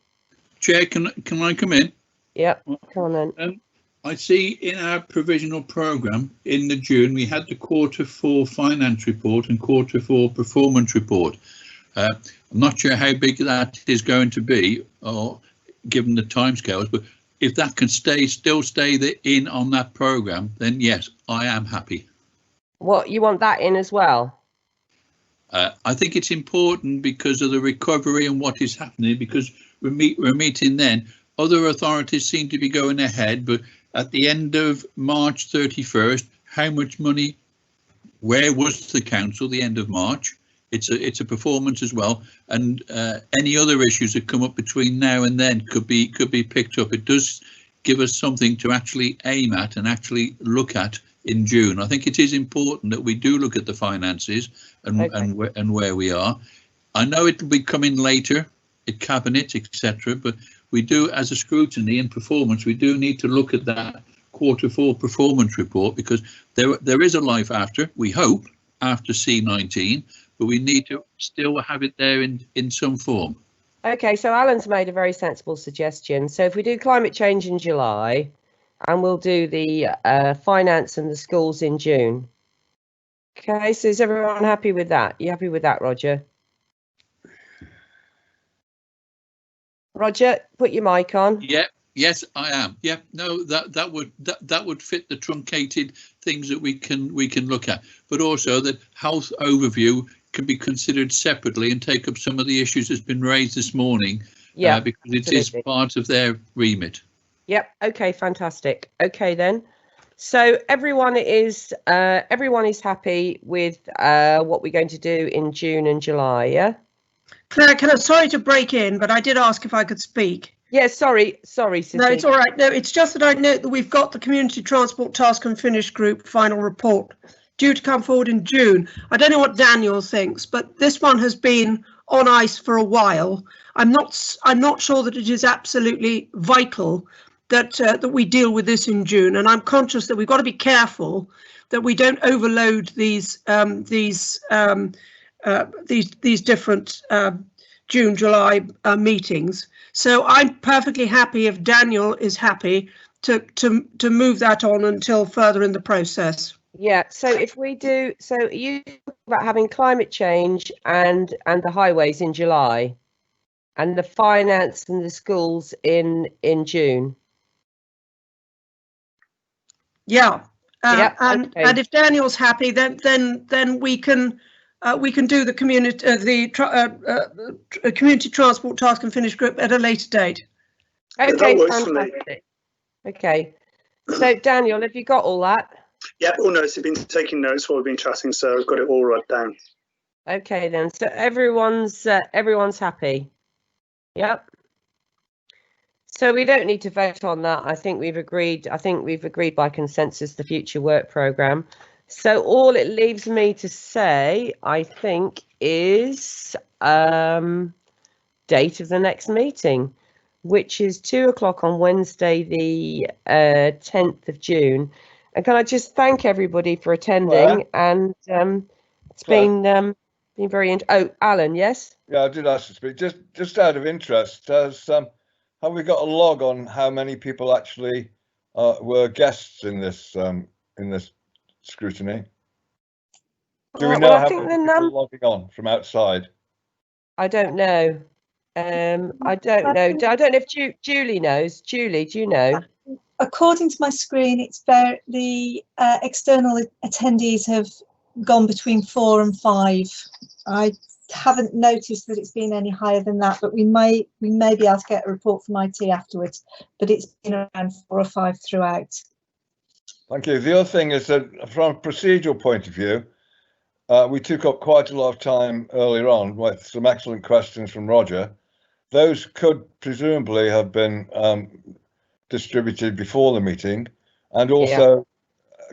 [SPEAKER 4] Chair, can I come in?
[SPEAKER 1] Yep, come on then.
[SPEAKER 4] I see in our provisional programme in the June we had the Q4 finance report and Q4 performance report. I'm not sure how big that is going to be, or given the timescales, but if that can still stay in on that programme, then yes, I am happy.
[SPEAKER 1] What, you want that in as well?
[SPEAKER 4] I think it's important because of the recovery and what is happening, because we're meeting then. Other authorities seem to be going ahead, but at the end of March 31st, how much money, where was the council the end of March? It's a performance as well, and any other issues that come up between now and then could be picked up. It does give us something to actually aim at and actually look at in June. I think it is important that we do look at the finances and where we are. I know it will be coming later at cabinet, etc., but we do, as a scrutiny and performance, we do need to look at that Q4 performance report, because there is a life after, we hope, after C19, but we need to still have it there in some form.
[SPEAKER 1] Okay, so Alan's made a very sensible suggestion. So if we do climate change in July, and we'll do the finance and the schools in June. Okay, so is everyone happy with that? You happy with that, Roger? Roger, put your mic on.
[SPEAKER 4] Yeah, yes, I am. Yeah, no, that would fit the truncated things that we can look at, but also that health overview can be considered separately and take up some of the issues that's been raised this morning. Yeah, because it is part of their remit.
[SPEAKER 1] Yep. Okay. Fantastic. Okay then. So everyone is happy with what we're going to do in June and July. Yeah.
[SPEAKER 6] Claire, sorry to break in, but I did ask if I could speak.
[SPEAKER 1] Yeah. Sorry. Cissy.
[SPEAKER 6] No, it's all right. No, it's just that I note that we've got the Community Transport Task and Finish Group final report due to come forward in June. I don't know what Daniel thinks, but this one has been on ice for a while. I'm not sure that it is absolutely vital that we deal with this in June, and I'm conscious that we've got to be careful that we don't overload these different June, July meetings. So I'm perfectly happy if Daniel is happy to move that on until further in the process.
[SPEAKER 1] Yeah. So if we do, so you talk about having climate change and the highways in July, and the finance and the schools in June.
[SPEAKER 6] Yeah, and if Daniel's happy, then we can do the community transport task and finish group at a later date.
[SPEAKER 1] Okay, fantastic. Okay. So Daniel, have you got all that?
[SPEAKER 17] Yep, all notes. I've been taking notes while we've been chatting, so I've got it all wrote down.
[SPEAKER 1] Okay then. So everyone's happy. Yep. So we don't need to vote on that. I think we've agreed by consensus the future work programme. So all it leaves me to say, I think, is date of the next meeting, which is 2 o'clock on Wednesday, the 10th of June. And can I just thank everybody for attending? And it's been very oh, Alan, yes?
[SPEAKER 9] Yeah, I did ask to speak. Just out of interest, have we got a log on how many people actually were guests in this scrutiny? Do we know how many people logging on from outside?
[SPEAKER 1] I don't know. I don't know. I don't know if Julie knows. Julie, do you know?
[SPEAKER 15] According to my screen, it's the external attendees have gone between 4 and 5. I haven't noticed that it's been any higher than that, but we may be able to get a report from IT afterwards. But it's been around 4 or 5 throughout.
[SPEAKER 9] Thank you. The other thing is that from a procedural point of view, we took up quite a lot of time earlier on with some excellent questions from Roger. Those could presumably have been distributed before the meeting, and also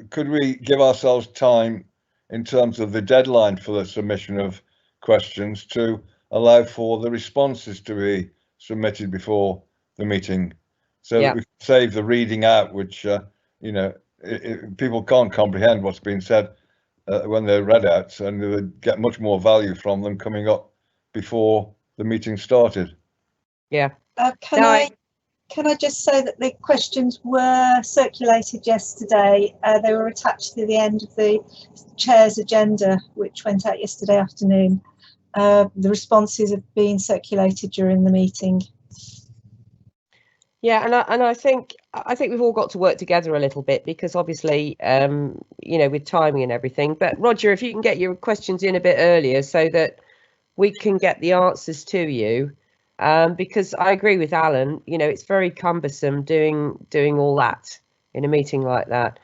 [SPEAKER 9] could we give ourselves time in terms of the deadline for the submission of questions to allow for the responses to be submitted before the meeting, so that we can save the reading out, which you know, people can't comprehend what's been said when they're read out, and they would get much more value from them coming up before the meeting started.
[SPEAKER 1] Yeah.
[SPEAKER 15] Can I just say that the questions were circulated yesterday. They were attached to the end of the chair's agenda, which went out yesterday afternoon. The responses have been circulated during the meeting.
[SPEAKER 1] Yeah, and I think we've all got to work together a little bit, because obviously, you know, with timing and everything. But Roger, if you can get your questions in a bit earlier so that we can get the answers to you. Because I agree with Alan, you know, it's very cumbersome doing all that in a meeting like that.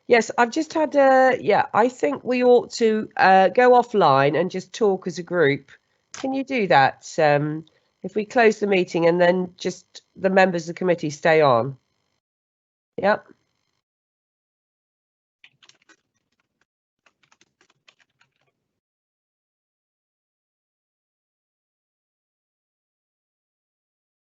[SPEAKER 1] Yes, I've just had I think we ought to go offline and just talk as a group. Can you do that? If we close the meeting and then just the members of the committee stay on. Yep.